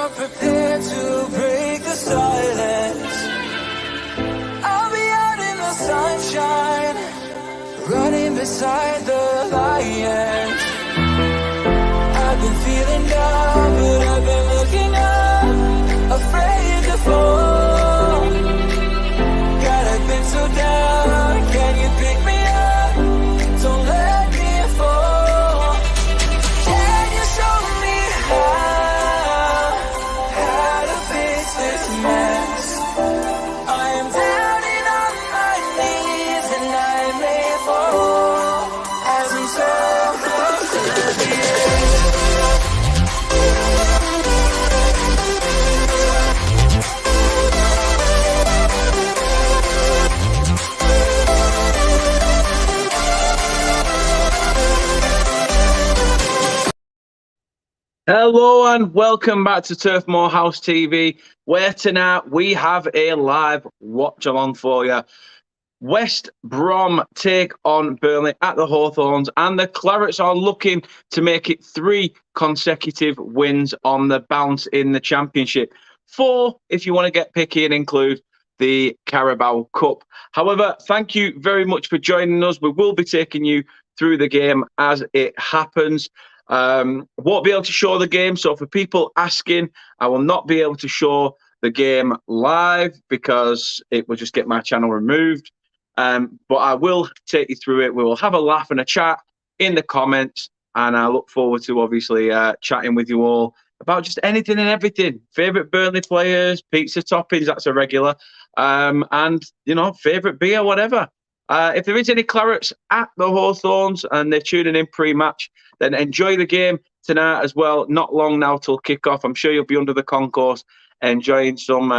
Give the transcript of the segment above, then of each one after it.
are prepared to break the silence. I'll be out in the sunshine, running beside the lions. I've been feeling down, but I've been looking up, afraid to fall. God, I've been so down, can you pick me up? Don't let me fall. Can you show me how to fix this mess? I am down and on my knees, and I may fall as I'm so close to the edge. Hello and welcome back to Turf Moorhouse TV, where tonight we have a live watch along for you. West Brom take on Burnley at the Hawthorns, and the Clarets are looking to make it 3 consecutive wins on the bounce in the Championship. 4 if you want to get picky and include the Carabao Cup. However, thank you very much for joining us. We will be taking you through the game as it happens. Won't be able to show the game, so for people asking, I will not be able to show the game live because it will just get my channel removed. But I will take you through it. We will have a laugh and a chat in the comments, and I look forward to obviously chatting with you all about just anything and everything. Favourite Burnley players, pizza toppings, that's a regular, and you know, favourite beer, whatever. If there is any Clarets at the Hawthorns and they're tuning in pre-match, then enjoy the game tonight as well. Not long now till kick-off. I'm sure you'll be under the concourse enjoying some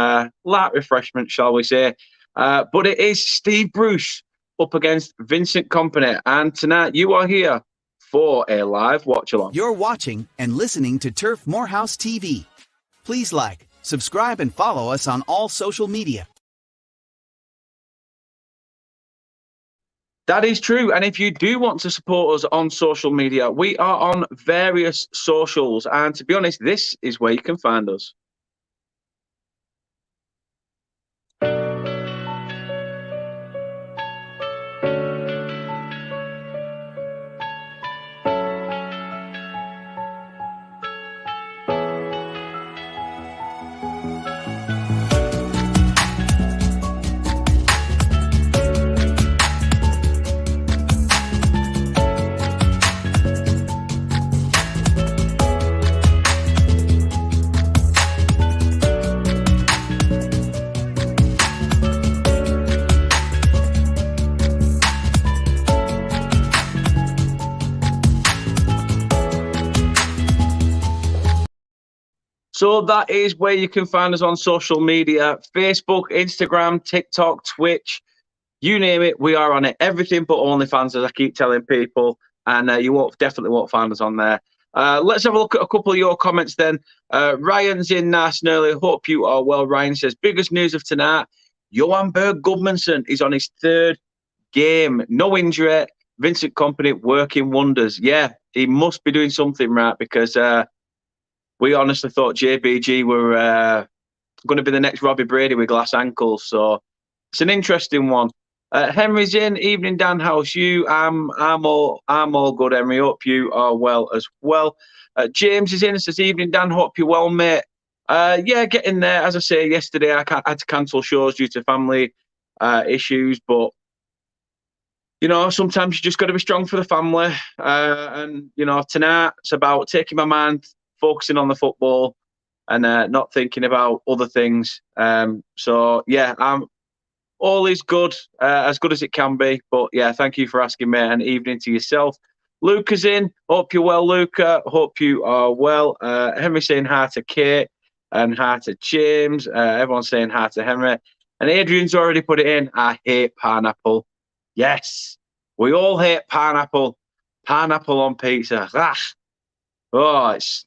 light refreshment, shall we say. But it is Steve Bruce up against Vincent Kompany. And tonight you are here for a live watch-along. You're watching and listening to Turf Moorhouse TV. Please like, subscribe, and follow us on all social media. That is true. And if you do want to support us on social media, we are on various socials. And to be honest, this is where you can find us. So that is where you can find us on social media: Facebook, Instagram, TikTok, Twitch, you name it. We are on it. Everything but OnlyFans, as I keep telling people. And you definitely won't find us on there. Let's have a look at a couple of your comments then. Ryan's in nice and early. Hope you are well. Ryan says, biggest news of tonight, Johan Berg Gudmundsson is on his 3rd game. No injury. Vincent Kompany working wonders. Yeah, he must be doing something right, because we honestly thought JBG were going to be the next Robbie Brady with glass ankles. So it's an interesting one. Henry's in. Evening, Dan. How's you? I'm all good, Henry. Hope you are well as well. James is in and says, evening, Dan. Hope you're well, mate. Yeah, getting there. As I say, yesterday I had to cancel shows due to family issues, but you know, sometimes you just got to be strong for the family. And you know, tonight it's about taking my mind, focusing on the football, and not thinking about other things. So yeah, all is good as it can be. But yeah, thank you for asking, mate, and evening to yourself. Luca's in. Hope you're well, Luca. Hope you are well. Henry saying hi to Kate and hi to James. Everyone's saying hi to Henry. And Adrian's already put it in. I hate pineapple. Yes, we all hate pineapple. Pineapple on pizza. Ugh. Oh, it's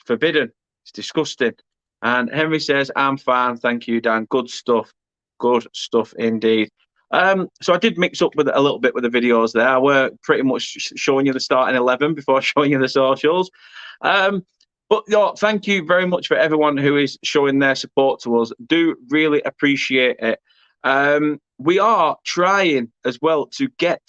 forbidden. It's disgusting. And Henry says, I'm fine. Thank you, Dan. Good stuff. Good stuff indeed. So I did mix up with a little bit with the videos there. We're pretty much showing you the starting 11 before showing you the socials. But thank you very much for everyone who is showing their support to us. Do really appreciate it. We are trying as well to get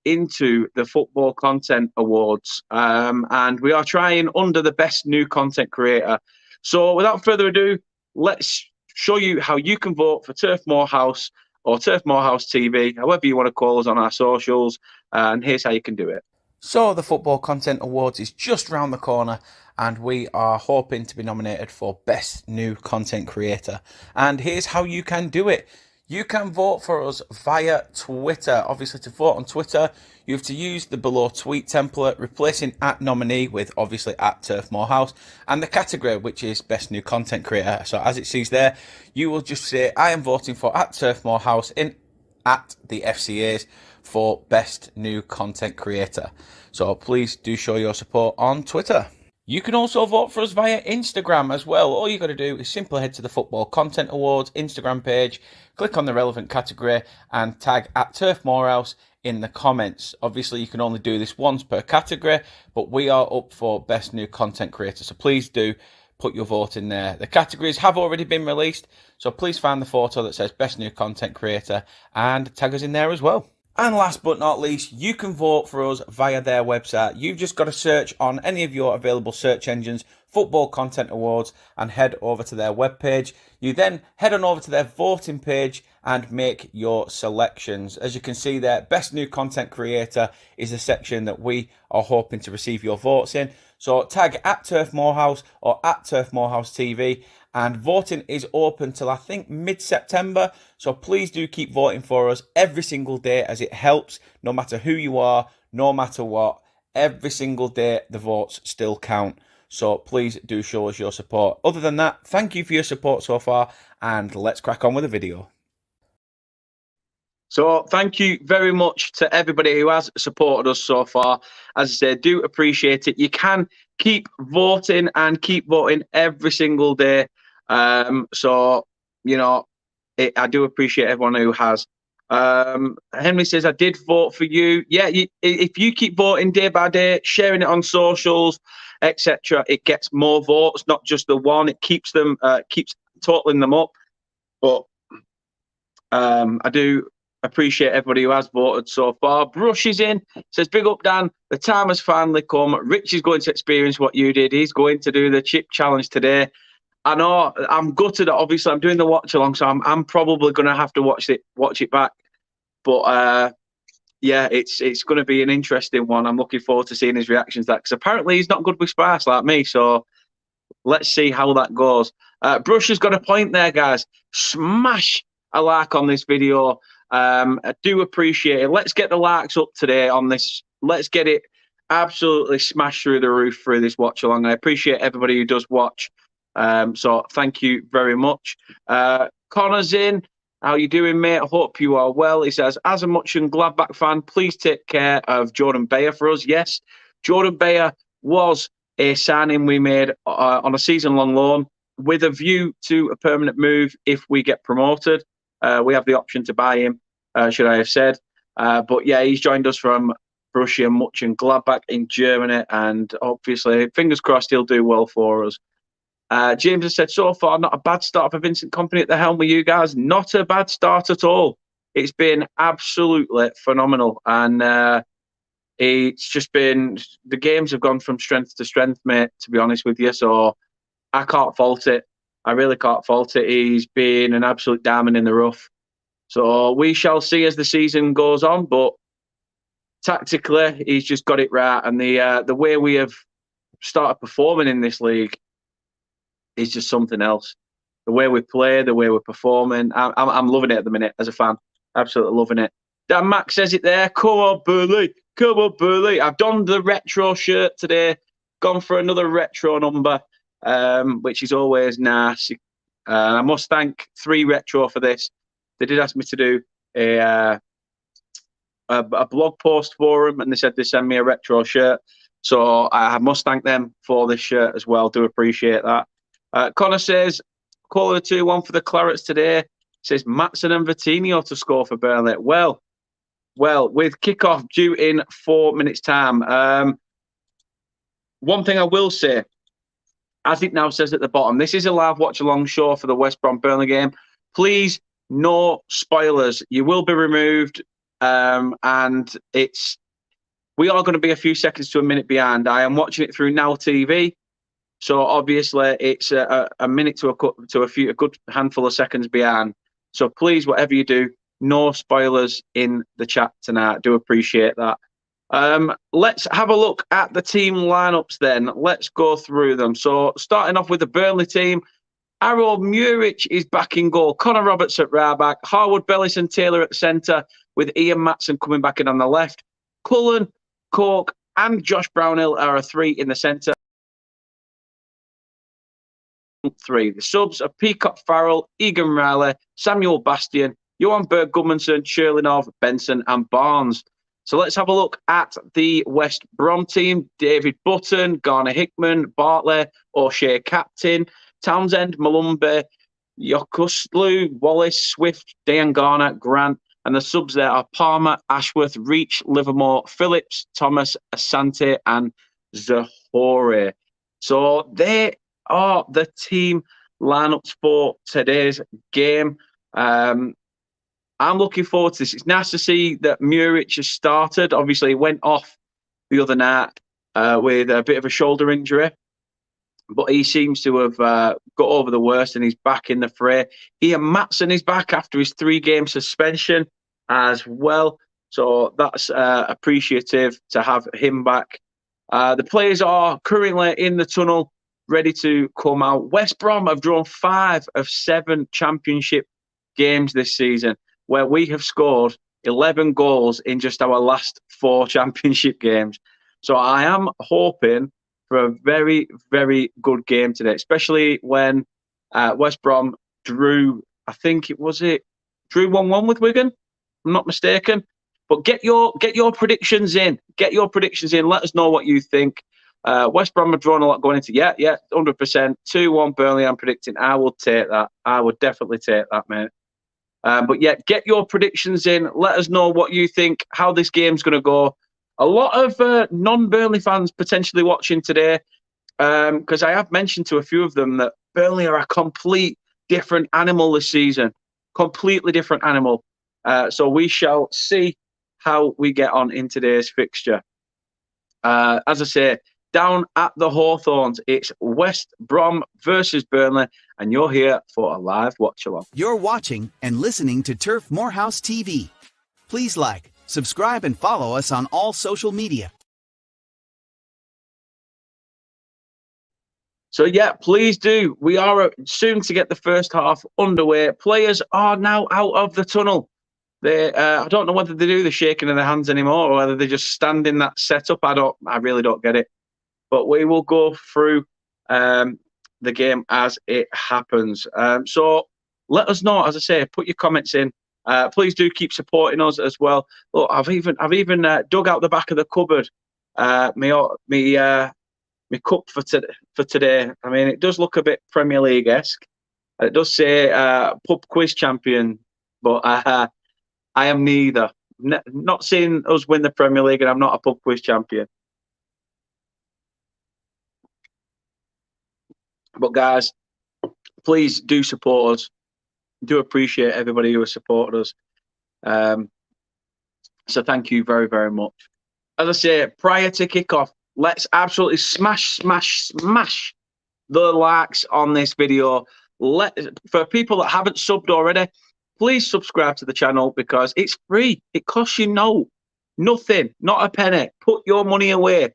into the Football Content Awards, and we are trying under the Best New Content Creator. So without further ado, let's show you how you can vote for Turf Moorhouse or Turf Moorhouse TV, however you want to call us on our socials, and here's how you can do it. So the Football Content Awards is just round the corner, and we are hoping to be nominated for Best New Content Creator. And here's how you can do it. You can vote for us via Twitter. Obviously, to vote on Twitter, you have to use the below tweet template, replacing @nominee with obviously @Turf Moorhouse, and the category, which is Best New Content Creator. So as it sees there, you will just say, I am voting for @Turf Moorhouse in @the FCAs for Best New Content Creator. So please do show your support on Twitter. You can also vote for us via Instagram as well. All you got to do is simply head to the Football Content Awards Instagram page, click on the relevant category and tag @Turf Moorhouse in the comments. Obviously, you can only do this once per category, but we are up for Best New Content Creator. So please do put your vote in there. The categories have already been released, so please find the photo that says Best New Content Creator and tag us in there as well. And last but not least, you can vote for us via their website. You've just got to search on any of your available search engines, Football Content Awards, and head over to their webpage. You then head on over to their voting page and make your selections. As you can see there, Best New Content Creator is the section that we are hoping to receive your votes in. So tag @Turf Moorhouse or @Turf Moorhouse TV. And voting is open till I think mid-September. So please do keep voting for us every single day, as it helps no matter who you are, no matter what. Every single day the votes still count. So please do show us your support. Other than that, thank you for your support so far, and let's crack on with the video. So thank you very much to everybody who has supported us so far. As I said, do appreciate it. You can keep voting and keep voting every single day. So, you know, I do appreciate everyone who has. Henry says, I did vote for you. Yeah, if you keep voting day by day, sharing it on socials, etc., it gets more votes, not just the one. It keeps them, keeps totaling them up. But I do appreciate everybody who has voted so far. Brush is in, says, big up, Dan. The time has finally come. Rich is going to experience what you did. He's going to do the chip challenge today. I know I'm gutted. Obviously, I'm doing the watch along, so I'm probably going to have to watch it back. But yeah, it's going to be an interesting one. I'm looking forward to seeing his reactions to that, because apparently he's not good with spice like me. So let's see how that goes. Brush has got a point there, guys. Smash a like on this video. I do appreciate it. Let's get the likes up today on this. Let's get it absolutely smashed through the roof through this watch along. I appreciate everybody who does watch. So thank you very much. Connor's in. How you doing, mate? I hope you are well. He says, as a Much and Gladbach fan, please take care of Jordan Bayer for us. Yes, Jordan Bayer was a signing we made on a season-long loan with a view to a permanent move if we get promoted. We have the option to buy him, should I have said. But yeah, he's joined us from Borussia Much and Gladbach in Germany, and obviously, fingers crossed, he'll do well for us. James has said, so far, not a bad start for Vincent Kompany at the helm with you guys. Not a bad start at all. It's been absolutely phenomenal. And it's just been, the games have gone from strength to strength, mate, to be honest with you. So I can't fault it. I really can't fault it. He's been an absolute diamond in the rough. So we shall see as the season goes on. But tactically, he's just got it right. And the way we have started performing in this league, it's just something else. The way we play, the way we're performing, I'm loving it at the minute as a fan. Absolutely loving it. Dan Mac says it there. Come on, Burley. Come on, Burley. I've donned the retro shirt today. Gone for another retro number, which is always nice. I must thank 3 Retro for this. They did ask me to do a blog post for them, and they said they send me a retro shirt. So I must thank them for this shirt as well. Do appreciate that. Connor says, call it a 2-1 for the Clarets today. Says Maatsen and Vitinho to score for Burnley. Well, with kickoff due in 4 minutes' time. One thing I will say, as it now says at the bottom, this is a live watch-along show for the West Brom Burnley game. Please, no spoilers. You will be removed, and we are going to be a few seconds to a minute behind. I am watching it through Now TV, so obviously it's a minute to a good handful of seconds behind. So please, whatever you do, no spoilers in the chat tonight. Do appreciate that. Let's have a look at the team lineups then. Let's go through them. So starting off with the Burnley team, Harold Muric is back in goal. Connor Roberts at right back. Harwood, Bellis and Taylor at the centre, with Ian Matson coming back in on the left. Cullen, Cork and Josh Brownhill are a three in the centre. Three. The subs are Peacock Farrell, Egan Riley, Samuel Bastian, Johan Berg Gudmundsson, Sherlinov, Benson and Barnes. So let's have a look at the West Brom team. David Button, Garner Hickman, Bartley, O'Shea captain, Townsend, Malumbe, Yokuslu, Wallace, Swift, Dejan Garner, Grant. And the subs there are Palmer, Ashworth, Reach, Livermore, Phillips, Thomas, Asante and Zahore. So they are the team lineups for today's game. I'm looking forward to this. It's nice to see that Muric has started. Obviously, he went off the other night with a bit of a shoulder injury, but he seems to have got over the worst and he's back in the fray. Ian Matson is back after his 3-game suspension as well. So that's appreciative to have him back. The players are currently in the tunnel, ready to come out. West Brom have drawn 5 of 7 championship games this season, where we have scored 11 goals in just our last 4 championship games. So I am hoping for a very, very good game today, especially when West Brom drew, I think it was drew 1-1 with Wigan, if I'm not mistaken. But get your predictions in. Get your predictions in. Let us know what you think. West Brom have drawn a lot going into 100%. 2-1 Burnley, I'm predicting. I will take that. I would definitely take that, mate. But yeah, get your predictions in. Let us know what you think, how this game's going to go. A lot of non-Burnley fans potentially watching today, because I have mentioned to a few of them that Burnley are a complete different animal this season. Completely different animal. So we shall see how we get on in today's fixture. As I say, down at the Hawthorns, it's West Brom versus Burnley, and you're here for a live watch-along. You're watching and listening to Turf Moorhouse TV. Please like, subscribe, and follow us on all social media. So yeah, please do. We are soon to get the first half underway. Players are now out of the tunnel. I don't know whether they do the shaking of their hands anymore or whether they just stand in that setup. I really don't get it. But we will go through the game as it happens. So let us know, as I say, put your comments in. Please do keep supporting us as well. Look, I've even dug out the back of the cupboard my cup for today. I mean, it does look a bit Premier League-esque. It does say pub quiz champion, but I am neither. Not seeing us win the Premier League, and I'm not a pub quiz champion. But guys, please do support us. Do appreciate everybody who has supported us. So thank you very, very much. As I say, prior to kickoff, let's absolutely smash the likes on this video. For people that haven't subbed already, please subscribe to the channel because it's free. It costs you nothing, not a penny. Put your money away.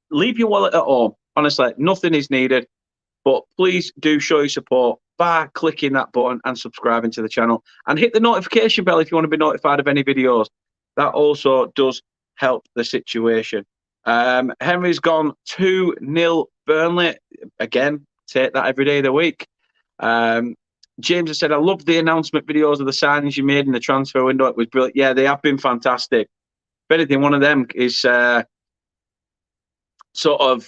Leave your wallet at home. Honestly, nothing is needed. But please do show your support by clicking that button and subscribing to the channel. And hit the notification bell if you want to be notified of any videos. That also does help the situation. Henry's gone 2-0 Burnley. Again, take that every day of the week. James has said, I love the announcement videos of the signings you made in the transfer window. It was brilliant. Yeah, they have been fantastic. If anything, one of them is sort of,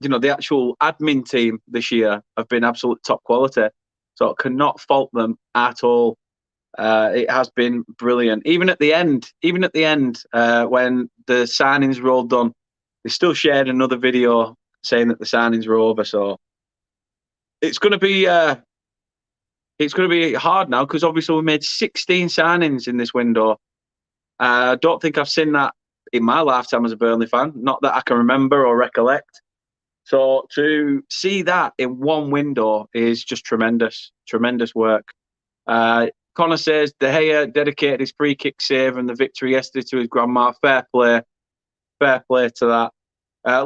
the actual admin team this year have been absolute top quality. So I cannot fault them at all. It has been brilliant. Even at the end, when the signings were all done, they still shared another video saying that the signings are over. So it's going to be hard now, because obviously we made 16 signings in this window. I don't think I've seen that in my lifetime as a Burnley fan, not that I can remember or recollect. So to see that in one window is just tremendous work. Connor says De Gea dedicated his free kick save and the victory yesterday to his grandma. Fair play to that.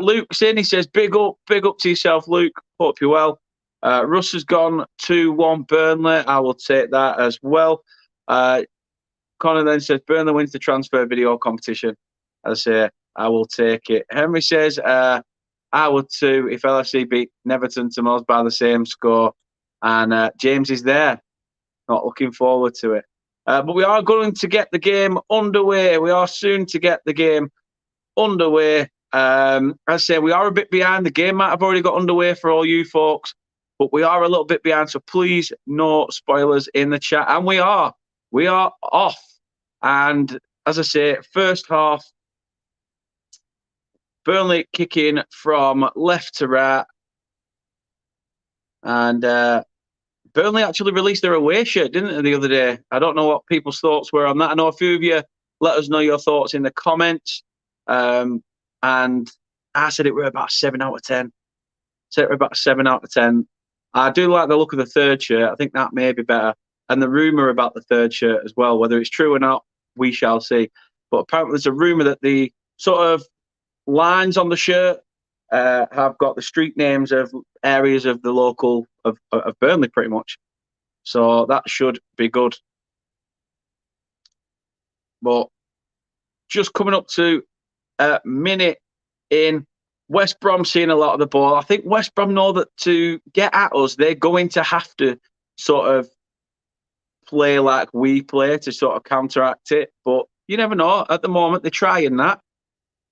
Luke's in. He says, big up to yourself, Luke. Hope you're well. Russ has gone 2-1 Burnley. I will take that as well. Connor then says, Burnley wins the transfer video competition. I say, I will take it. Henry says, I would too if LFC beat Neverton to Moss by the same score. And James is there. Not looking forward to it. But we are going to get the game underway. We are soon to get the game underway. As I say, we are a bit behind. The game might have already got underway for all you folks, but we are a little bit behind. So please, no spoilers in the chat. And we are off. And as I say, first half, Burnley kicking from left to right. And Burnley actually released their away shirt, didn't they, the other day? I don't know what people's thoughts were on that. I know a few of you let us know your thoughts in the comments. And I said it were about 7 out of 10. Said it were about 7 out of 10. I do like the look of the third shirt. I think that may be better. And the rumour about the third shirt as well. Whether it's true or not, we shall see. But apparently there's a rumour that the sort of lines on the shirt have got the street names of areas of the local of Burnley, pretty much. So that should be good. But just coming up to a minute in, West Brom seeing a lot of the ball. I think West Brom know that to get at us, they're going to have to sort of play like we play to sort of counteract it. But you never know. At the moment, they're trying that.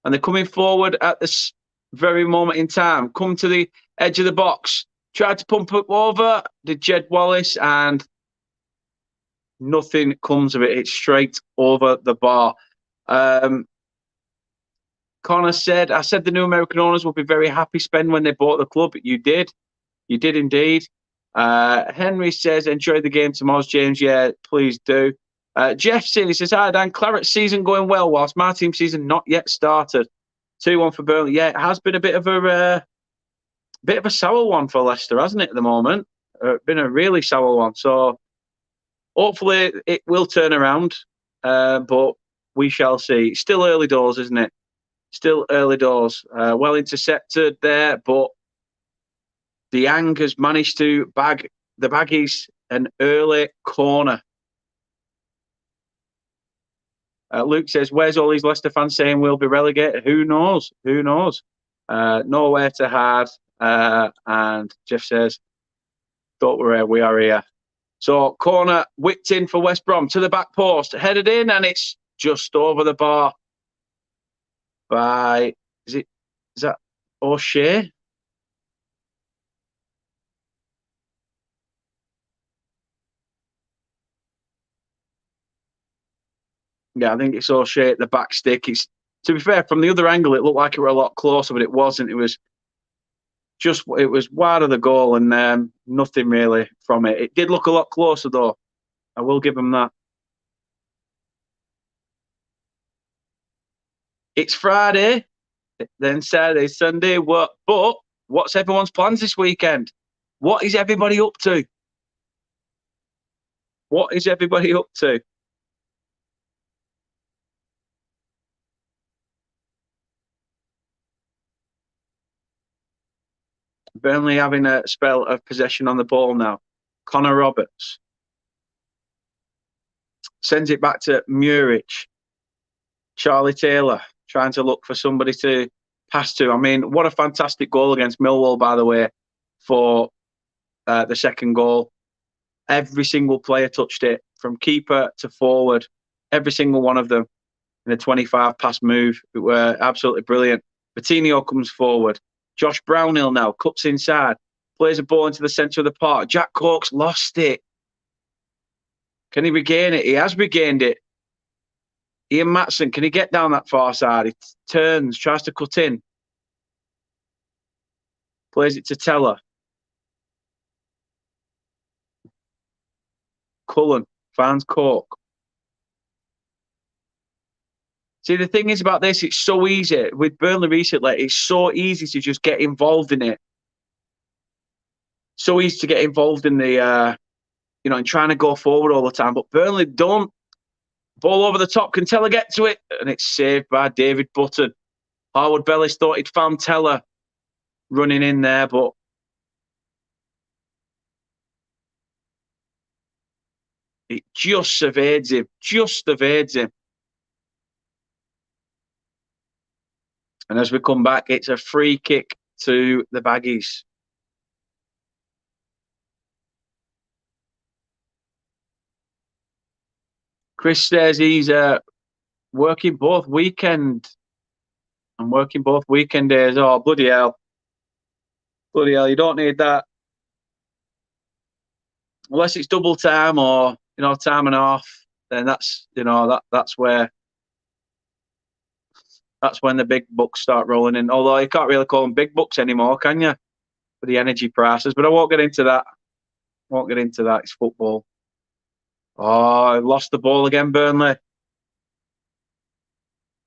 And they're coming forward at this very moment in time. Come to the edge of the box. Tried to pump it over. Did Jed Wallace, and nothing comes of it. It's straight over the bar. Connor said, I said the new American owners will be very happy spend when they bought the club. You did. You did indeed. Henry says, enjoy the game tomorrow, James. Yeah, please do. Jeff said, he says, hi, Dan. Claret's season going well, whilst my team season not yet started. 2-1 for Burnley. Yeah, it has been a bit of a sour one for Leicester, hasn't it, at the moment? Been a really sour one. So hopefully it will turn around, but we shall see. It's still early doors, isn't it? Still early doors. Well intercepted there, but Diang has managed to bag the Baggies an early corner. Luke says, where's all these Leicester fans saying we'll be relegated? Who knows? Who knows? Nowhere to hide. And Jeff says, don't worry, we are here. So corner whipped in for West Brom to the back post, headed in, and it's just over the bar by, is that O'Shea? Yeah, I think it's O'Shea at the back stick. It's, to be fair, from the other angle, it looked like it were a lot closer, but it wasn't. It was wide of the goal, and nothing really from it. It did look a lot closer, though. I will give them that. It's Friday, then Saturday, Sunday. But what's everyone's plans this weekend? What is everybody up to? What is everybody up to? Burnley having a spell of possession on the ball now. Connor Roberts sends it back to Muric. Charlie Taylor trying to look for somebody to pass to. I mean, what a fantastic goal against Millwall, by the way, for the second goal. Every single player touched it, from keeper to forward. Every single one of them in a 25-pass move. It were absolutely brilliant. Coutinho comes forward. Josh Brownhill now cuts inside, plays a ball into the centre of the park. Jack Cork's lost it. Can he regain it? He has regained it. Ian Matson, can he get down that far side? He turns, tries to cut in. Plays it to Teller. Cullen finds Cork. See, the thing is about this, it's so easy. With Burnley recently, it's so easy to just get involved in it. So easy to get involved in the, in trying to go forward all the time. But Burnley don't. Ball over the top. Can Teller get to it? And it's saved by David Button. Howard Bellis thought he'd found Teller running in there, but it just evades him. Just evades him. And as we come back, it's a free kick to the Baggies. Chris says he's working both weekend and working both weekend days. Oh, bloody hell. Bloody hell, you don't need that. Unless it's double time or, time and a half, then that's where that's when the big bucks start rolling in. Although you can't really call them big bucks anymore, can you? For the energy prices. But I won't get into that. It's football. Oh, I lost the ball again, Burnley.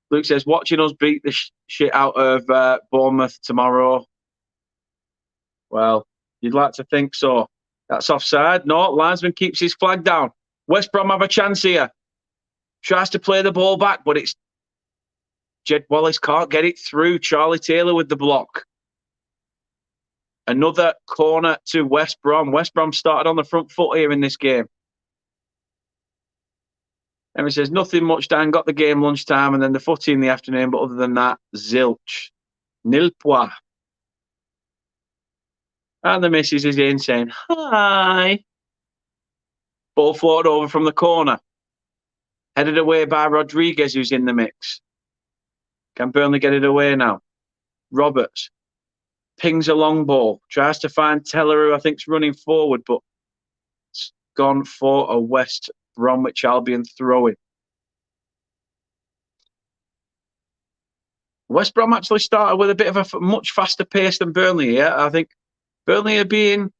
Luke says, watching us beat the shit out of Bournemouth tomorrow. Well, you'd like to think so. That's offside. No, linesman keeps his flag down. West Brom have a chance here. Tries to play the ball back, but it's Jed Wallace can't get it through. Charlie Taylor with the block. Another corner to West Brom. West Brom started on the front foot here in this game. And he says, nothing much, Dan. Got the game lunchtime and then the footy in the afternoon. But other than that, zilch. Nil point. And the missus is in saying, hi. Ball floated over from the corner. Headed away by Rodriguez, who's in the mix. Can Burnley get it away now? Roberts pings a long ball. Tries to find Teller, who I think's running forward, but it's gone for a West Bromwich Albion throw-in. West Brom actually started with a bit of a much faster pace than Burnley here. I think Burnley are being,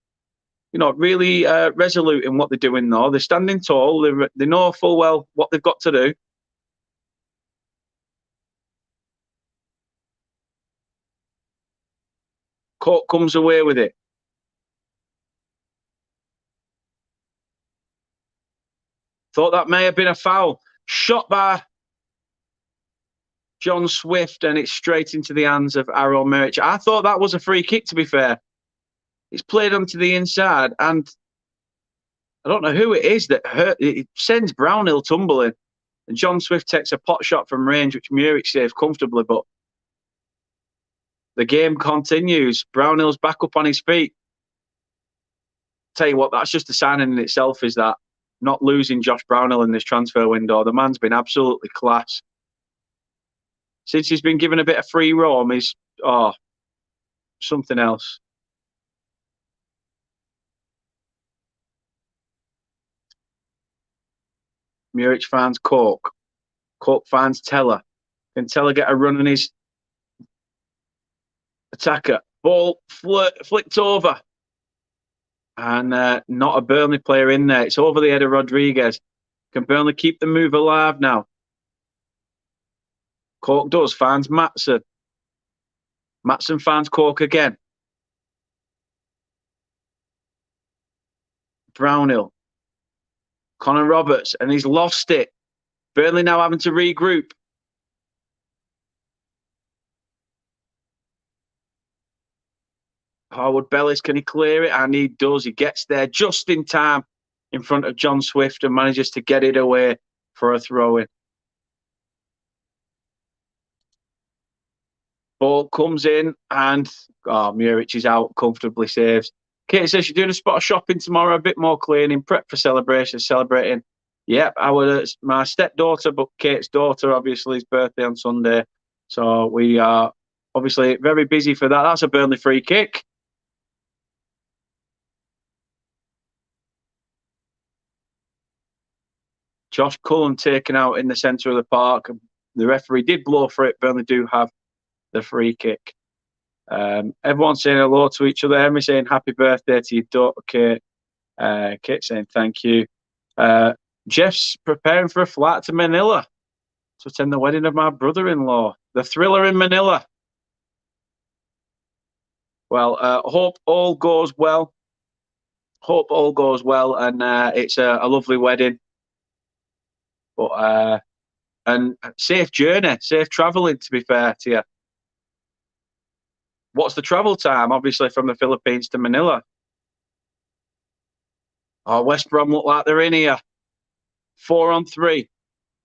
really resolute in what they're doing, though. They're standing tall. They know full well what they've got to do. Cork comes away with it. Thought that may have been a foul. Shot by John Swift, and it's straight into the hands of Aaron Merrick. I thought that was a free kick, to be fair. It's played onto the inside, and I don't know who it is that hurt. It sends Brownhill tumbling, and John Swift takes a pot shot from range, which Muric saves comfortably, but the game continues. Brownhill's back up on his feet. Tell you what, that's just a sign in itself, is that not losing Josh Brownhill in this transfer window. The man's been absolutely class. Since he's been given a bit of free roam, he's something else. Muric finds Cork. Cork finds Teller. Can Teller get a run on his attacker? Ball flicked over. And not a Burnley player in there. It's over the head of Rodriguez. Can Burnley keep the move alive now? Cork does. Finds Matson. Matson finds Cork again. Brownhill. Connor Roberts. And he's lost it. Burnley now having to regroup. Howard Bellis, can he clear it? And he does. He gets there just in time in front of John Swift and manages to get it away for a throw-in. Ball comes in and Muric is out, comfortably saves. Kate says she's doing a spot of shopping tomorrow, a bit more cleaning, prep for celebrations, celebrating. Yep, my stepdaughter, but Kate's daughter, obviously, his birthday on Sunday. So we are obviously very busy for that. That's a Burnley free kick. Josh Cullen taken out in the centre of the park. The referee did blow for it. Burnley do have the free kick. Everyone's saying hello to each other. Henry saying happy birthday to your daughter, Kate. Kate saying thank you. Jeff's preparing for a flight to Manila to attend the wedding of my brother-in-law. The thriller in Manila. Well, hope all goes well. Hope all goes well, and it's a lovely wedding. But and safe journey, safe travelling. To be fair to you, what's the travel time? Obviously, from the Philippines to Manila. Oh, West Brom look like they're in here. 4-on-3.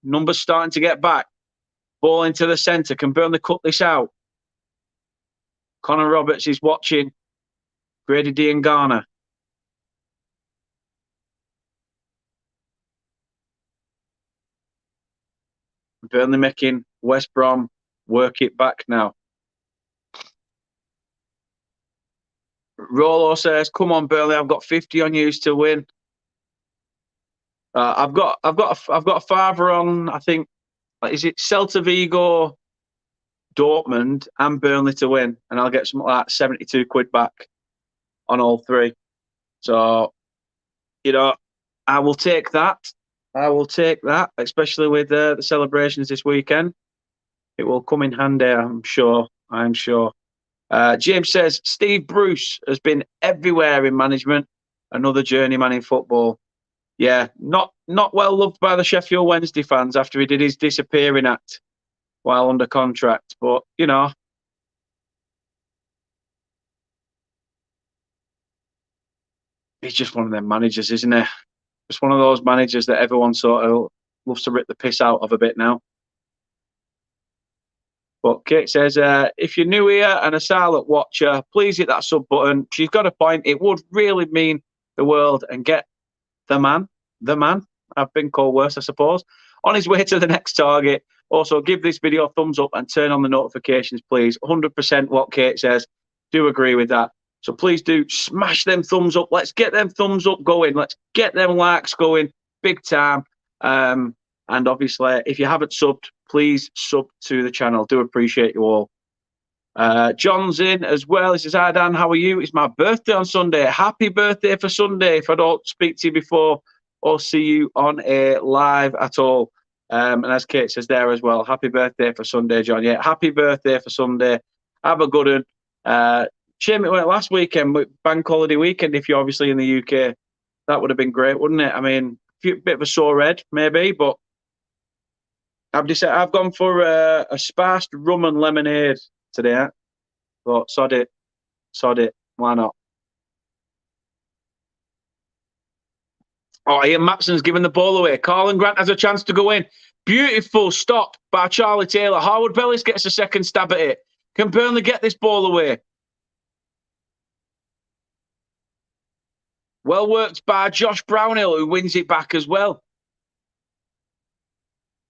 Numbers starting to get back. Ball into the centre. Can Burnley cut this out? Connor Roberts is watching. Grady Diangana. Burnley making West Brom work it back now. Rolo says, "Come on, Burnley! I've got 50 on you to win." I've got a father on. I think is it Celta Vigo, Dortmund, and Burnley to win, and I'll get something like 72 quid back on all three. So, I will take that. I will take that, especially with the celebrations this weekend. It will come in handy, I'm sure. James says, Steve Bruce has been everywhere in management. Another journeyman in football. Yeah, not well loved by the Sheffield Wednesday fans after he did his disappearing act while under contract. But, he's just one of them managers, isn't he? Just one of those managers that everyone sort of loves to rip the piss out of a bit now. But Kate says, if you're new here and a silent watcher, please hit that sub button. She's got a point. It would really mean the world and get the man, I've been called worse, I suppose, on his way to the next target. Also, give this video a thumbs up and turn on the notifications, please. 100% what Kate says. Do agree with that. So please do smash them thumbs up. Let's get them thumbs up going. Let's get them likes going big time. And obviously, if you haven't subbed, please sub to the channel. Do appreciate you all. John's in as well. He says, hi, Dan, how are you? It's my birthday on Sunday. Happy birthday for Sunday if I don't speak to you before or see you on a live at all. And as Kate says there as well, happy birthday for Sunday, John. Yeah, happy birthday for Sunday. Have a good one. Shame it went last weekend, bank holiday weekend, if you're obviously in the UK. That would have been great, wouldn't it? I mean, a bit of a sore head, maybe, but I've gone for a spiced rum and lemonade today. But sod it. Why not? Oh, Ian Matson's giving the ball away. Carlin Grant has a chance to go in. Beautiful stop by Charlie Taylor. Howard Bellis gets a second stab at it. Can Burnley get this ball away? Well worked by Josh Brownhill, who wins it back as well.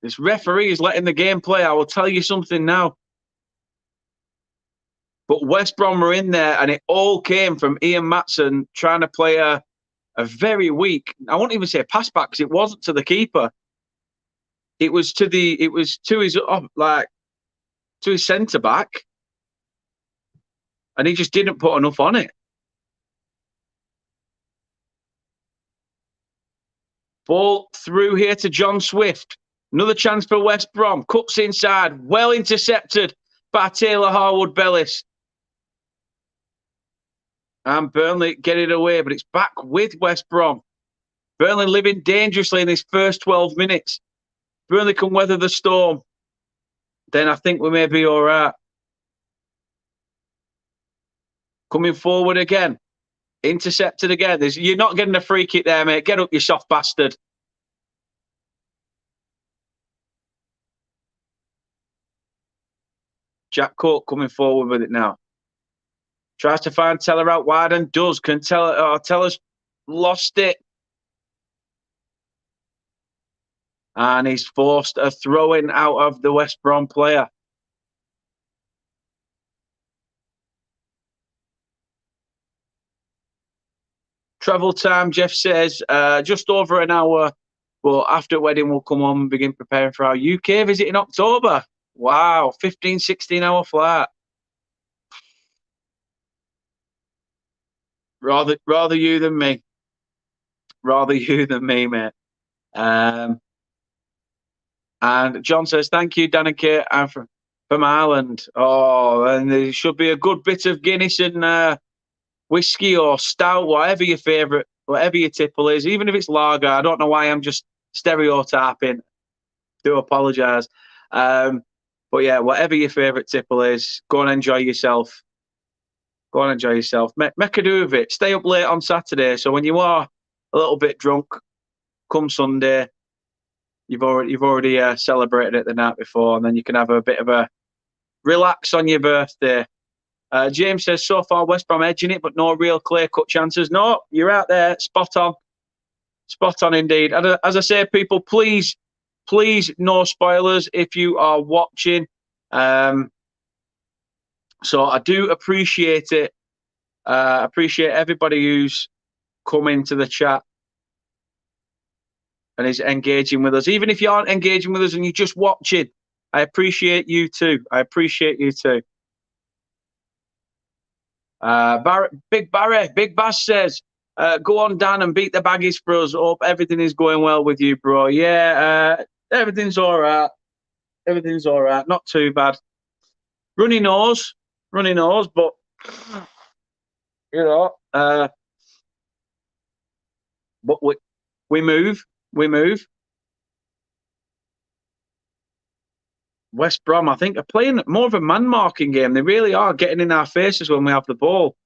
This referee is letting the game play. I will tell you something now. But West Brom were in there, and it all came from Ian Matson trying to play a very weak, I won't even say a pass back because it wasn't to the keeper. It was to his centre back, and he just didn't put enough on it. Ball through here to John Swift. Another chance for West Brom. Cuts inside. Well intercepted by Taylor Harwood-Bellis. And Burnley get it away, but it's back with West Brom. Burnley living dangerously in this first 12 minutes. Burnley can weather the storm. Then I think we may be all right. Coming forward again. Intercepted again. You're not getting a free kick there, mate. Get up, you soft bastard. Jack Cook coming forward with it now. Tries to find Teller out wide and does. Can Teller's lost it. And he's forced a throw-in out of the West Brom player. Travel time, Jeff says, just over an hour. But after wedding, we'll come home and begin preparing for our UK visit in October. Wow, 15, 16-hour flight. Rather you than me. Rather you than me, mate. And John says, thank you, Dan and Kate, and from Ireland. Oh, and there should be a good bit of Guinness and whiskey or stout, whatever your favourite, whatever your tipple is, even if it's lager. I don't know why I'm just stereotyping. Do apologise. But yeah, whatever your favourite tipple is, go and enjoy yourself. Go and enjoy yourself. Make a do of it. Stay up late on Saturday, so when you are a little bit drunk, come Sunday, you've already celebrated it the night before, and then you can have a bit of a relax on your birthday. James says, so far West Brom edging it, but no real clear-cut chances. No, you're out there. Spot on. Spot on indeed. As I say, people, please, no spoilers if you are watching. So I do appreciate it. Appreciate everybody who's come into the chat and is engaging with us. Even if you aren't engaging with us and you're just watching, I appreciate you too. I appreciate you too. Big Bass says, go on, Dan, and beat the baggies for us. Hope everything is going well with you, bro. Yeah, everything's all right. Everything's all right. Not too bad. Runny nose, but you know, but we move. West Brom, I think, are playing more of a man-marking game. They really are getting in our faces when we have the ball.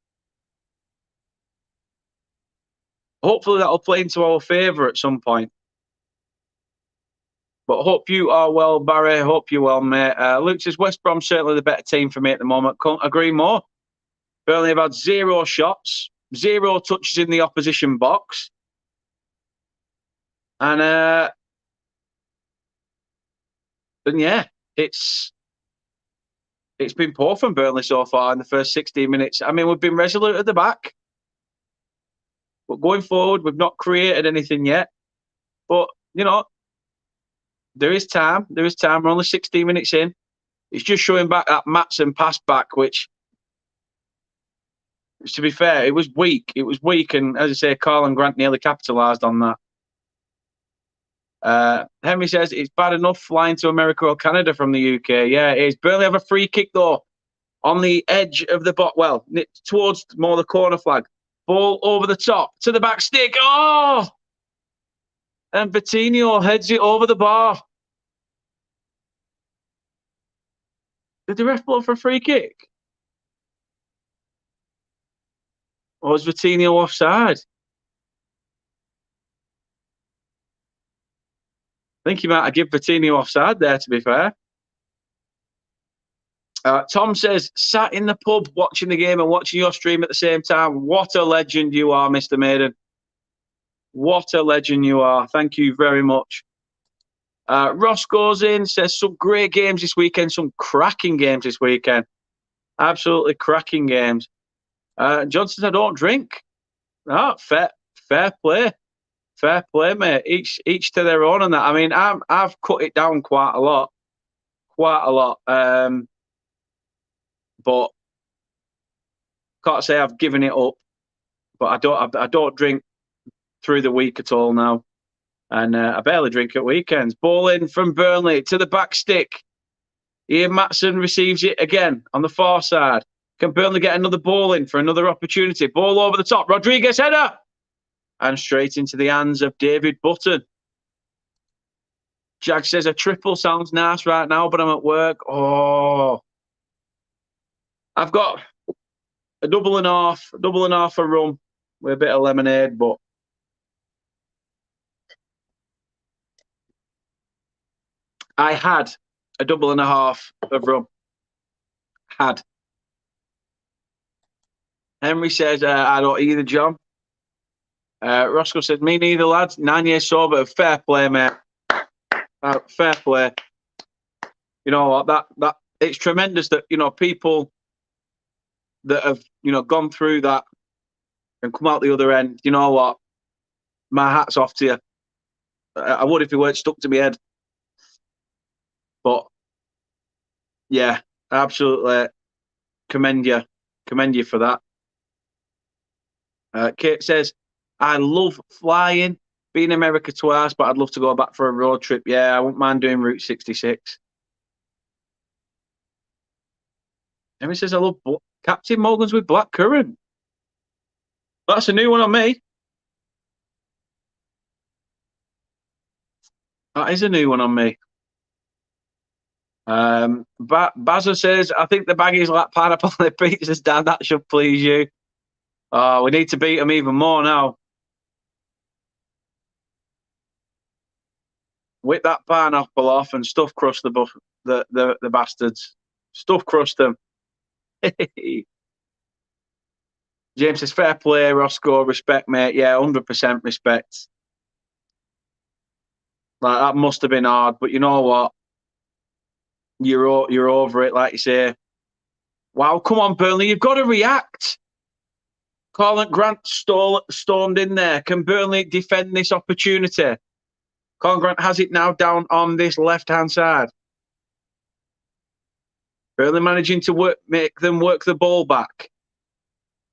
Hopefully that'll play into our favour at some point. But hope you are well, Barry. Hope you're well, mate. Luke says, West Brom's certainly the better team for me at the moment. Can't agree more. Burnley have had 0 shots, 0 touches in the opposition box. And yeah, it's been poor from Burnley so far in the first 16 minutes. I mean, we've been resolute at the back. But going forward, we've not created anything yet. But, you know, there is time. We're only 16 minutes in. It's just showing back that Maatsen pass back, which, to be fair, it was weak. And, as I say, Carl and Grant nearly capitalised on that. Henry says, it's bad enough flying to America or Canada from the UK. Yeah, it is. Burnley have a free kick, though, on the edge of the box. Well, towards more the corner flag. Ball over the top to the back stick. Oh! And Vitinho heads it over the bar. Did the ref blow for a free kick? Or was Vitinho offside? I think he might have given Vitinho offside there, to be fair. Tom says, sat in the pub watching the game and watching your stream at the same time. What a legend you are, Mr. Maiden. What a legend you are. Thank you very much. Ross goes in, says, some great games this weekend, some cracking games this weekend. Absolutely cracking games. John says, I don't drink. Oh, fair play. Fair play, mate. Each to their own on that. I mean, I've cut it down quite a lot. But can't say I've given it up. But I don't drink through the week at all now, and I barely drink at weekends. Ball in from Burnley to the back stick. Ian Maatsen receives it again on the far side. Can Burnley get another ball in for another opportunity? Ball over the top. Rodriguez header, and straight into the hands of David Button. Jag says a triple sounds nice right now, but I'm at work. Oh. I've got a double and a half of rum with a bit of lemonade, but I had a double and a half of rum. Had. Henry says, I don't either, John. Roscoe said, me neither, lads. 9 years sober. Fair play, mate. Fair play. You know what? That it's tremendous that, you know, people that have, you know, gone through that and come out the other end. You know what? My hat's off to you. I would if it weren't stuck to my head. But yeah, absolutely commend you for that. Kate says, I love flying. Been in America twice, but I'd love to go back for a road trip. Yeah, I wouldn't mind doing Route 66. Emmy says, I love Captain Morgan's with blackcurrant. That's a new one on me. That is a new one on me. Bazza says, I think the baggies like pineapple on their pizzas, Dan. That should please you. Oh, we need to beat them even more now. Whip that pineapple off and stuff crust the bastards. Stuff crust them. James says, fair play, Roscoe. Respect, mate. Yeah, 100% respect. Like, that must have been hard, but you know what? You're over it, like you say. Wow, come on, Burnley. You've got to react. Colin Grant stormed in there. Can Burnley defend this opportunity? Colin Grant has it now down on this left-hand side. Burnley managing to make them work the ball back.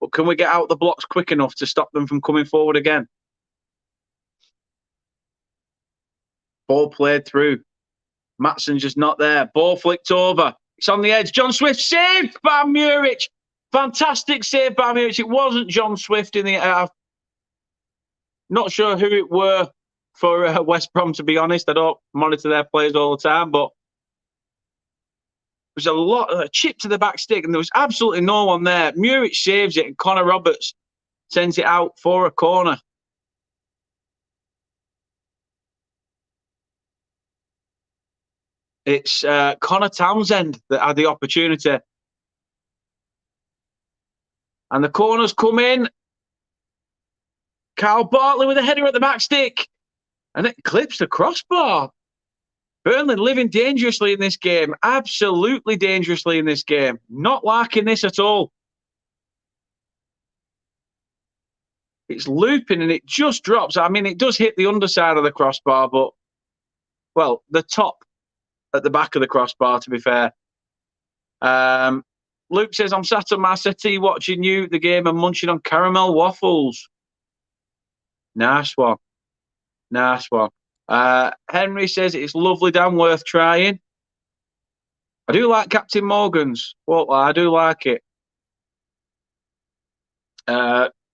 But can we get out the blocks quick enough to stop them from coming forward again? Ball played through. Maatsen just not there. Ball flicked over. It's on the edge. John Swift saved by Muric. Fantastic save by Muric. It wasn't John Swift in the... not sure who it were for West Brom, to be honest. I don't monitor their players all the time, but there was a lot of a chip to the back stick, and there was absolutely no one there. Muric saves it, and Connor Roberts sends it out for a corner. It's Connor Townsend that had the opportunity. And the corners come in. Carl Bartley with a header at the back stick. And it clips the crossbar. Burnley living dangerously in this game. Absolutely dangerously in this game. Not liking this at all. It's looping and it just drops. I mean, it does hit the underside of the crossbar, but, well, the top at the back of the crossbar, to be fair. Luke says, I'm sat on my settee watching you, the game, and munching on caramel waffles. Nice one. Nice one. Henry says, it's lovely, Dan, worth trying. I do like Captain Morgan's. Well, I do like it.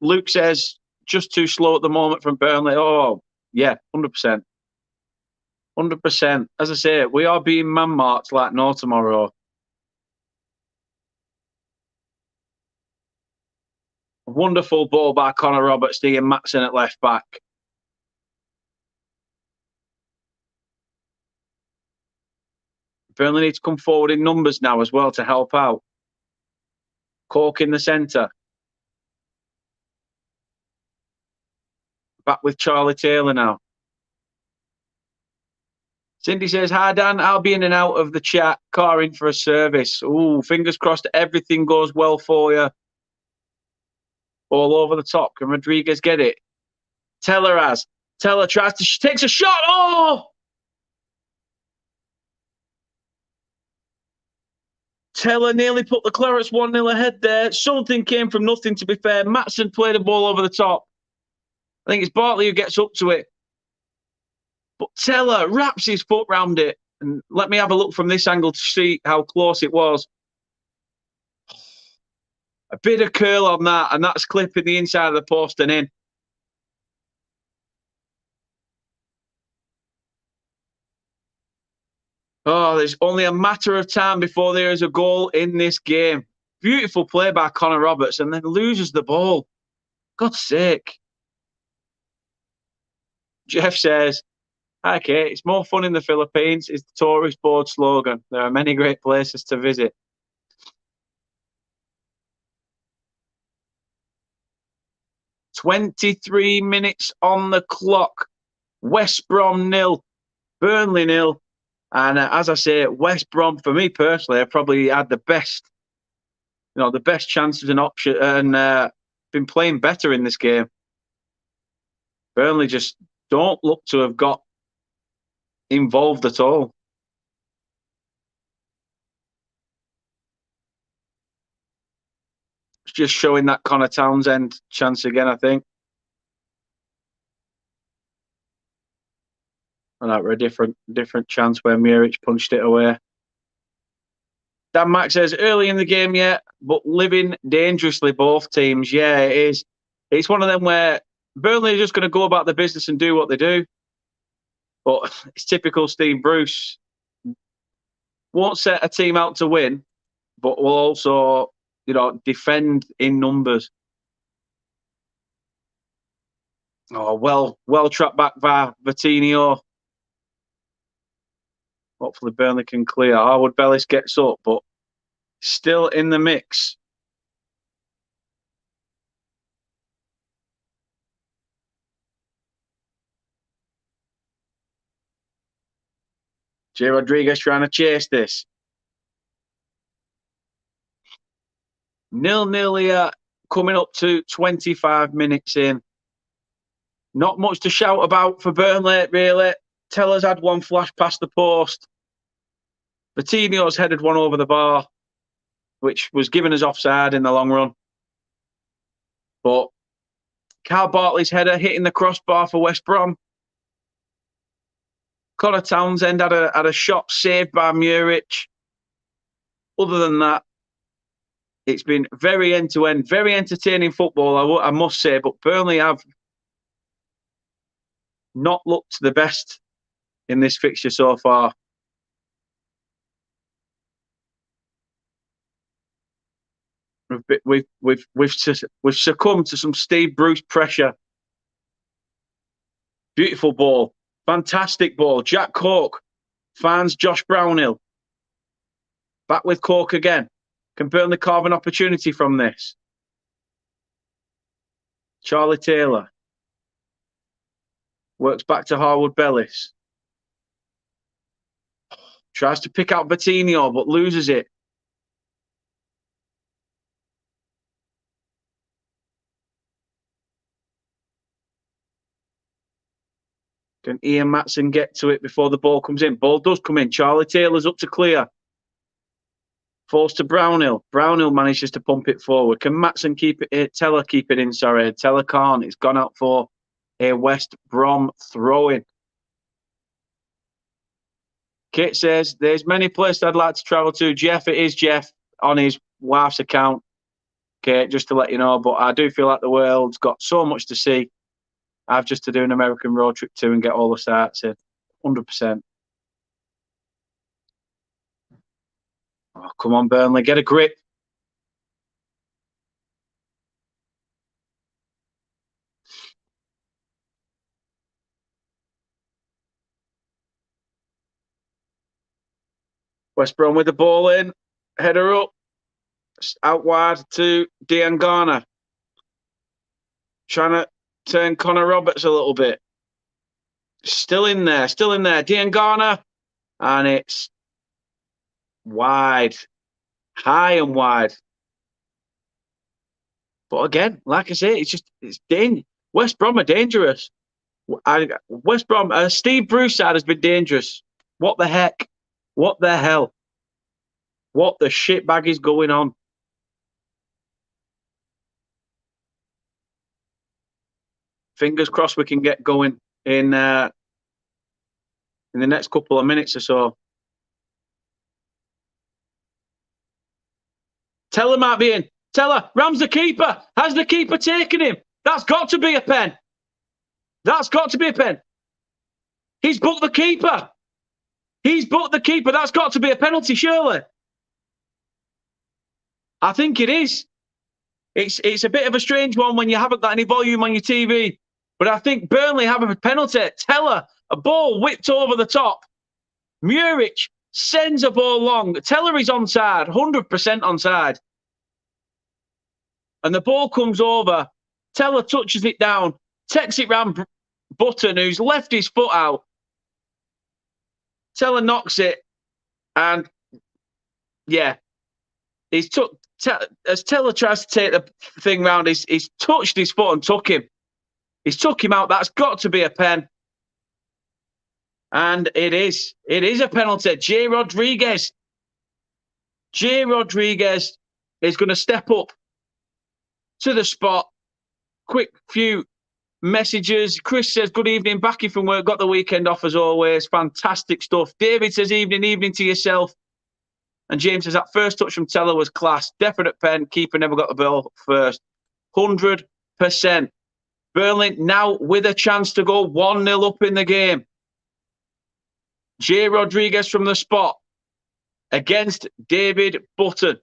Luke says, just too slow at the moment from Burnley. Oh, yeah, 100%. 100%. As I say, we are being man-marked like no tomorrow. Wonderful ball by Connor Roberts, Ian Maatsen at left back. Burnley need to come forward in numbers now as well to help out. Cork in the centre. Back with Charlie Taylor now. Cindy says, hi, Dan. I'll be in and out of the chat. Car in for a service. Ooh, fingers crossed everything goes well for you. All over the top. Can Rodriguez get it? Teller has. Teller tries to... She takes a shot. Oh! Teller nearly put the Clarets 1-0 ahead there. Something came from nothing, to be fair. Maatsen played a ball over the top. I think it's Bartley who gets up to it. But Teller wraps his foot round it. And let me have a look from this angle to see how close it was. A bit of curl on that, and that's clipping the inside of the post and in. Oh, there's only a matter of time before there is a goal in this game. Beautiful play by Connor Roberts, and then loses the ball. God's sake. Jeff says, okay, it's more fun in the Philippines is the tourist board slogan. There are many great places to visit. "23 minutes on the clock. West Brom 0, Burnley 0. And as I say, West Brom, for me personally, have probably had the best, the best chances and option, and been playing better in this game. Burnley just don't look to have got involved at all. just showing that Connor Townsend chance again, I think. And that were a different chance where Muric punched it away. Dan Mack says, early in the game yet, but living dangerously, both teams. Yeah, it is. It's one of them where Burnley are just going to go about the business and do what they do. But it's typical Steve Bruce. Won't set a team out to win, but will also, defend in numbers. Oh, well trapped back by Vitinho. Hopefully Burnley can clear. Harwood Bellis gets up, but still in the mix. Jay Rodriguez trying to chase this. 0-0 here, coming up to 25 minutes in. Not much to shout about for Burnley, really. Teller's had one flash past the post. Vitinho's headed one over the bar, which was given as offside in the long run. But Carl Bartley's header hitting the crossbar for West Brom. Connor Townsend had a shot saved by Muric. Other than that, it's been very end-to-end, very entertaining football, I must say. But Burnley have not looked the best in this fixture so far. We've succumbed to some Steve Bruce pressure. Beautiful ball, fantastic ball. Jack Cork finds Josh Brownhill. Back with Cork again. Can Burnley carve an opportunity from this? Charlie Taylor works back to Harwood Bellis. Tries to pick out Vitinho, but loses it. Can Ian Matson get to it before the ball comes in? Ball does come in. Charlie Taylor's up to clear. Falls to Brownhill. Brownhill manages to pump it forward. Can Matson keep it? Teller keep it in, sorry. Teller can't. It's gone out for a West Brom throw-in. Kit says, there's many places I'd like to travel to. Jeff, it is Jeff on his wife's account. Kate, just to let you know. But I do feel like the world's got so much to see. I've just to do an American road trip too and get all the sights in. 100%. Oh, come on, Burnley. Get a grip. West Brom with the ball in. Header up. Out wide to Diangana. Trying to turn Connor Roberts a little bit. Still in there. Diangana. And it's wide. High and wide. But again, like I say, it's dangerous. West Brom are dangerous. West Brom, Steve Bruce side has been dangerous. What the heck? What the hell? What the shitbag is going on? Fingers crossed we can get going in the next couple of minutes or so. Teller might be in. Teller rams the keeper. Has the keeper taken him? That's got to be a pen. That's got to be a pen. He's booked the keeper. He's booked the keeper. That's got to be a penalty, surely. I think it is. It's a bit of a strange one when you haven't got any volume on your TV. But I think Burnley have a penalty. Teller, a ball whipped over the top. Muric sends a ball long. Teller is onside, 100% onside. And the ball comes over. Teller touches it down, takes it round Button, who's left his foot out. Teller knocks it. And, yeah, as Teller tries to take the thing round, he's touched his foot and took him. He's took him out. That's got to be a pen. And it is. It is a penalty. Jay Rodriguez is going to step up to the spot. Quick few messages. Chris says, good evening, back from work, got the weekend off as always. Fantastic stuff. David says, evening to yourself. And James says, that first touch from Teller was class. Definite pen. Keeper never got the ball first. 100%. Burnley now with a chance to go 1-0 up in the game. J. Rodriguez from the spot against David Button.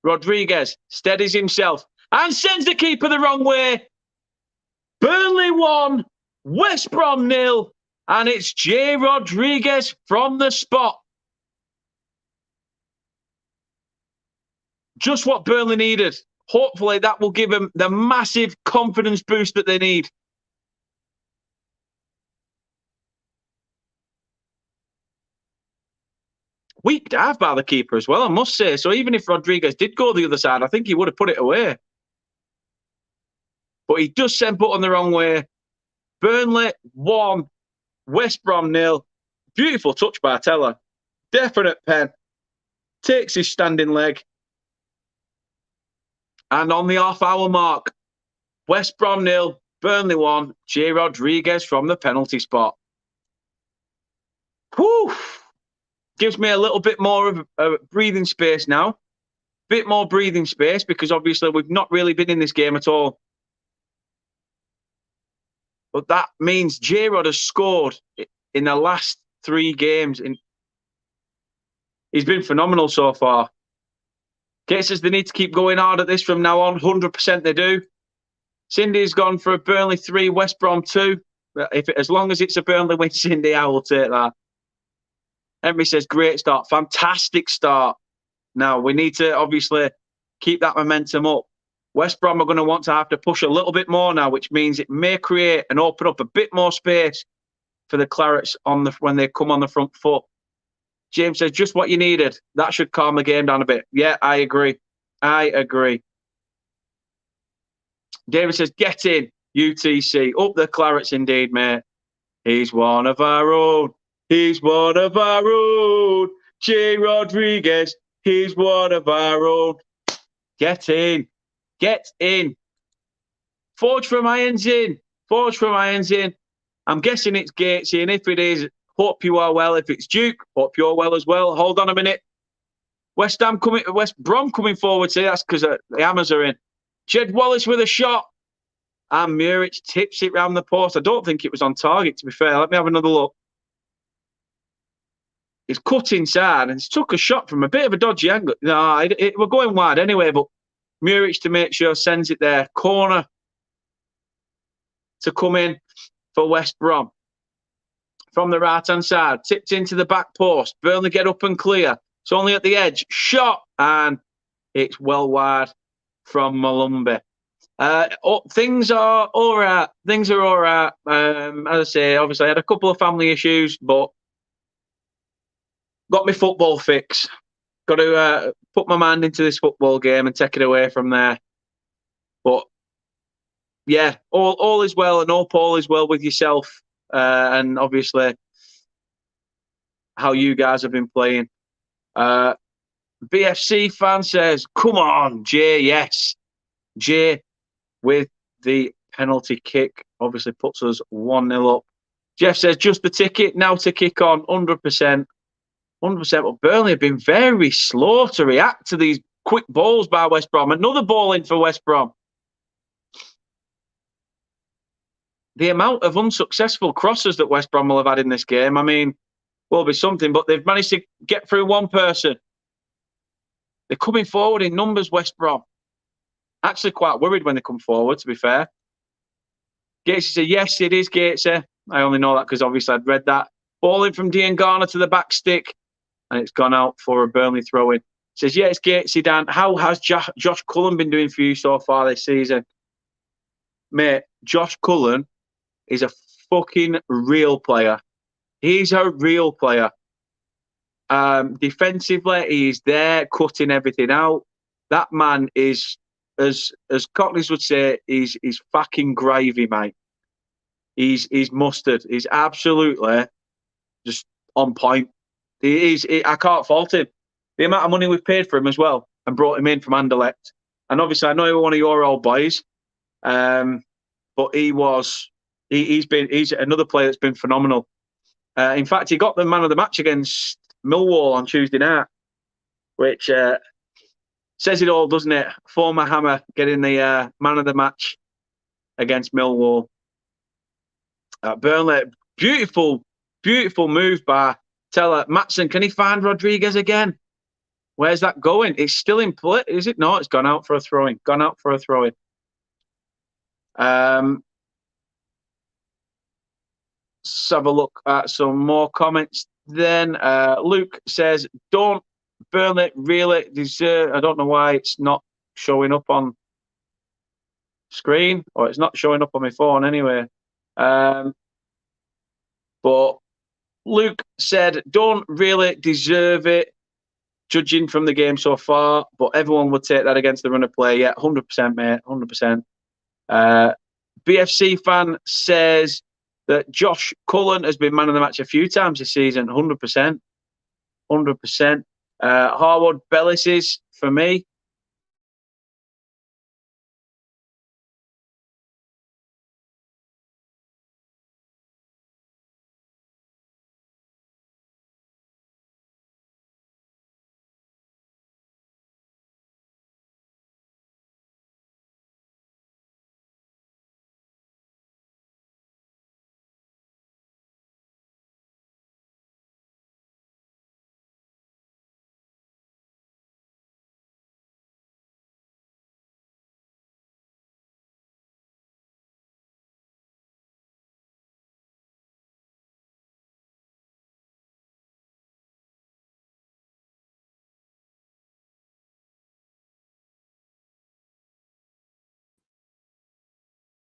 Rodriguez steadies himself and sends the keeper the wrong way. Burnley 1, West Brom 0, and it's J. Rodriguez from the spot. Just what Burnley needed. Hopefully that will give them the massive confidence boost that they need. Weak dive by the keeper as well, I must say. So even if Rodriguez did go the other side, I think he would have put it away. But he does send Button the wrong way. Burnley 1, West Brom 0. Beautiful touch by Teller. Definite pen. Takes his standing leg. And on the half-hour mark, West Brom 0, Burnley 1, J. Rodriguez from the penalty spot. Whew. Gives me a little bit more of a breathing space now. Bit more breathing space because obviously we've not really been in this game at all. But that means J. Rod has scored in the last 3 games. He's been phenomenal so far. Kate says they need to keep going hard at this from now on. 100% they do. Cindy's gone for a Burnley 3, West Brom 2. As long as it's a Burnley win, Cindy, I will take that. Henry says, great start. Fantastic start. Now, we need to obviously keep that momentum up. West Brom are going to want to have to push a little bit more now, which means it may create and open up a bit more space for the Clarets when they come on the front foot. James says, just what you needed. That should calm the game down a bit. Yeah, I agree. David says, get in, UTC. Up the Clarets indeed, mate. He's one of our own. He's one of our own. J. Rodriguez, he's one of our own. Get in. Get in. Forge from Irons in. Forge from Irons in. I'm guessing it's Gatesy, and if it is, hope you are well. If it's Duke, hope you're well as well. Hold on a minute. West Brom coming forward. See, that's because the Hammers are in. Jed Wallace with a shot. And Muric tips it round the post. I don't think it was on target, to be fair. Let me have another look. He's cut inside and he's took a shot from a bit of a dodgy angle. No, we're going wide anyway, but Muric to make sure sends it there. Corner to come in for West Brom. From the right-hand side, tipped into the back post. Burnley get up and clear. It's only at the edge. Shot, and it's well wide from Malumbi. Things are all right. Things are all right. As I say, obviously, I had a couple of family issues, but got my football fix. Got to put my mind into this football game and take it away from there. But yeah, all is well, and hope all is well with yourself. And obviously how you guys have been playing. BFC fan says, come on, Jay, yes. Jay with the penalty kick obviously puts us 1-0 up. Jeff says, just the ticket, now to kick on, 100%. 100%, but Burnley have been very slow to react to these quick balls by West Brom. Another ball in for West Brom. The amount of unsuccessful crosses that West Brom will have had in this game, I mean, will be something, but they've managed to get through one person. They're coming forward in numbers, West Brom. Actually quite worried when they come forward, to be fair. Gatesy said, yes, it is Gatesy. I only know that because obviously I'd read that. Ball in from Dean Garner to the back stick, and it's gone out for a Burnley throw-in. Says, yeah, it's Gatesy, Dan. How has Josh Cullen been doing for you so far this season? Mate, Josh Cullen is a fucking real player. He's a real player. Defensively, he's there cutting everything out. That man is, as Cockneys would say, he's fucking gravy, mate. He's mustard. He's absolutely just on point. I can't fault him. The amount of money we've paid for him as well and brought him in from Anderlecht. and obviously I know he was one of your old boys, but he's another player that's been phenomenal. In fact, he got the man of the match against Millwall on Tuesday night, which says it all, doesn't it? Former Hammer getting the man of the match against Millwall. Burnley, beautiful move by Teller. Maatson, can he find Rodriguez again? Where's that going? It's still in play, is it? No, it's gone out for a throw-in. Let's have a look at some more comments then. Luke says, don't Burnley really deserve... I don't know why it's not showing up on screen, or it's not showing up on my phone anyway. But Luke said, don't really deserve it, judging from the game so far, but everyone would take that against the run of play. Yeah, 100%, mate, 100%. BFC fan says that Josh Cullen has been man of the match a few times this season. 100%. Harwood Bellis is, for me.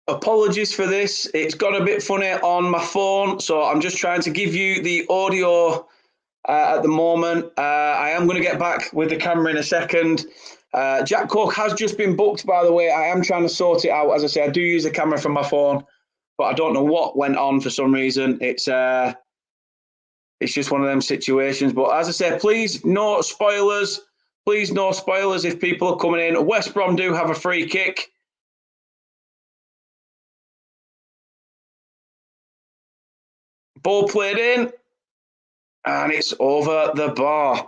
Apologies for this. It's got a bit funny on my phone, so I'm just trying to give you the audio at the moment. I am going to get back with the camera in a second. Jack Cook has just been booked, by the way. I am trying to sort it out. As I say, I do use the camera from my phone, but I don't know what went on for some reason. It's just one of them situations. But as I say, please, no spoilers. Please, no spoilers if people are coming in. West Brom do have a free kick. Ball played in, and it's over the bar.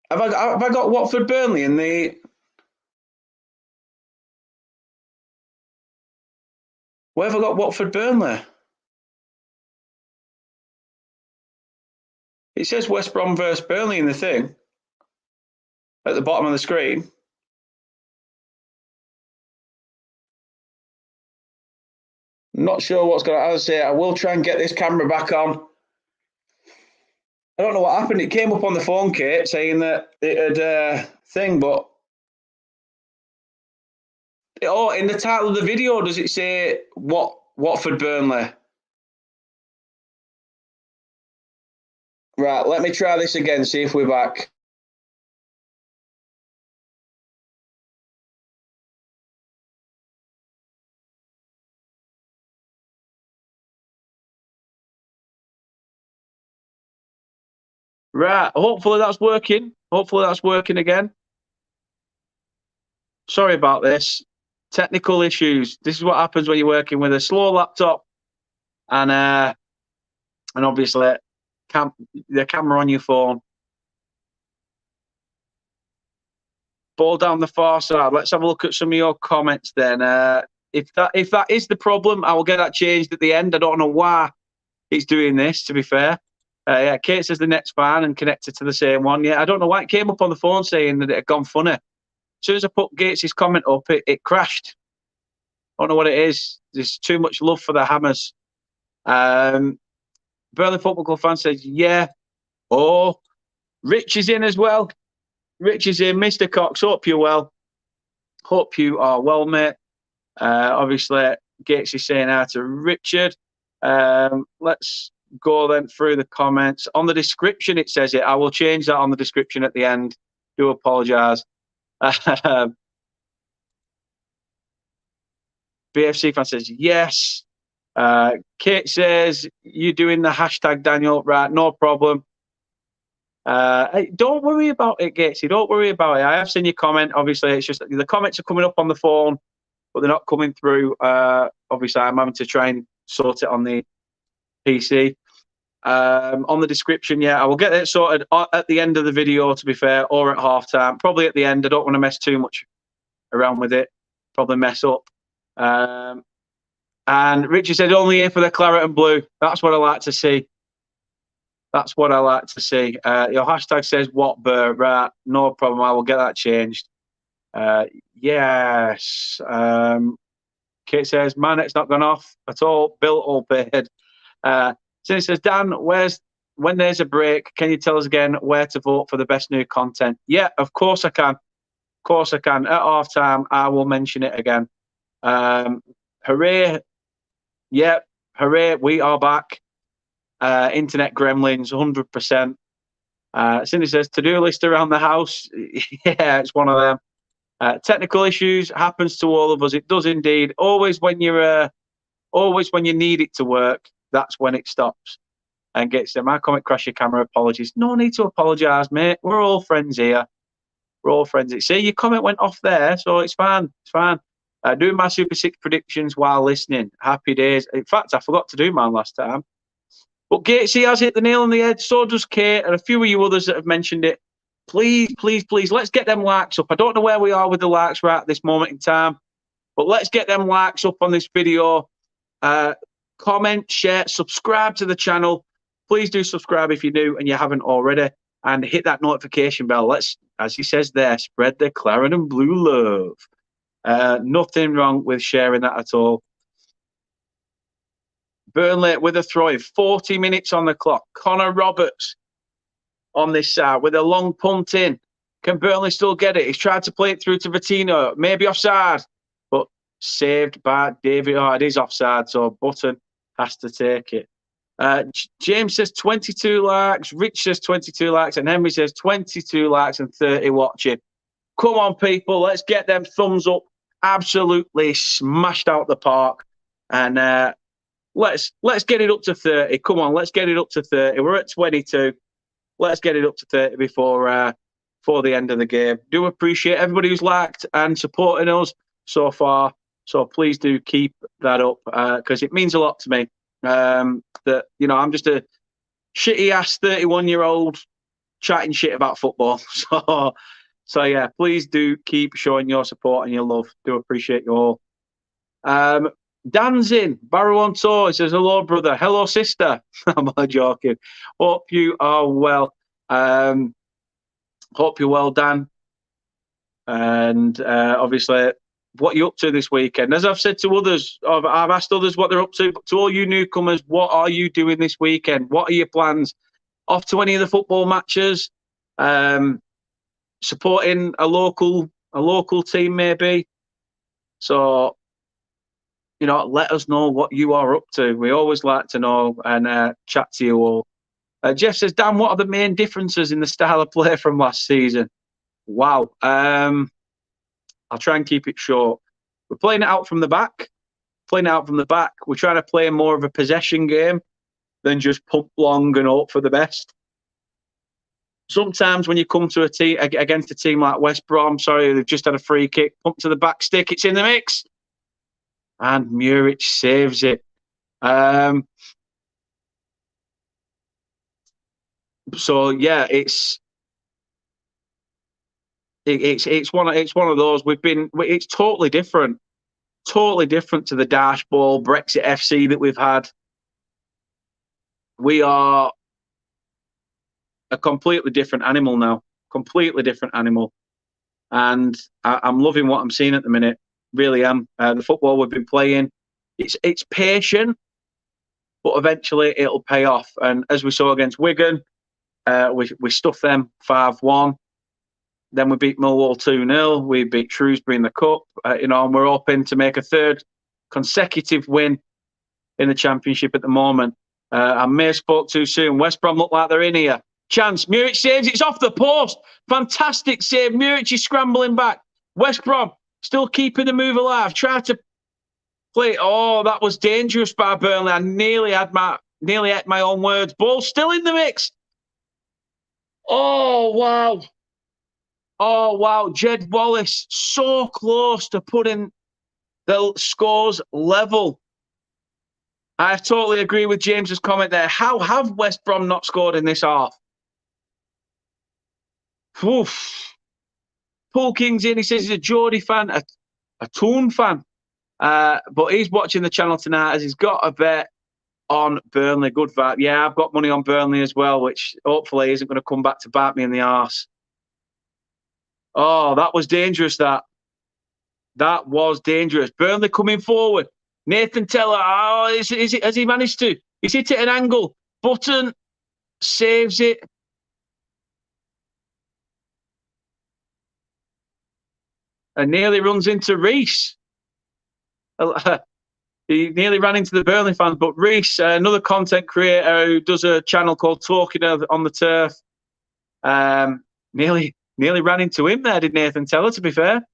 Have I got Watford Burnley in the... Where have I got Watford Burnley? It says West Brom versus Burnley in the thing at the bottom of the screen. Not sure what's going to... As I say, I will try and get this camera back on. I don't know what happened. It came up on the phone, Kate, saying that it had thing, but... Oh, in the title of the video, does it say Watford Burnley? Right, let me try this again, see if we're back. Right, hopefully that's working. Hopefully that's working again. Sorry about this. Technical issues. This is what happens when you're working with a slow laptop and obviously the camera on your phone. Ball down the far side. Let's have a look at some of your comments then. If that is the problem, I will get that changed at the end. I don't know why it's doing this, to be fair. Yeah, Kate says the net's fine and connected to the same one. Yeah, I don't know why it came up on the phone saying that it had gone funny. As soon as I put Gates' comment up, it crashed. I don't know what it is. There's too much love for the Hammers. Burnley Football Club fan says, yeah. Oh, Rich is in as well. Rich is in. Mr. Cox, hope you're well. Hope you are well, mate. Obviously, Gates is saying hi to Richard. Let's go then through the comments. On the description, it says it. I will change that on the description at the end. Do apologise. BFC fan says yes. Kate says, you doing the hashtag, Daniel? Right, no problem. Hey, don't worry about it, Gatesy. Don't worry about it. I have seen your comment. Obviously, it's just the comments are coming up on the phone, but they're not coming through. Obviously, I'm having to try and sort it on the PC. On the description, yeah, I will get it sorted at the end of the video, to be fair, or at halftime. Probably at the end. I don't want to mess too much around with it. Probably mess up. And Richard said, only here for the claret and blue. That's what I like to see. That's what I like to see. Your hashtag says, what, Burr? Right, no problem. I will get that changed. Yes. Kate says, my net's not gone off at all. Bill all paid. Cindy says, Dan, when there's a break, can you tell us again where to vote for the best new content? Yeah, of course I can. Of course I can. At half time, I will mention it again. Hooray. Yeah, hooray. We are back. Internet gremlins, 100%. Cindy says, to-do list around the house. Yeah, it's one of them. Technical issues happens to all of us. It does indeed. Always when you need it to work, that's when it stops and gets them. My comment crash your camera. Apologies. No need to apologise, mate. We're all friends here. We're all friends. See, your comment went off there, so it's fine. It's fine. Doing my Super 6 predictions while listening. Happy days. In fact, I forgot to do mine last time. But Gatesy has hit the nail on the head. So does Kate and a few of you others that have mentioned it. Please, please, please, let's get them likes up. I don't know where we are with the likes right at this moment in time, but let's get them likes up on this video. Comment, share, subscribe to the channel. Please do subscribe if you're new and you haven't already, and hit that notification bell. Let's, as he says there, spread the claret and blue love. Nothing wrong with sharing that at all. Burnley with a throw, 40 minutes on the clock. Connor Roberts on this side with a long punt in. Can Burnley still get it? He's tried to play it through to Vitinho, maybe offside, but saved by David. Oh, it is offside, so Button has to take it. James says 22 likes, Rich says 22 likes, and Henry says 22 likes and 30 watching. Come on, people, let's get them thumbs up. Absolutely smashed out the park. And let's get it up to 30. Come on, let's get it up to 30. We're at 22. Let's get it up to 30 before the end of the game. Do appreciate everybody who's liked and supporting us so far. So please do keep that up because it means a lot to me. That, you know, I'm just a shitty ass 31-year-old chatting shit about football. So yeah, please do keep showing your support and your love. Do appreciate you all. Dan's in. Barrow on tour. He says, hello, brother. Hello, sister. I'm not joking. Hope you are well. Hope you're well, Dan. And obviously, what you're up to this weekend. As I've said to others, I've asked others what they're up to. But to all you newcomers, what are you doing this weekend? What are your plans? Off to any of the football matches? Supporting a local team, maybe? So, you know, let us know what you are up to. We always like to know and chat to you all. Jeff says, Dan, what are the main differences in the style of play from last season? Wow. I'll try and keep it short. We're playing it out from the back. We're trying to play more of a possession game than just pump long and hope for the best. Sometimes when you come to a team against a team like West Brom, they've just had a free kick, pump to the back stick, it's in the mix. And Muric saves it. So yeah, it's one of those. It's totally different to the dash ball Brexit FC that we've had. We are a completely different animal now, and I'm loving what I'm seeing at the minute. Really am. The football we've been playing, it's patient, but eventually it'll pay off. And as we saw against Wigan, we stuffed them 5-1. Then we beat Millwall 2-0. We beat Shrewsbury in the cup. And we're hoping to make a third consecutive win in the Championship at the moment. I may have spoke too soon. West Brom look like they're in here. Chance. Muric saves. It's off the post. Fantastic save. Muric is scrambling back. West Brom still keeping the move alive. Tried to play. Oh, that was dangerous by Burnley. I nearly had my own words. Ball still in the mix. Oh, wow. Oh, wow. Jed Wallace, so close to putting the scores level. I totally agree with James's comment there. How have West Brom not scored in this half? Oof. Paul King's in. He says he's a Geordie fan, a Toon fan. But he's watching the channel tonight as he's got a bet on Burnley. Good vibe. Yeah, I've got money on Burnley as well, which hopefully isn't going to come back to bite me in the arse. Oh, that was dangerous, that. That was dangerous. Burnley coming forward. Nathan Teller, has he managed to? He's hit it at an angle. Button saves it. And nearly runs into Reese. He nearly ran into the Burnley fans, but Reese, another content creator who does a channel called Talking on the Turf, nearly ran into him there, did Nathan Teller, to be fair.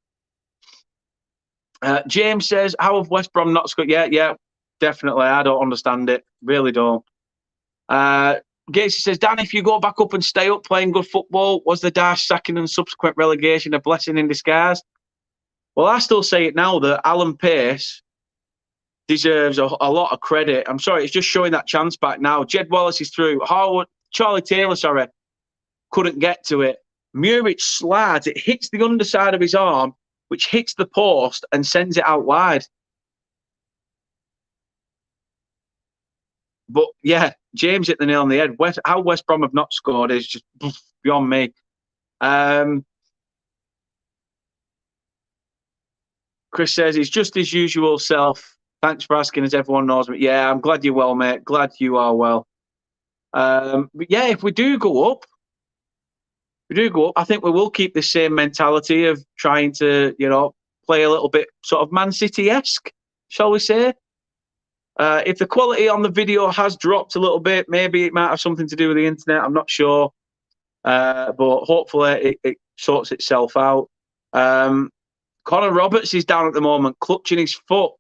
James says, how have West Brom not scored? Yeah, definitely. I don't understand it. Really don't. Gatesy says, Dan, if you go back up and stay up playing good football, was the Dash sacking and subsequent relegation a blessing in disguise? Well, I still say it now that Alan Pace deserves a lot of credit. I'm sorry, it's just showing that chance back now. Jed Wallace is through. Charlie Taylor, couldn't get to it. Muric slides. It hits the underside of his arm, which hits the post and sends it out wide. But yeah, James hit the nail on the head. How West Brom have not scored is just beyond me. Chris says he's just his usual self. Thanks for asking, as everyone knows me. Yeah, I'm glad you're well, mate. Glad you are well. But yeah, if we do go up, I think we will keep the same mentality of trying to, play a little bit sort of Man City-esque, shall we say. If the quality on the video has dropped a little bit, maybe it might have something to do with the internet. I'm not sure. But hopefully it sorts itself out. Connor Roberts is down at the moment, clutching his foot.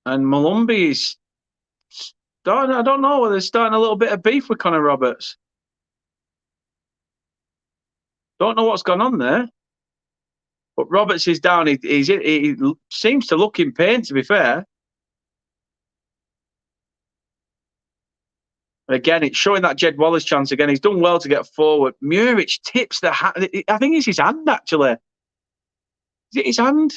And Malumbi is starting, I don't know whether they're starting a little bit of beef with Connor Roberts. Don't know what's gone on there. But Roberts is down. He seems to look in pain, to be fair. Again, it's showing that Jed Wallace chance again. He's done well to get forward. Muric tips the hand. I think it's his hand, actually. Is it his hand?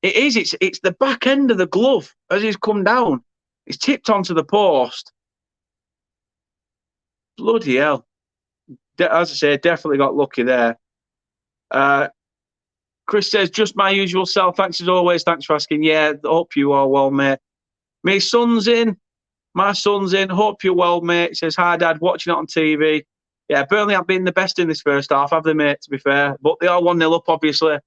It is. It's the back end of the glove as he's come down. It's tipped onto the post. Bloody hell. As I say, definitely got lucky there. Chris says, just my usual self. Thanks as always. Thanks for asking. Yeah, hope you are well, mate. My son's in. Hope you're well, mate. He says, hi, Dad. Watching it on TV. Yeah, Burnley have been the best in this first half, have they, mate, to be fair? But they are 1-0 up, obviously,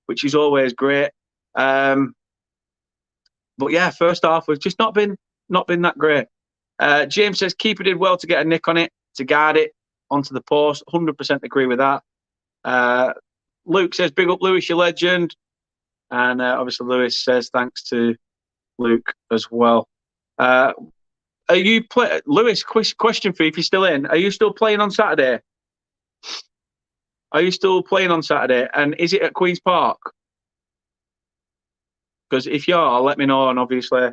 which is always great. But yeah, first half was just not been that great. James says, keeper did well to get a nick on it, to guard it onto the post. 100% agree with that. Luke says, big up Lewis, your legend. And obviously Lewis says thanks to Luke as well. Are you Lewis, question for you if you're still in. Are you still playing on Saturday? And is it at Queen's Park? Because if you are, let me know, and obviously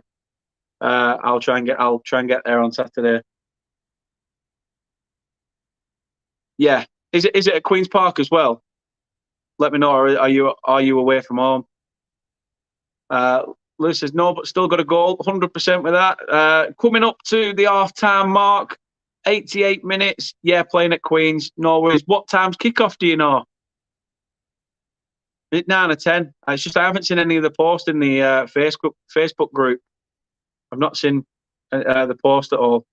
I'll try and get there on Saturday. Yeah. Is it at Queen's Park as well? Let me know. Or are you away from home? Lewis says no, but still got a goal. 100% with that. Coming up to the half-time mark, 88 minutes. Yeah, playing at Queen's. No worries. What time's kickoff? Do you know? Is it 9 or 10? It's just I haven't seen any of the post in the Facebook group. I've not seen the post at all.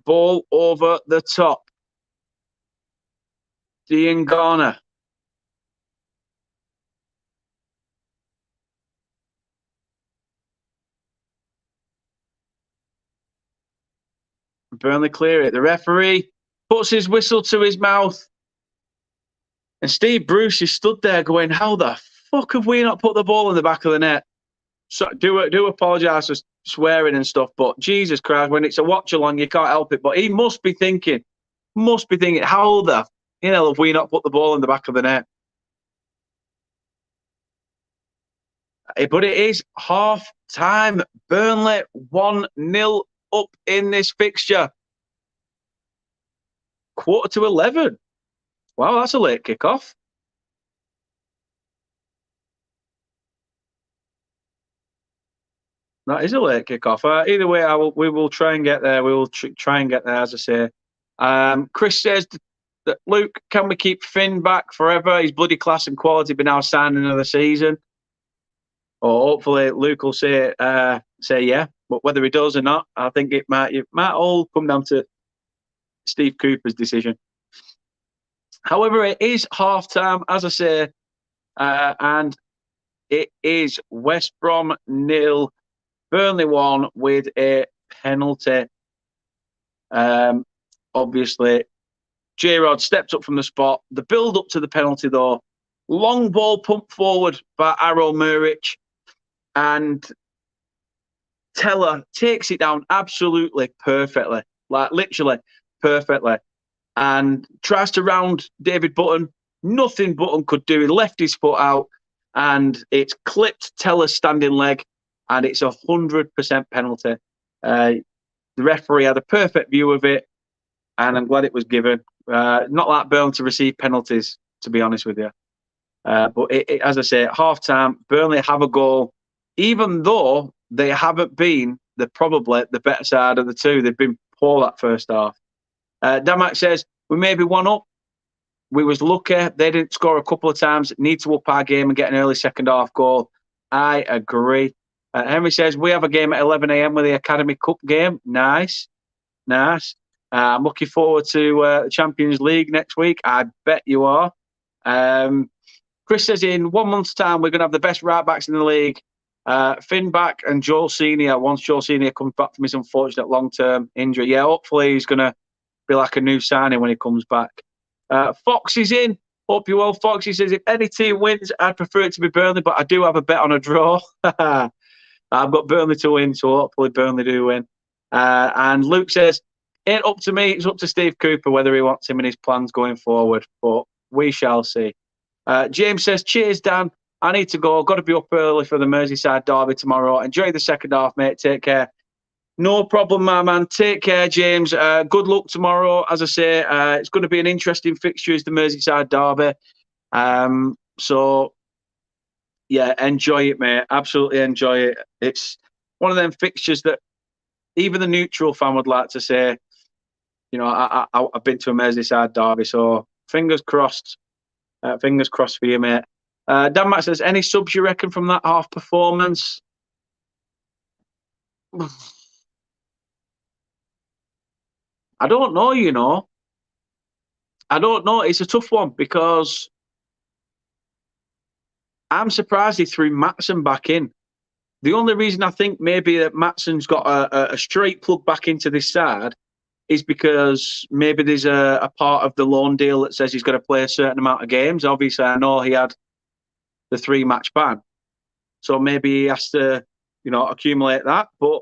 Ball over the top. Dean Garner. Burnley clear it. The referee puts his whistle to his mouth. And Steve Bruce is stood there going, how the fuck have we not put the ball in the back of the net? So do apologise for swearing and stuff, but Jesus Christ, when it's a watch along, you can't help it. But he must be thinking, how the hell have we not put the ball in the back of the net? But it is half time. Burnley 1-0 up in this fixture. 11:15. Wow, that's a late kickoff. That is a late kickoff. Either way, we will try and get there. We will try and get there, as I say. Chris says that Luke, can we keep Finn back forever? He's bloody class and quality, but now signing another season. Or hopefully Luke will say yeah. But whether he does or not, I think it might all come down to Steve Cooper's decision. However, it is half time, as I say, and it is West Brom 0, Burnley 1 with a penalty. Obviously, J-Rod stepped up from the spot. The build up to the penalty, though, long ball pumped forward by Aro Muric, and Teller takes it down absolutely perfectly, like literally perfectly, and tries to round David Button. Nothing Button could do. He left his foot out, and it's clipped Teller's standing leg, and it's 100% penalty. The referee had a perfect view of it, and I'm glad it was given. Not like Burnley to receive penalties, to be honest with you. But as I say, at half time, Burnley have a goal, even though they haven't been probably the better side of the two. They've been poor that first half. Damak says, we may be one up. We was lucky. They didn't score a couple of times. Need to up our game and get an early second half goal. I agree. Henry says, we have a game at 11 a.m. with the Academy Cup game. Nice. I'm looking forward to the Champions League next week. I bet you are. Chris says, in 1 month's time, we're going to have the best right-backs in the league. Finn back and Joel Senior, once Joel Senior comes back from his unfortunate long-term injury. Yeah, hopefully he's going to be like a new signing when he comes back. Fox is in. Hope you're well, Fox. He says, if any team wins, I'd prefer it to be Burnley, but I do have a bet on a draw. I've got Burnley to win, so hopefully Burnley do win. And Luke says, ain't up to me, it's up to Steve Cooper whether he wants him in his plans going forward, but we shall see. James says, cheers, Dan. I need to go. Got to be up early for the Merseyside derby tomorrow. Enjoy the second half, mate. Take care. No problem, my man. Take care, James. Good luck tomorrow. As I say, it's going to be an interesting fixture as the Merseyside derby. So, yeah, enjoy it, mate. Absolutely enjoy it. It's one of them fixtures that even the neutral fan would like to say, you know, I've been to a Merseyside derby, so fingers crossed. Fingers crossed for you, mate. Dan Matt says, any subs you reckon from that half performance? I don't know, you know. I don't know. It's a tough one because I'm surprised he threw Maatsen back in. The only reason I think maybe that Maatsen's got a straight plug back into this side is because maybe there's a part of the loan deal that says he's got to play a certain amount of games. Obviously, I know he had the 3-match ban. So maybe he has to, you know, accumulate that. But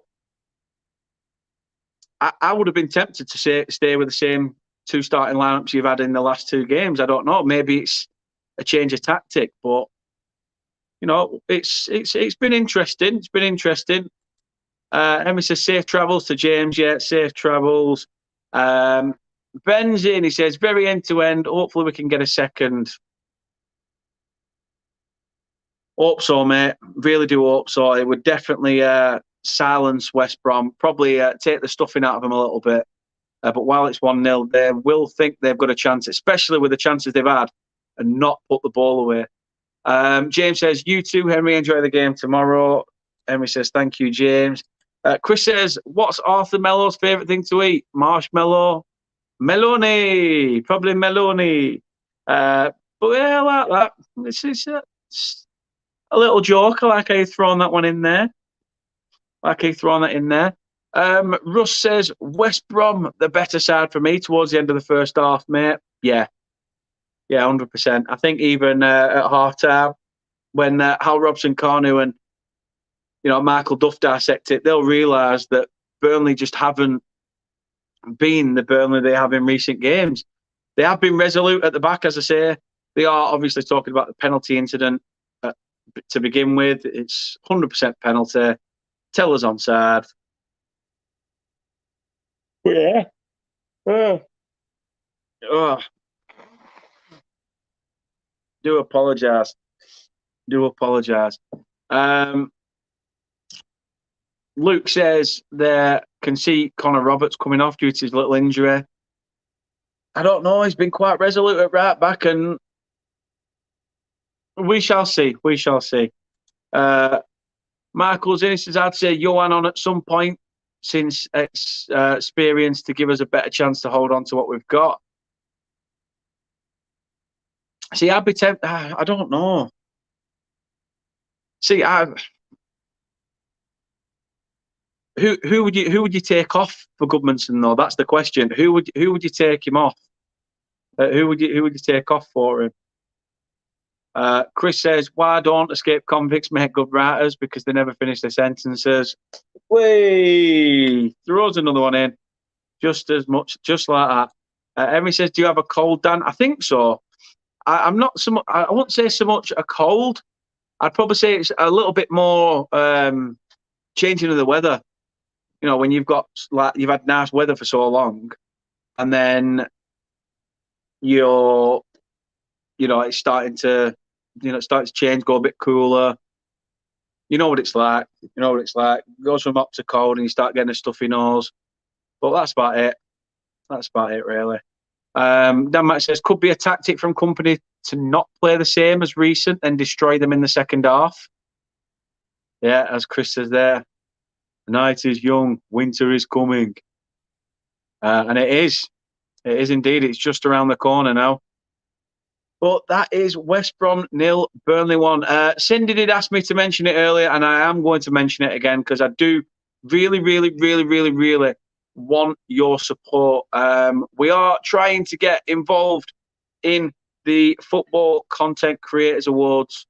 I would have been tempted to stay with the same 2 starting lineups you've had in the last 2 games. I don't know. Maybe it's a change of tactic, but you know, it's been interesting. It's been interesting. Emma says safe travels to James. Yeah, safe travels. Ben's in. He says very end to end. Hopefully we can get a second. Hope so, mate. Really do hope so. It would definitely silence West Brom. Probably take the stuffing out of them a little bit. But while it's 1-0, they will think they've got a chance, especially with the chances they've had, and not put the ball away. James says, you too, Henry, enjoy the game tomorrow. Henry says, thank you, James. Chris says, what's Arthur Mello's favourite thing to eat? Marshmallow? Meloni. Probably meloni. But yeah, I like that. It's a little joke. I like how you've thrown that one in there. Russ says, West Brom, the better side for me towards the end of the first half, mate. Yeah, 100%. I think even at half-time, when Hal Robson-Kanu and Michael Duff dissect it, they'll realise that Burnley just haven't been the Burnley they have in recent games. They have been resolute at the back, as I say. They are obviously talking about the penalty incident to begin with. It's 100% penalty. Teller's onside. Yeah. Oh. Do apologise. Luke says they can see Connor Roberts coming off due to his little injury. I don't know. He's been quite resolute at right back, and we shall see. Michael's in. He says, I'd say Johan on at some point since experience to give us a better chance to hold on to what we've got. See, I'd be tempted. I don't know. See, who would you take off for Goodmanson though? That's the question. Who would you take him off? Who would you take off for him? Chris says, why don't escaped convicts make good writers? Because they never finish their sentences. Whey! Throws another one in. Just as much, just like that. Emily says, do you have a cold, Dan? I think so. I'm not so much, I won't say so much a cold. I'd probably say it's a little bit more changing of the weather. When you've had nice weather for so long, and then it's starting to change, go a bit cooler. You know what it's like. It goes from hot to cold, and you start getting a stuffy nose. But that's about it, really. Dan Matt says, could be a tactic from company to not play the same as recent and destroy them in the second half. Yeah, as Chris says there, the night is young, winter is coming. And it is indeed. It's just around the corner now. But that is West Brom 0, Burnley 1. Cindy did ask me to mention it earlier, and I am going to mention it again because I do really, really, really, really, really want your support. We are trying to get involved in the Football Content Creators Awards.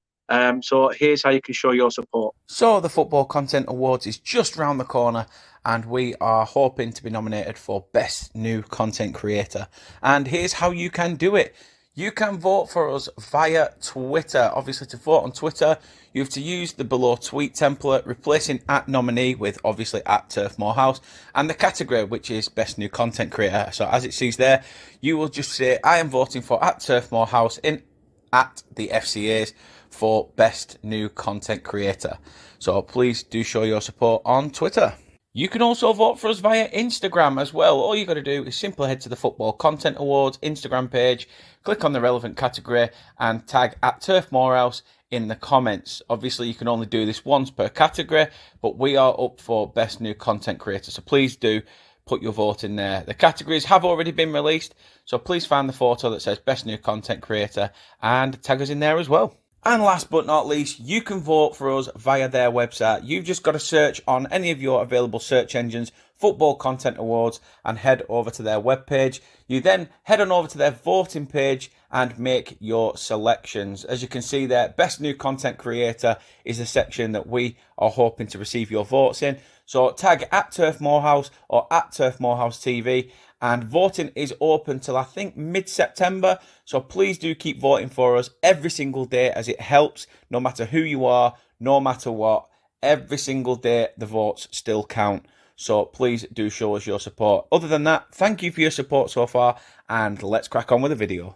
So here's how you can show your support. So the Football Content Awards is just round the corner, and we are hoping to be nominated for Best New Content Creator. And here's how you can do it. You can vote for us via Twitter. Obviously, to vote on Twitter, you have to use the below tweet template, replacing @nominee with obviously @Turf Moorhouse, and the category, which is Best New Content Creator. So as it sees there, you will just say, I am voting for @Turf Moorhouse in @the FCAs for Best New Content Creator. So please do show your support on Twitter. You can also vote for us via Instagram as well. All you got to do is simply head to the Football Content Awards Instagram page, click on the relevant category, and tag @Turf Moorhouse in the comments. Obviously, you can only do this once per category, but we are up for Best New Content Creator, so please do put your vote in there. The categories have already been released, so please find the photo that says Best New Content Creator and tag us in there as well. And last but not least, you can vote for us via their website. You've just got to search on any of your available search engines, Football Content Awards, and head over to their webpage. You then head on over to their voting page and make your selections. As you can see there, Best New Content Creator is the section that we are hoping to receive your votes in. So tag @Turf Moorhouse or @Turf Moorhouse TV. And voting is open till I think mid-September. So please do keep voting for us every single day, as it helps no matter who you are, no matter what. Every single day the votes still count. So please do show us your support. Other than that, thank you for your support so far, and let's crack on with the video.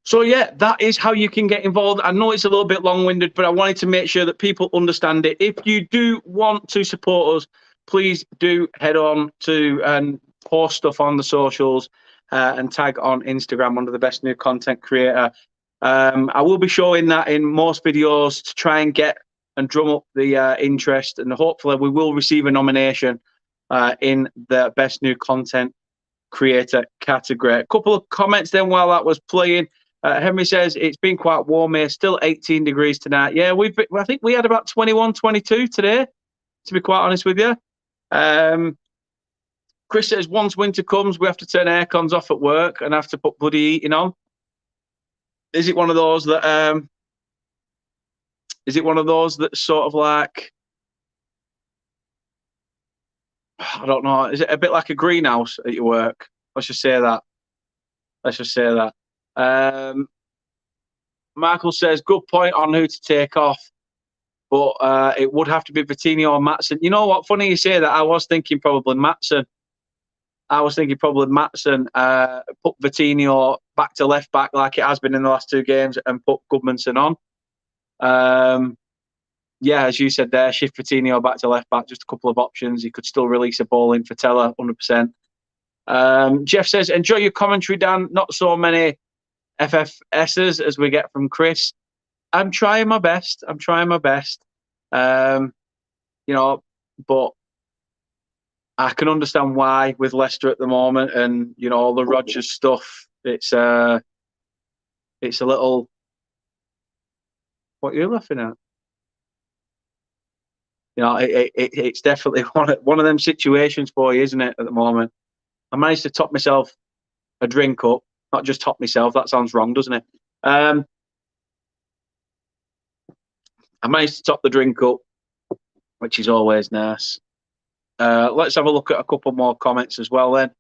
So yeah, that is how you can get involved. I know it's a little bit long-winded, but I wanted to make sure that people understand it. If you do want to support us, please do head on to and post stuff on the socials and tag on Instagram under the Best New Content Creator. I will be showing that in most videos to try and get and drum up the interest, and hopefully we will receive a nomination in the Best New Content Creator category. A couple of comments then while that was playing. Henry says it's been quite warm here, still 18 degrees tonight. Yeah, I think we had about 21, 22 today. to be quite honest with you. Chris says, once winter comes, we have to turn air cons off at work and have to put bloody heating on. Is it one of those that sort of like, I don't know, is it a bit like a greenhouse at your work? Let's just say that. Michael says, good point on who to take off, but it would have to be Vitinho or Maatsen. You know what? Funny you say that. I was thinking probably Maatsen. Put Vitinho back to left back like it has been in the last 2 games and put Goodmanson on. Yeah, as you said there, shift Vitinho back to left back, just a couple of options. He could still release a ball in for Teller, 100%. Jeff says, enjoy your commentary, Dan. Not so many FFSs as we get from Chris. I'm trying my best. You know, but I can understand why with Leicester at the moment and, you know, all the Rodgers stuff. It's a little... What are you laughing at? You know, it's definitely one of them situations for you, isn't it, at the moment? I managed to top myself a drink up. Not just top myself. That sounds wrong, doesn't it? I managed to top the drink up, which is always nice. Let's have a look at a couple more comments as well then.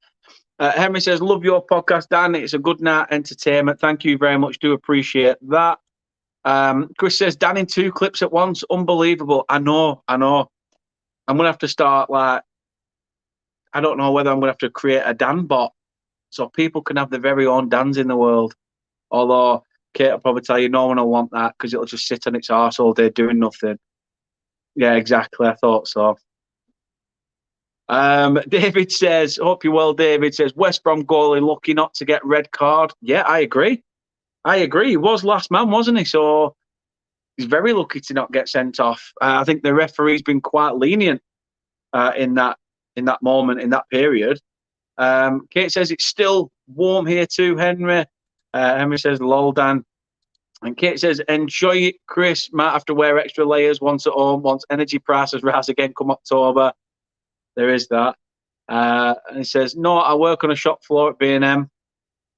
Henry says, love your podcast, Dan. It's a good night entertainment. Thank you very much. Do appreciate that. Chris says, Dan in 2 clips at once. Unbelievable. I know. I'm going to have to start, like, I don't know whether I'm going to have to create a Dan bot so people can have their very own Dans in the world. Although Kate will probably tell you no one will want that because it'll just sit on its arse all day doing nothing. Yeah, exactly. I thought so. David says, hope you're well, David says, West Brom goalie lucky not to get red card. Yeah, I agree. He was last man, wasn't he? So he's very lucky to not get sent off. I think the referee's been quite lenient in that moment, in that period. Kate says it's still warm here too, Henry. Henry says, lol, Dan. And Kate says, enjoy it, Chris. Might have to wear extra layers once at home, once energy prices rise again come October. There is that. And he says, no, I work on a shop floor at B&M.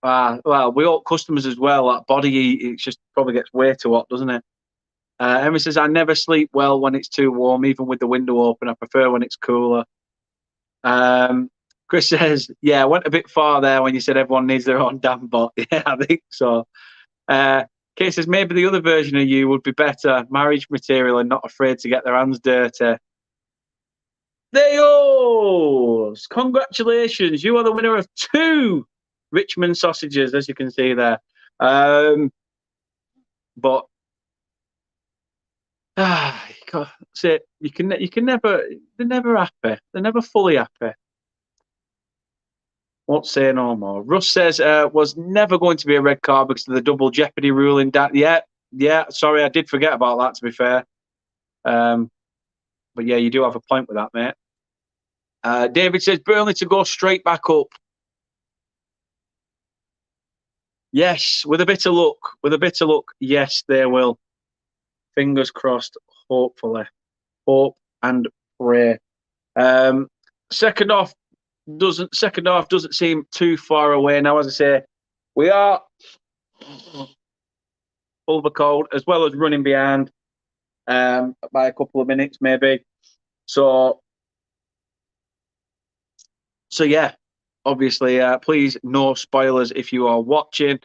Well, we all customers as well. That body heat, it just probably gets way too hot, doesn't it? Emma says, I never sleep well when it's too warm, even with the window open. I prefer when it's cooler. Chris says, yeah, I went a bit far there when you said everyone needs their own damn bot. Yeah, I think so. Kate says, maybe the other version of you would be better, marriage material and not afraid to get their hands dirty. There goes. Congratulations. You are the winner of 2 Richmond sausages, as you can see there. But you can never. They're never happy. They're never fully happy. Won't say no more. Russ says was never going to be a red card because of the double jeopardy ruling. Yeah. Sorry, I did forget about that. To be fair, but yeah, you do have a point with that, mate. David says Burnley to go straight back up. Yes, with a bit of luck. Yes, they will. Fingers crossed. Hopefully, hope and pray. Second half doesn't seem too far away now. As I say, we are full of a cold as well as running behind by a couple of minutes, maybe. So yeah, obviously, please no spoilers if you are watching.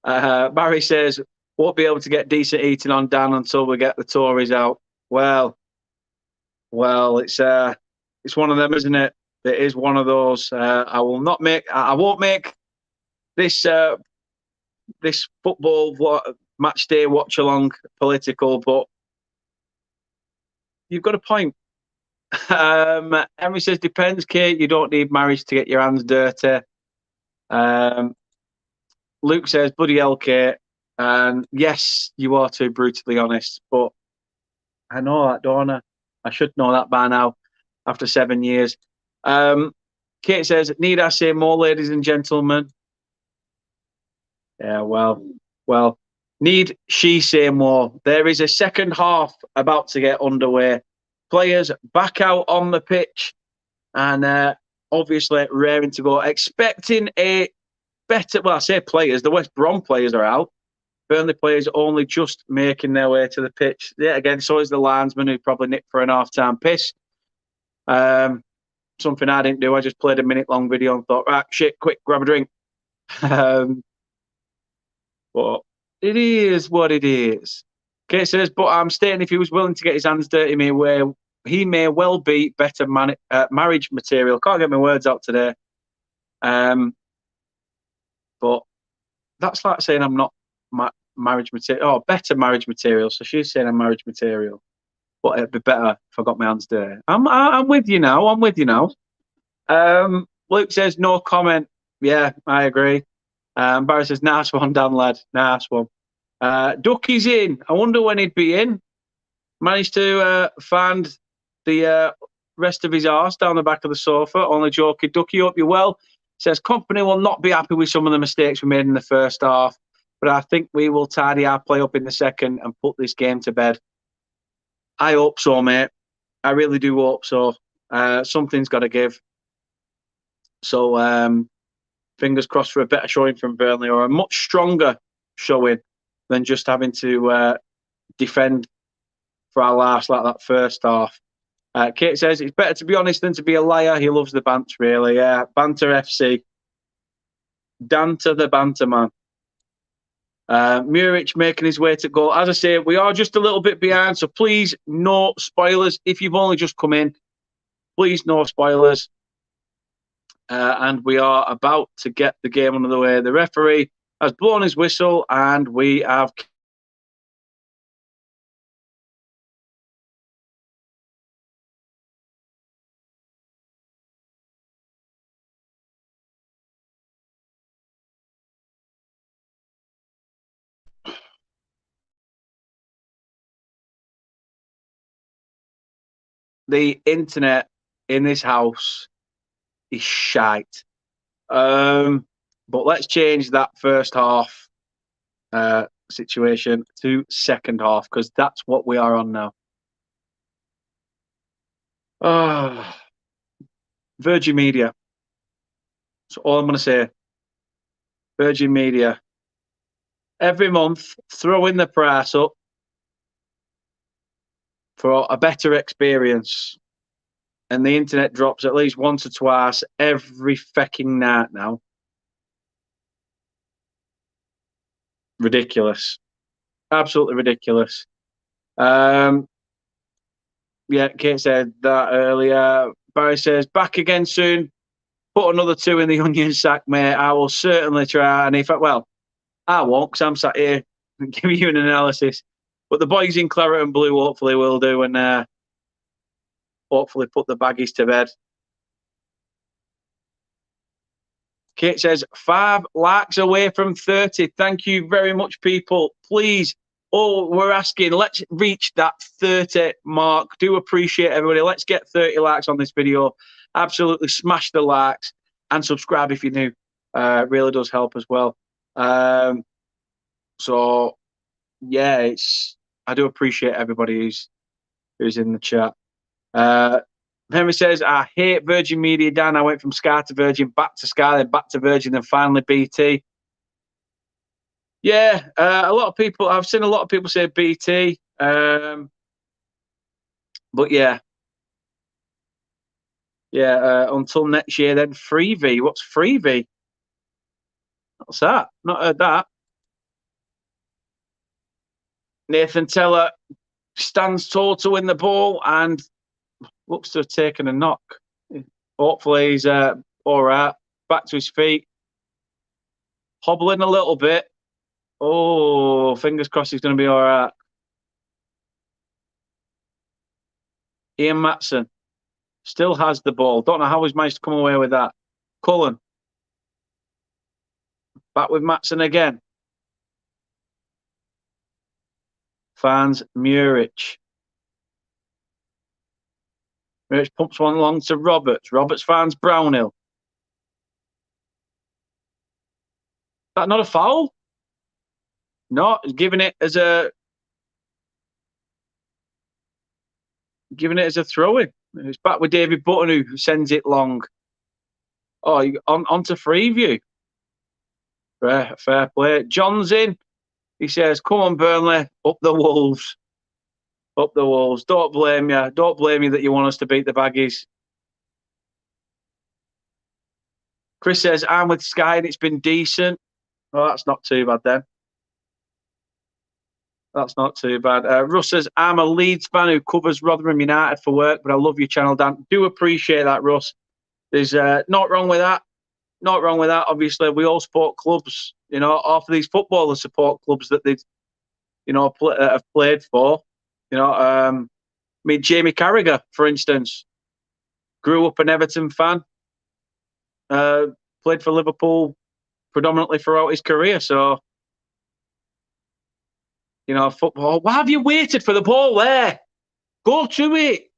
Barry says, won't be able to get decent eating on Dan until we get the Tories out. Well, it's one of them, isn't it? It is one of those. I won't make this football match day watch along political, but you've got a point. Henry says, depends, Kate. You don't need marriage to get your hands dirty. Luke says, bloody hell, Kate. And yes, you are too brutally honest, but I know that, don't I? I should know that by now after 7 years. Kate says, need I say more, ladies and gentlemen? Yeah, well, need she say more? There is a second half about to get underway. players back out on the pitch, and obviously raring to go, expecting a better. Well, I say players. The West Brom players are out. Burnley players only just making their way to the pitch. Yeah, again, so is the linesman who probably nipped for an half-time piss. Something I didn't do. I just played a minute-long video and thought, right, shit, quick, grab a drink. But it is what it is. Kate says, but I'm stating if he was willing to get his hands dirty, he may well be better marriage material. Can't get my words out today. But that's like saying I'm not marriage material. Oh, better marriage material. So she's saying I'm marriage material. But it'd be better if I got my hands dirty. I'm with you now. I'm with you now. Luke says no comment. Yeah, I agree. Barry says nice one, Dan lad. Nice one. Ducky's in. I wonder when he'd be in. Managed to find the rest of his arse down the back of the sofa. Only joking. Ducky, hope you're well. Says company will not be happy with some of the mistakes we made in the first half, but I think we will tidy our play up in the second and put this game to bed. I hope so, mate. I really do hope so. Something's got to give. So fingers crossed for a better showing from Burnley, or a much stronger showing than just having to defend for our last like that first half. Kate says it's better to be honest than to be a liar. He loves the banter, really. Yeah, banter FC. Danta the banter man. Muric making his way to goal. As I say, we are just a little bit behind, so please, no spoilers. If you've only just come in, please, no spoilers. And we are about to get the game under the way. The referee has blown his whistle, and we have the internet in this house is shite. But let's change that first half situation to second half, because that's what we are on now. Virgin Media. That's all I'm going to say. Virgin Media. Every month, throwing the price up for a better experience. And the internet drops at least once or twice every fucking night now. Ridiculous. Absolutely ridiculous. Yeah, Kate said that earlier. Barry says, back again soon. Put another 2 in the onion sack, mate. I will certainly try. And I won't, because I'm sat here giving you an analysis. But the boys in claret and blue hopefully will do, and hopefully put the baggies to bed. Kate says, 5 likes away from 30. Thank you very much, people. Please, we're asking, let's reach that 30 mark. Do appreciate everybody. Let's get 30 likes on this video. Absolutely smash the likes and subscribe if you're new. It really does help as well. So, yeah, I do appreciate everybody who's in the chat. Henry says, I hate Virgin Media, Dan. I went from Sky to Virgin, back to Sky, then back to Virgin, then finally BT. Yeah, I've seen a lot of people say BT. But yeah. Yeah, until next year, then Freevee. What's Freevee? What's that? Not heard that. Nathan Teller stands tall to win the ball and looks to have taken a knock. Hopefully he's all right. Back to his feet. Hobbling a little bit. Oh, fingers crossed he's going to be all right. Ian Matson still has the ball. Don't know how he's managed to come away with that. Cullen. Back with Matson again. Finds Muric. Muric pumps one along to Roberts. Roberts finds Brownhill. Is that not a foul? No, he's giving it as a... giving it as a throw-in. It's back with David Button, who sends it long. Oh, on to Freeview. Fair play. John's in. He says, come on, Burnley, up the Wolves. Up the Wolves. Don't blame you. Don't blame you that you want us to beat the Baggies. Chris says, I'm with Sky and it's been decent. Well, that's not too bad then. That's not too bad. Russ says, I'm a Leeds fan who covers Rotherham United for work, but I love your channel, Dan. Do appreciate that, Russ. There's not wrong with that. Not wrong with that. Obviously, we all support clubs. You know, half of these footballers support clubs that they, you know, have played for. You know, I mean, Jamie Carragher, for instance, grew up an Everton fan. Played for Liverpool predominantly throughout his career. So, you know, football. Why have you waited for the ball there? Go to it.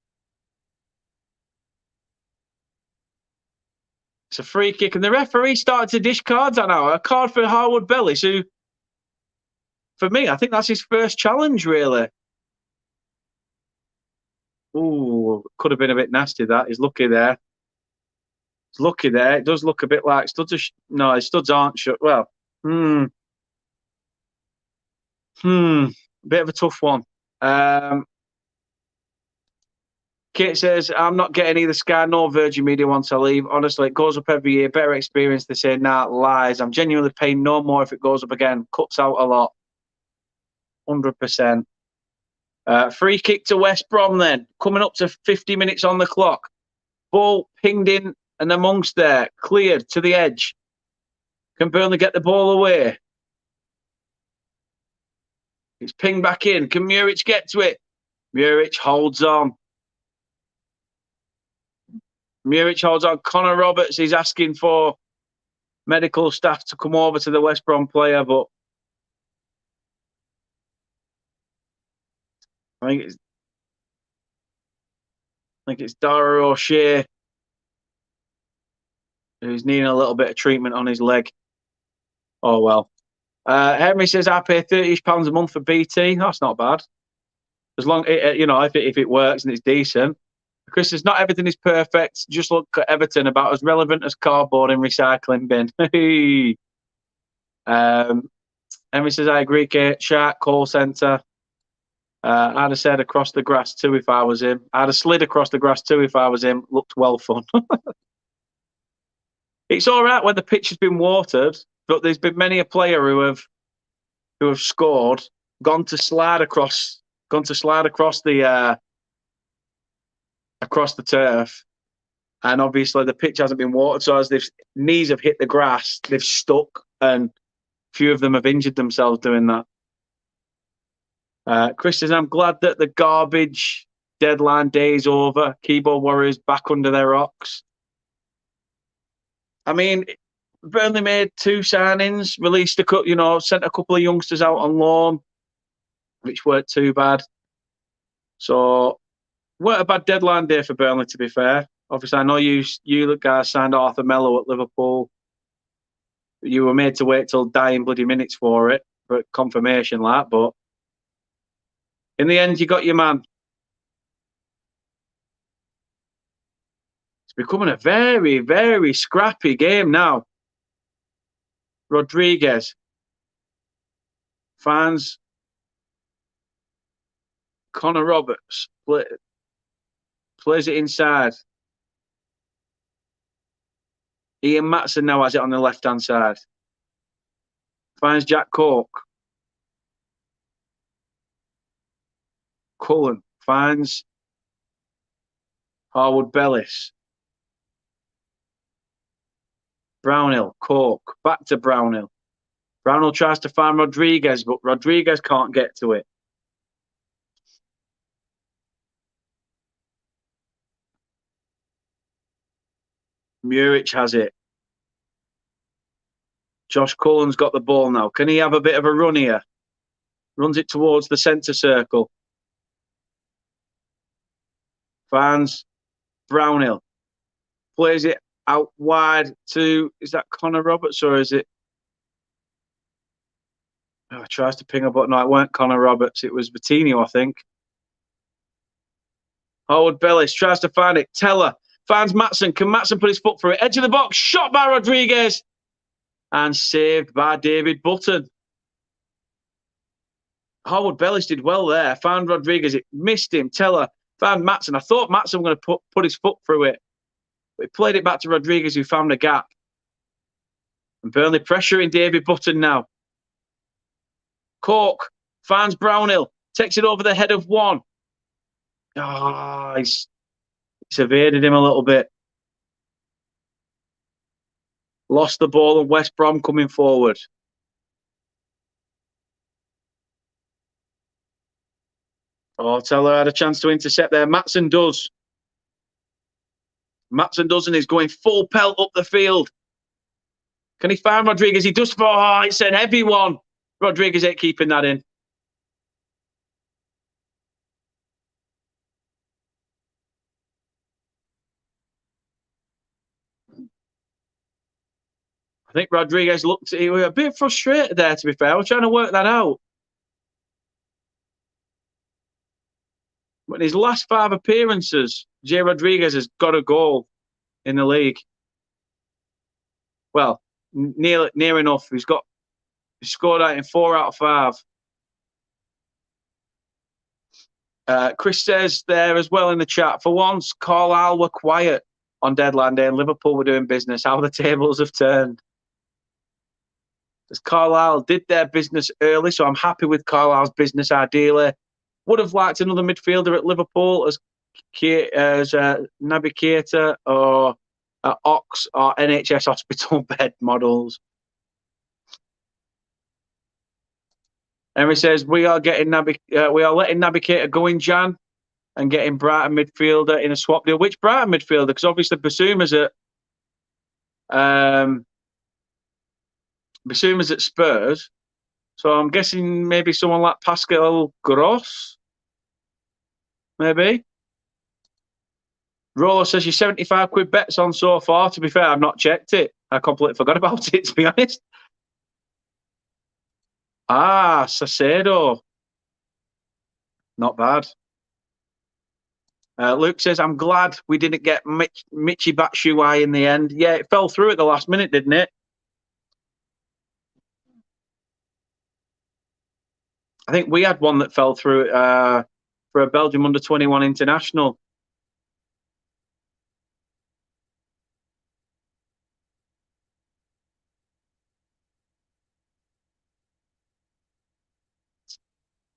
It's a free kick, and the referee started to dish cards out now. A card for Harwood Bellis, who, for me, I think that's his first challenge, really. Ooh, could have been a bit nasty, that. He's lucky there. He's lucky there. It does look a bit like studs are... No, his studs aren't shut. Well, bit of a tough one. Kate says, I'm not getting either Sky nor Virgin Media once I leave. Honestly, it goes up every year. Better experience, they say. Nah, lies. I'm genuinely paying no more if it goes up again. Cuts out a lot. 100%. Free kick to West Brom then. Coming up to 50 minutes on the clock. Ball pinged in and amongst there. Cleared to the edge. Can Burnley get the ball away? It's pinged back in. Can Muric get to it? Muric holds on. Muric holds on. Connor Roberts is asking for medical staff to come over to the West Brom player, but I think it's Dara O'Shea who's needing a little bit of treatment on his leg. Oh well. Henry says I pay £30 a month for BT. That's not bad, as long you know if it works and it's decent. Chris says not everything is perfect. Just look at Everton, about as relevant as cardboard in recycling bin. Henry says I agree. Kate. Shark call centre. I'd have said across the grass too if I was him. I'd have slid across the grass too if I was him. Looked well fun. It's all right when the pitch has been watered, but there's been many a player who have scored, gone to slide across the turf, and obviously the pitch hasn't been watered, so as their knees have hit the grass, they've stuck, and a few of them have injured themselves doing that. Chris says, I'm glad that the garbage deadline day is over. Keyboard warriors back under their rocks. I mean, Burnley made 2 signings, released sent a couple of youngsters out on loan, which weren't too bad. So, weren't a bad deadline day for Burnley, to be fair. Obviously, I know you guys signed Arthur Mello at Liverpool. You were made to wait till dying bloody minutes for it, for confirmation like that, but in the end, you got your man. It's becoming a very, very scrappy game now. Rodriguez finds Connor Roberts, plays it inside. Ian Matson now has it on the left-hand side. Finds Jack Cork. Cullen finds Harwood Bellis. Brownhill, Cork, back to Brownhill. Brownhill tries to find Rodriguez, but Rodriguez can't get to it. Muric has it. Josh Cullen's got the ball now. Can he have a bit of a run here? Runs it towards the centre circle. Finds Brownhill. Plays it out wide to... Is that Connor Roberts or is it... Oh, tries to ping a button. No, it weren't Connor Roberts. It was Vitinho, I think. Howard Bellis tries to find it. Teller finds Matson. Can Matson put his foot through it? Edge of the box. Shot by Rodriguez. And saved by David Button. Howard Bellis did well there. Found Rodriguez. It missed him. Teller found Matson. I thought Matson was going to put his foot through it. But he played it back to Rodriguez, who found a gap. And Burnley pressuring David Button now. Cork finds Brownhill. Takes it over the head of one. He's evaded him a little bit. Lost the ball and West Brom coming forward. Teller had a chance to intercept there. Matson does. Matson does, and he's going full pelt up the field. Can he find Rodriguez? He does. It's a heavy one. Rodriguez ain't keeping that in. I think Rodriguez he was a bit frustrated there, to be fair. I was trying to work that out. But in his last 5 appearances, Jay Rodriguez has got a goal in the league. Well, near enough. He scored out in 4 out of 5. Chris says there as well in the chat, for once, Carlisle were quiet on deadline day and Liverpool were doing business. How the tables have turned. As Carlisle did their business early, so I'm happy with Carlisle's business ideally. Would have liked another midfielder at Liverpool as Naby Keita or Ox or NHS hospital bed models. Henry says we are letting Naby Keita go in Jan and getting Brighton midfielder in a swap deal. Which Brighton midfielder? Because obviously Basuma's at Spurs. So I'm guessing maybe someone like Pascal Gross. Maybe. Rollo says your 75 quid bets on so far. To be fair, I've not checked it. I completely forgot about it, to be honest. Sassedo. Not bad. Luke says, I'm glad we didn't get Michy Batshuayi in the end. Yeah, it fell through at the last minute, didn't it? I think we had one that fell through for a Belgium under-21 international.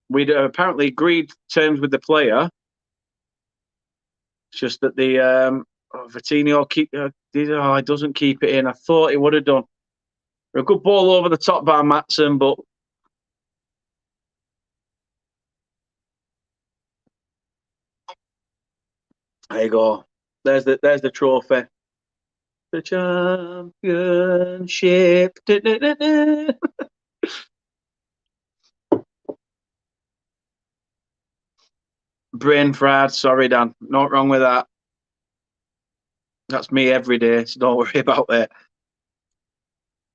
We'd apparently agreed terms with the player. It's just that the Vitinho he doesn't keep it in. I thought he would have done. A good ball over the top by Matson, but there you go. There's the trophy. The championship. Brain fried. Sorry, Dan. Not wrong with that. That's me every day, so don't worry about it.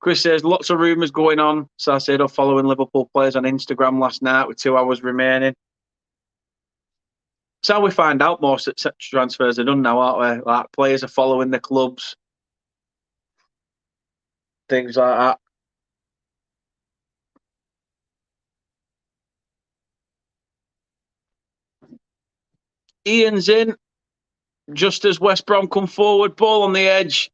Chris says, lots of rumours going on. Salcedo following Liverpool players on Instagram last night with 2 hours remaining. That's how we find out most transfers are done now, aren't we? Like players are following the clubs. Things like that. Ian's in. Just as West Brom come forward, ball on the edge.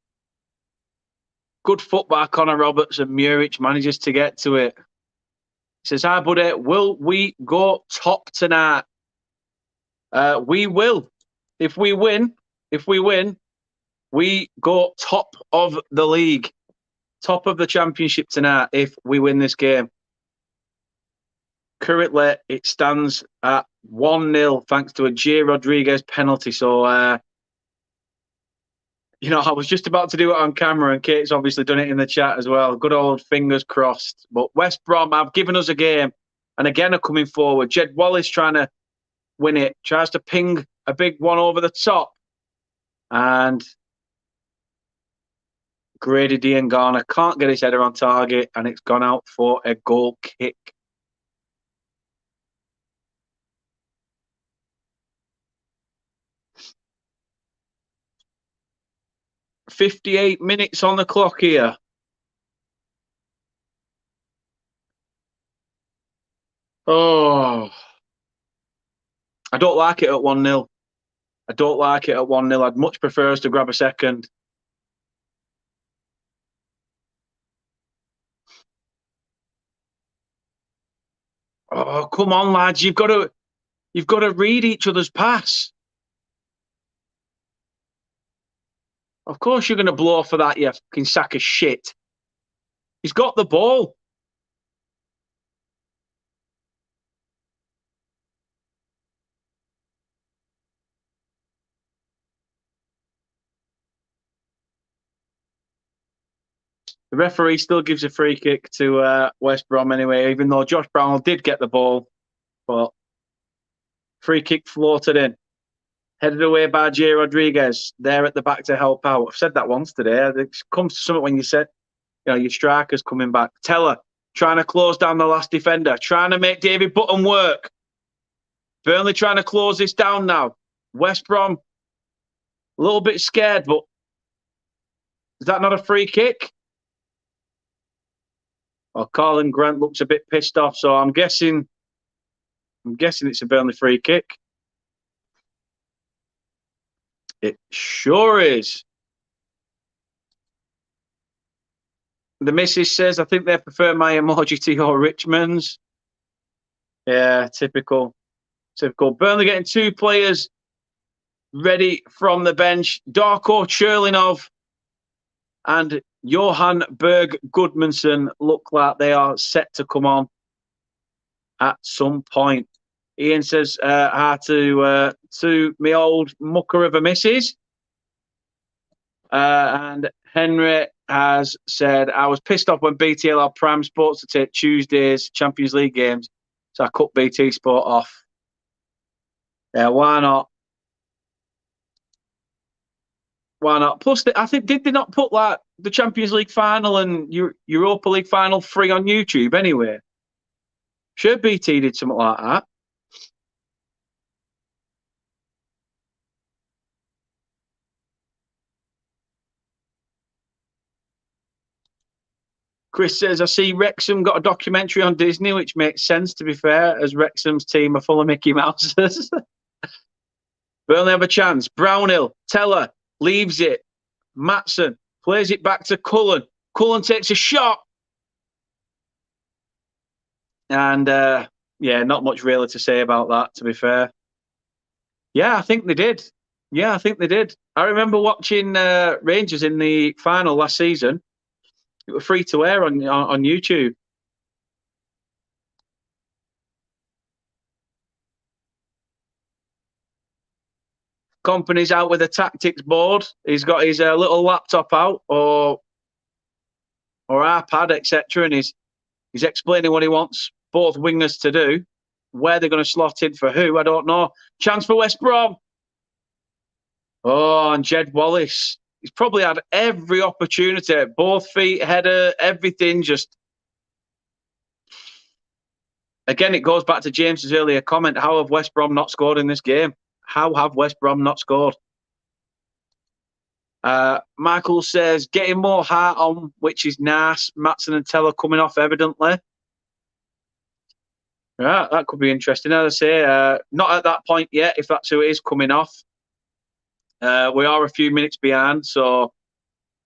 Good foot by Connor Roberts, and Muric manages to get to it. He says, hi, buddy. Will we go top tonight? We will. If we win, we go top of the league. Top of the championship tonight if we win this game. Currently, it stands at 1-0 thanks to a J. Rodriguez penalty. So, I was just about to do it on camera, and Kate's obviously done it in the chat as well. Good old fingers crossed. But West Brom have given us a game, and again are coming forward. Jed Wallace trying to win it, tries to ping a big one over the top, and Grady Diangana can't get his header on target, and it's gone out for a goal kick. 58 minutes on the clock here. Oh, I don't like it at 1-0. I don't like it at 1-0. I'd much prefer us to grab a second. Oh, come on, lads. You've got to read each other's pass. Of course you're going to blow for that, you fucking sack of shit. He's got the ball. The referee still gives a free kick to West Brom anyway, even though Josh Brownell did get the ball. But free kick floated in. Headed away by Jay Rodriguez. There at the back to help out. I've said that once today. It comes to something when you said, your striker's coming back. Teller trying to close down the last defender. Trying to make David Button work. Burnley trying to close this down now. West Brom a little bit scared, but is that not a free kick? Well, Colin Grant looks a bit pissed off, so I'm guessing it's a Burnley free kick. It sure is. The missus says, I think they prefer my emoji to your Richmond's. Yeah, typical. Burnley getting 2 players ready from the bench. Darko Cherlinov and Johan Berg Gudmundsson look like they are set to come on at some point. Ian says, hi to me old mucker of a missus. And Henry has said, I was pissed off when BT allowed Prime Sports to take Tuesday's Champions League games, so I cut BT Sport off. Yeah, why not? Why not? Plus, I think, did they not put like the Champions League final and Europa League final free on YouTube anyway? Sure, BT did something like that. Chris says, I see Wrexham got a documentary on Disney, which makes sense, to be fair, as Wrexham's team are full of Mickey Mouses. Burnley have a chance. Brownhill, Teller, leaves it. Matson plays it back to Cullen. Cullen takes a shot. And, yeah, not much really to say about that, to be fair. Yeah, I think they did. I remember watching Rangers in the final last season. It was free to air on YouTube. Company's out with a tactics board. He's got his little laptop out or iPad, etc., and he's explaining what he wants both wingers to do. Where they're going to slot in for who, I don't know. Chance for West Brom. Oh, and Jed Wallace. He's probably had every opportunity. Both feet, header, everything. Just again, it goes back to James's earlier comment. How have West Brom not scored in this game? How have West Brom not scored? Michael says, getting more heart on, which is nice. Matson and Teller coming off, evidently. Yeah, that could be interesting. As I say, not at that point yet, if that's who it is coming off. We are a few minutes behind, so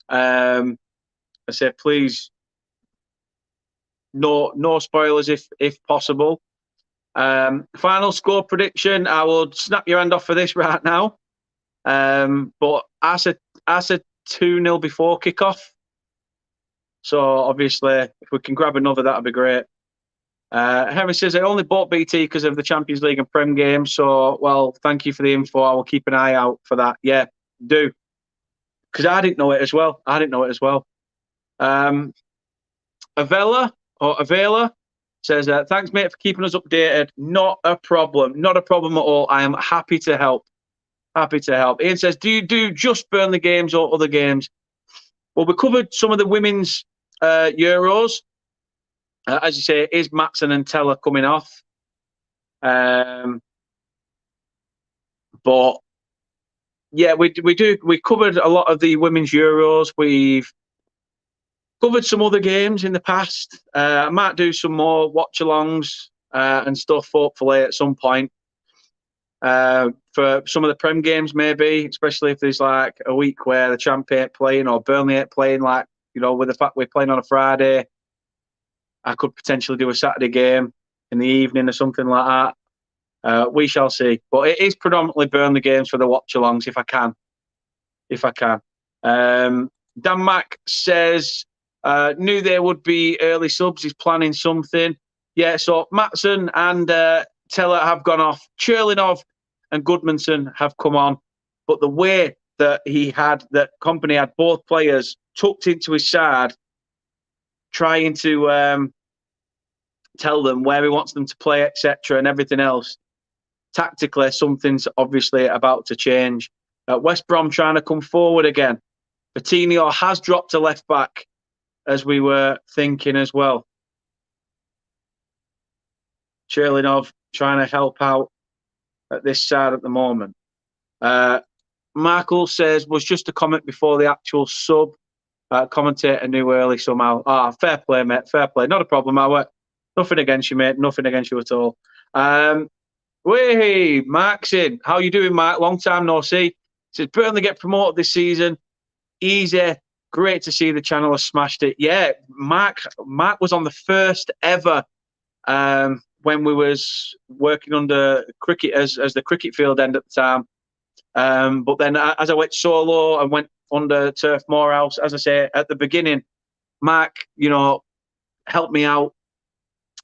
I say please, no spoilers if possible. Final score prediction, I would snap your hand off for this right now. But I said 2-0 before kickoff. So obviously, if we can grab another, that'd be great. Henry says, I only bought BT because of the Champions League and Prem games. So, well, thank you for the info. I will keep an eye out for that. Yeah, do. Because I didn't know it as well. Avela says, thanks, mate, for keeping us updated. Not a problem. Not a problem at all. I am happy to help. Ian says, do you do just Burnley games or other games? Well, we covered some of the women's Euros. As you say, is Matson and Teller coming off? But yeah, we do. We covered a lot of the women's Euros. We've covered some other games in the past. I might do some more watch-alongs and stuff, hopefully, at some point. For some of the Prem games, maybe, especially if there's like a week where the Champ ain't playing or Burnley ain't playing, like, you know, with the fact we're playing on a Friday, I could potentially do a Saturday game in the evening or something like that. We shall see. But it is predominantly Burnley games for the watch-alongs, if I can. Dan Mack says, knew there would be early subs. He's planning something. Yeah, so Matson and Teller have gone off. Cherlinov and Goodmanson have come on. But the way that Company had both players tucked into his side, trying to tell them where he wants them to play, etc., and everything else, tactically, something's obviously about to change. West Brom trying to come forward again. Coutinho has dropped to left back, as we were thinking as well. Cherlinov trying to help out at this side at the moment. Markle says, was just a comment before the actual sub. Commentator knew early somehow. Fair play, mate. Fair play. Not a problem, Howard. Nothing against you, mate. Nothing against you at all. Hey, Mark's in. How you doing, Mark? Long time no see. Says Burnley get promoted this season. Easy. Great to see the channel has smashed it. Yeah, Mark was on the first ever when we was working under cricket as the cricket field end at the time. But then as I went solo and went under Turf Moorhouse, as I say at the beginning, Mark, you know, helped me out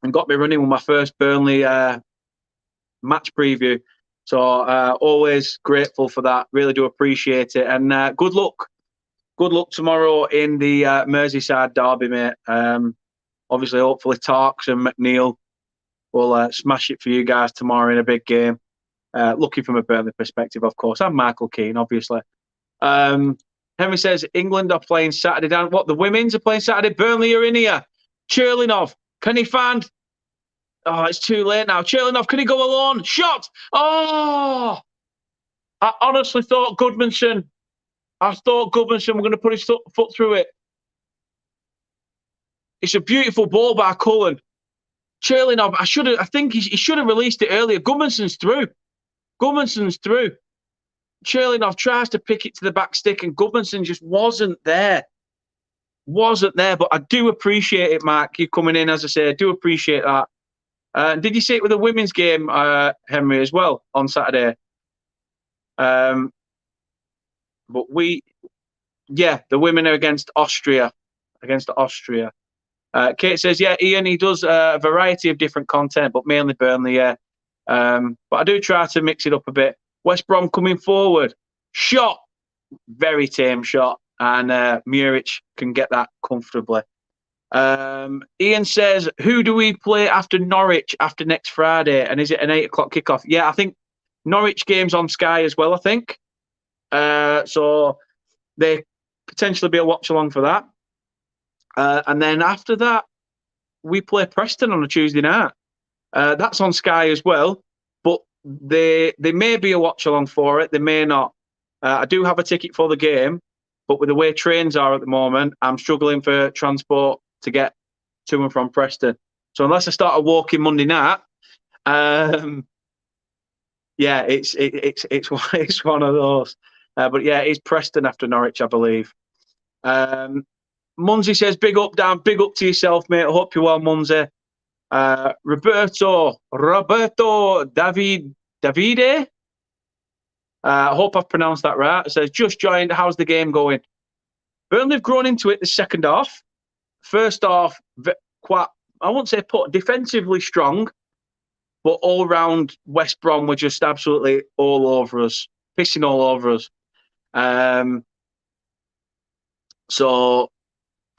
and got me running with my first Burnley match preview. So always grateful for that. Really do appreciate it. And good luck. Good luck tomorrow in the Merseyside derby, mate. Obviously, hopefully, Tarks and McNeil will smash it for you guys tomorrow in a big game. Looking from a Burnley perspective, of course. I'm Michael Keane, obviously. Henry says, England are playing Saturday down. What, the women's are playing Saturday? Burnley are in here. Cherlinov, can he find... Oh, it's too late now. Cherlinov, can he go alone? Shot! Oh! I honestly thought Goodmanson were going to put his foot through it. It's a beautiful ball by Cullen. Cherlinov, I think he should have released it earlier. Goodmanson's through. Cherlinov tries to pick it to the back stick and Goodmanson just wasn't there. But I do appreciate it, Mark, you coming in, as I say. I do appreciate that. Did you see it with the women's game, Henry, as well, on Saturday? But the women are against Austria. Kate says, yeah, Ian, he does a variety of different content, but mainly Burnley, yeah. But I do try to mix it up a bit. West Brom coming forward. Shot. Very tame shot. And Muric can get that comfortably. Ian says, who do we play after Norwich after next Friday? And is it an 8 o'clock kickoff? Yeah, I think Norwich game's on Sky as well, I think. So they potentially be a watch along for that. And then after that, we play Preston on a Tuesday night. That's on Sky as well. But they may be a watch along for it. They may not. I do have a ticket for the game. But with the way trains are at the moment, I'm struggling for transport to get to and from Preston. So unless I start walking Monday night, it's one of those. But yeah, it's Preston after Norwich, I believe. Munzi says, big up, Dan. Big up to yourself, mate. I hope you're well, Munzi. Roberto Davide. I hope I've pronounced that right. It says, just joined. How's the game going? Burnley have grown into it the second half. First half, quite, I won't say defensively strong, but all round West Brom were just absolutely all over us, pissing all over us. So,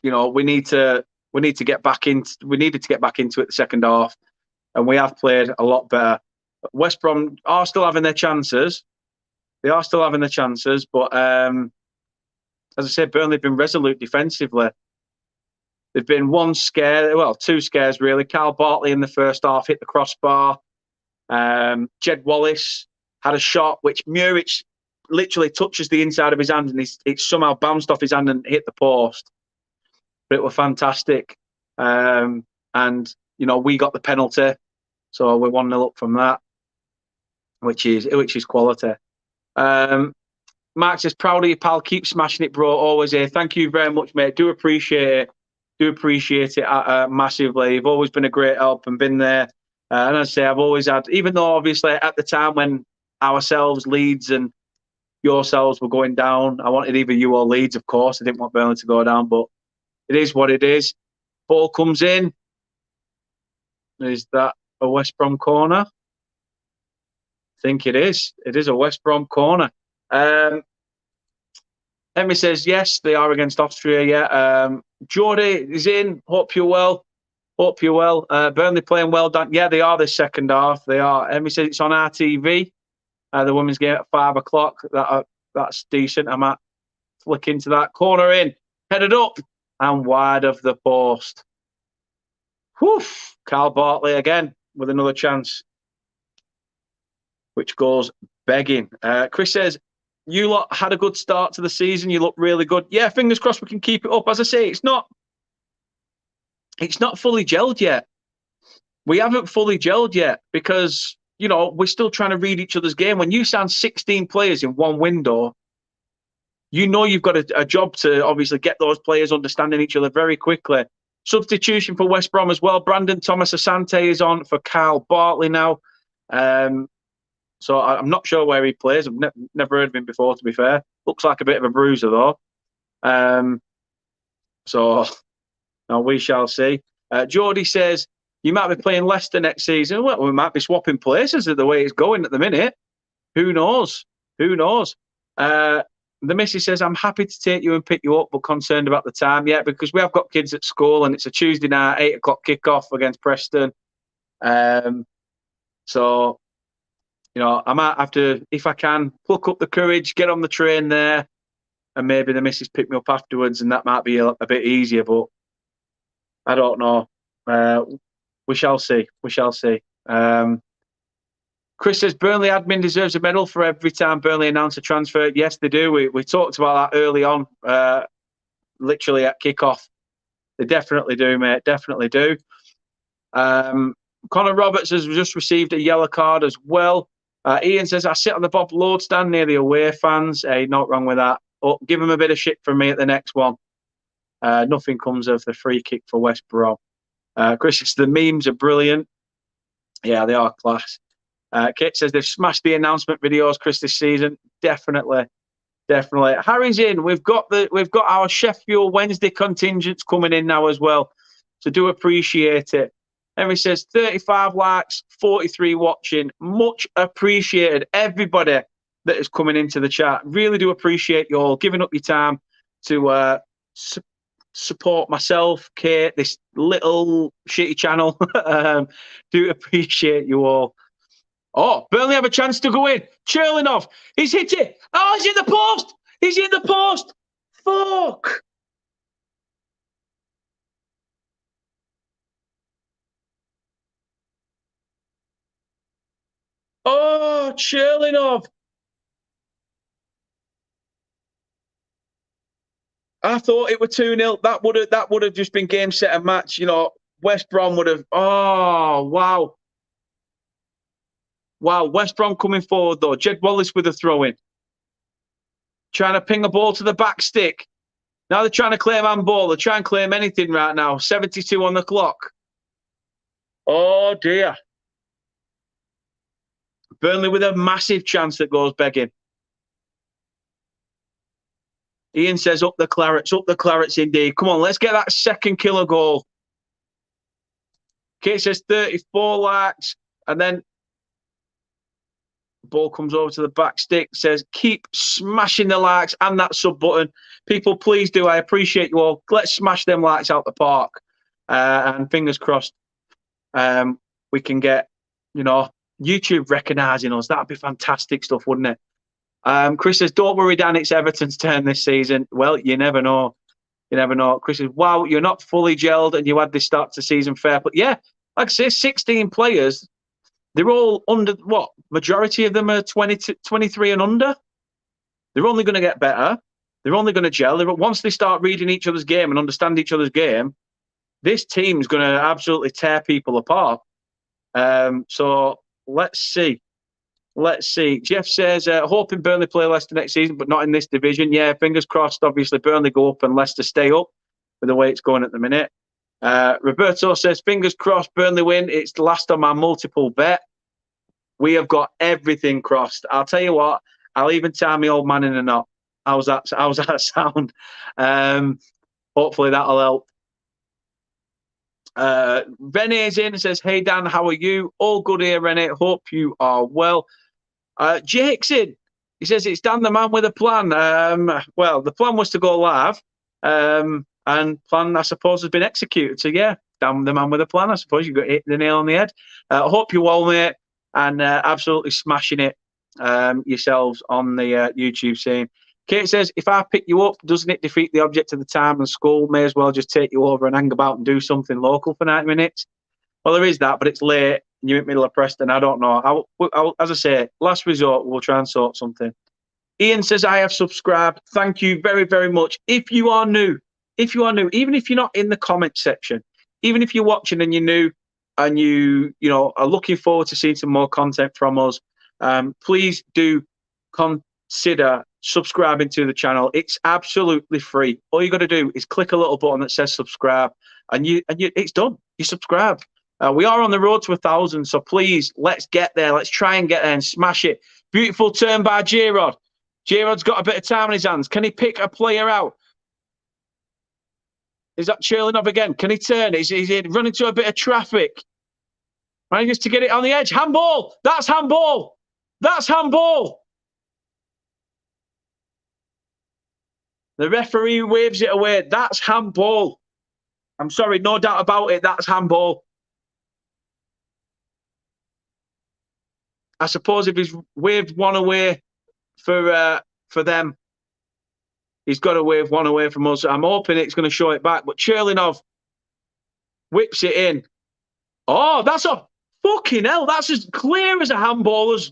you know, we need to get back into it the second half, and we have played a lot better. West Brom are still having their chances. They are still having their chances, but as I said, Burnley have been resolute defensively. There've been two scares really. Carl Bartley in the first half hit the crossbar. Jed Wallace had a shot which Muric literally touches the inside of his hand, and it's somehow bounced off his hand and hit the post. But it was fantastic. And, you know, we got the penalty. So we're 1-0 up from that, which is quality. Mark says, proud of you, pal. Keep smashing it, bro. Always here. Thank you very much, mate. Do appreciate it massively. You've always been a great help and been there. And as I say, I've always had, even though obviously at the time when ourselves, Leeds and yourselves were going down, I wanted either you or Leeds, of course. I didn't want Burnley to go down, but it is what it is. Ball comes in. Is that a West Brom corner? I think it is. It is a West Brom corner. Emmy says, yes, they are against Austria, yeah. Jordy is in. Hope you're well. Burnley playing well done. Yeah, they are this second half. They are. Emmy says it's on RTV. The women's game at 5 o'clock. That's decent. I might flick into that. Corner in. Headed up and wide of the post. Whew. Carl Bartley again with another chance, which goes begging. Chris says, you lot had a good start to the season. You look really good. Yeah, fingers crossed we can keep it up. As I say, it's not fully gelled yet. We haven't fully gelled yet because, you know, we're still trying to read each other's game. When you sign 16 players in one window, you know you've got a job to obviously get those players understanding each other very quickly. Substitution for West Brom as well. Brandon Thomas Asante is on for Carl Bartley now. So I'm not sure where he plays. I've never heard of him before, to be fair. Looks like a bit of a bruiser, though. So now we shall see. Geordie says, you might be playing Leicester next season. Well, we might be swapping places the way it's going at the minute. Who knows? The missus says, I'm happy to take you and pick you up, but concerned about the time. Yeah, because we have got kids at school and it's a Tuesday night, 8 o'clock kickoff against Preston. So, you know, I might have to, if I can, pluck up the courage, get on the train there, and maybe the missus pick me up afterwards, and that might be a bit easier, but I don't know. We shall see. Chris says, Burnley admin deserves a medal for every time Burnley announce a transfer. Yes, they do. We talked about that early on, literally at kickoff. They definitely do, mate. Definitely do. Connor Roberts has just received a yellow card as well. Ian says, I sit on the Bob Lord stand near the away fans. Hey, not wrong with that. Oh, give him a bit of shit from me at the next one. Nothing comes of the free kick for West Brom. Chris says, the memes are brilliant. Yeah, they are class. Kit says they've smashed the announcement videos, Chris, this season. Definitely. Harry's in. We've got our Sheffield Wednesday contingents coming in now as well. So do appreciate it. Henry says 35 likes, 43 watching. Much appreciated. Everybody that is coming into the chat. Really do appreciate you all giving up your time to support myself, Kate, this little shitty channel. Do appreciate you all. Oh, Burnley have a chance to go in. Cherlinov, he's hit it. Oh, he's in the post. Fuck. Oh, Cherlinov. I thought it were 2-0. That would have just been game, set, and match. You know, West Brom would have. Oh, wow. Wow, West Brom coming forward, though. Jed Wallace with a throw-in. Trying to ping a ball to the back stick. Now they're trying to claim handball. They're trying to claim anything right now. 72 on the clock. Oh, dear. Burnley with a massive chance that goes begging. Ian says, up the clarets indeed. Come on, let's get that second killer goal. Kate says 34 likes. And then ball comes over to the back stick, says, keep smashing the likes and that sub button. People, please do. I appreciate you all. Let's smash them likes out the park. And fingers crossed, we can get, you know, YouTube recognising us. That'd be fantastic stuff, wouldn't it? Chris says, don't worry, Dan, it's Everton's turn this season. Well, you never know. Chris says, wow, you're not fully gelled and you had this start to season fair. But yeah, like I say, 16 players. They're all under, what? Majority of them are 23 and under. They're only going to get better. They're only going to gel. Once they start reading each other's game and understand each other's game, this team's going to absolutely tear people apart. So let's see. Let's see. Jeff says, hoping Burnley play Leicester next season, but not in this division. Yeah, fingers crossed. Obviously, Burnley go up and Leicester stay up with the way it's going at the minute. Roberto says, fingers crossed, Burnley win. It's the last on my multiple bet. We have got everything crossed. I'll tell you what, I'll even tie my old man in a knot. How's that sound? Hopefully that'll help. Rene's in and says, hey Dan, how are you? All good here, Rene. Hope you are well. Jake's in. He says, it's Dan the man with a plan. Well, the plan was to go live. And plan, I suppose, has been executed. So yeah, Dan the man with a plan. I suppose you got hit the nail on the head. Hope you're well, mate, and absolutely smashing it yourselves on the YouTube scene. Kate says, if I pick you up, doesn't it defeat the object of the time and school? May as well just take you over and hang about and do something local for 90 minutes. Well, there is that, but it's late. You're in the middle of Preston. I don't know. As I say, last resort, we'll try and sort something. Ian says, I have subscribed. Thank you very, very much. If you are new, even if you're not in the comment section, even if you're watching and you're new and you are looking forward to seeing some more content from us, please do consider subscribing to the channel. It's absolutely free. All you got to do is click a little button that says subscribe, and it's done. You subscribe. We are on the road to 1,000, so please, let's get there. Let's try and get there and smash it. Beautiful turn by J-Rod. J-Rod's got a bit of time in his hands. Can he pick a player out? Is that Cherlinov again? Can he turn? He's running into a bit of traffic. Manages to get it on the edge. Handball! That's handball! That's handball! The referee waves it away. That's handball. I'm sorry, no doubt about it. That's handball. I suppose if he's waved one away for them, he's got to wave one away from us. I'm hoping it's going to show it back. But Cherlinov whips it in. Oh, that's a fucking hell. That's as clear as a handball as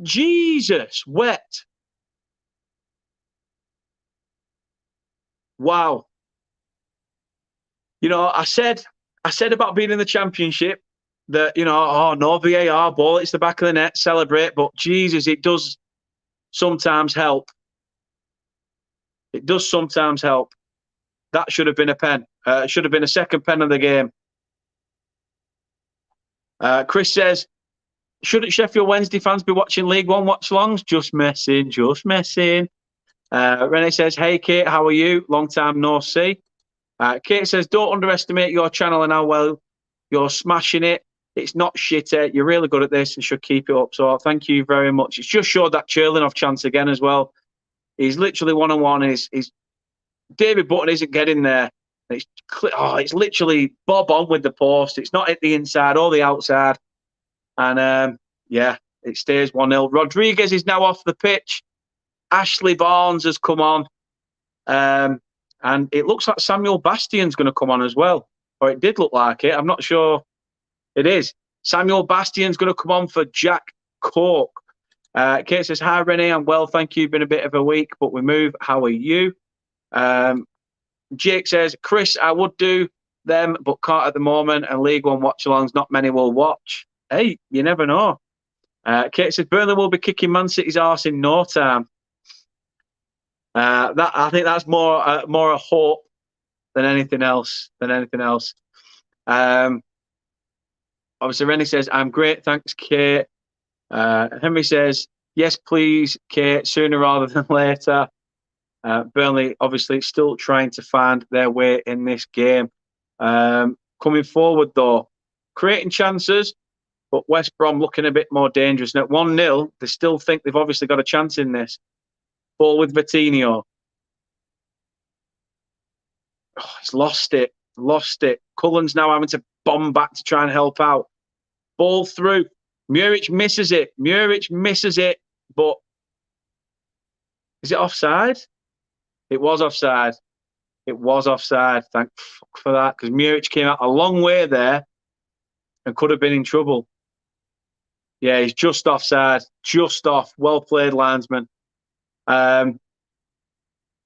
Jesus, wet. Wow. I said about being in the Championship that, no VAR ball, it's the back of the net, celebrate. But Jesus, it does sometimes help. It does sometimes help. That should have been a pen. It should have been a second pen of the game. Chris says, shouldn't Sheffield Wednesday fans be watching League One watch-alongs? Just messing, just messing. Renee says, hey, Kate, how are you? Long time no see. Kate says, don't underestimate your channel and how well you're smashing it. It's not shitter. You're really good at this and should keep it up. So thank you very much. It's just showed that Cherlinov chance again as well. He's literally one-on-one. He's David Button isn't getting there. It's literally bob on with the post. It's not at the inside or the outside. And, yeah, it stays 1-0. Rodriguez is now off the pitch. Ashley Barnes has come on. And it looks like Samuel Bastian's going to come on as well. Or it did look like it. I'm not sure it is. Samuel Bastian's going to come on for Jack Cork. Kate says, hi, Renee. I'm well, thank you. Been a bit of a week, but we move. How are you? Jake says, Chris, I would do them, but can't at the moment. And League One watch-alongs, not many will watch. Hey, you never know. Kate says, Burnley will be kicking Man City's arse in no time. I think that's more a hope than anything else. Obviously, Rennie says, I'm great, thanks, Kate. Henry says, yes, please, Kate, sooner rather than later. Burnley, obviously, still trying to find their way in this game. Coming forward, though, creating chances, but West Brom looking a bit more dangerous. Now, at 1-0, they still think they've obviously got a chance in this. Ball with Vitinho. Oh, he's lost it. Cullen's now having to bomb back to try and help out. Ball through. Muric misses it. But is it offside? It was offside. Thank fuck for that, because Muric came out a long way there and could have been in trouble. Yeah, he's just offside. Just off. Well played, linesman.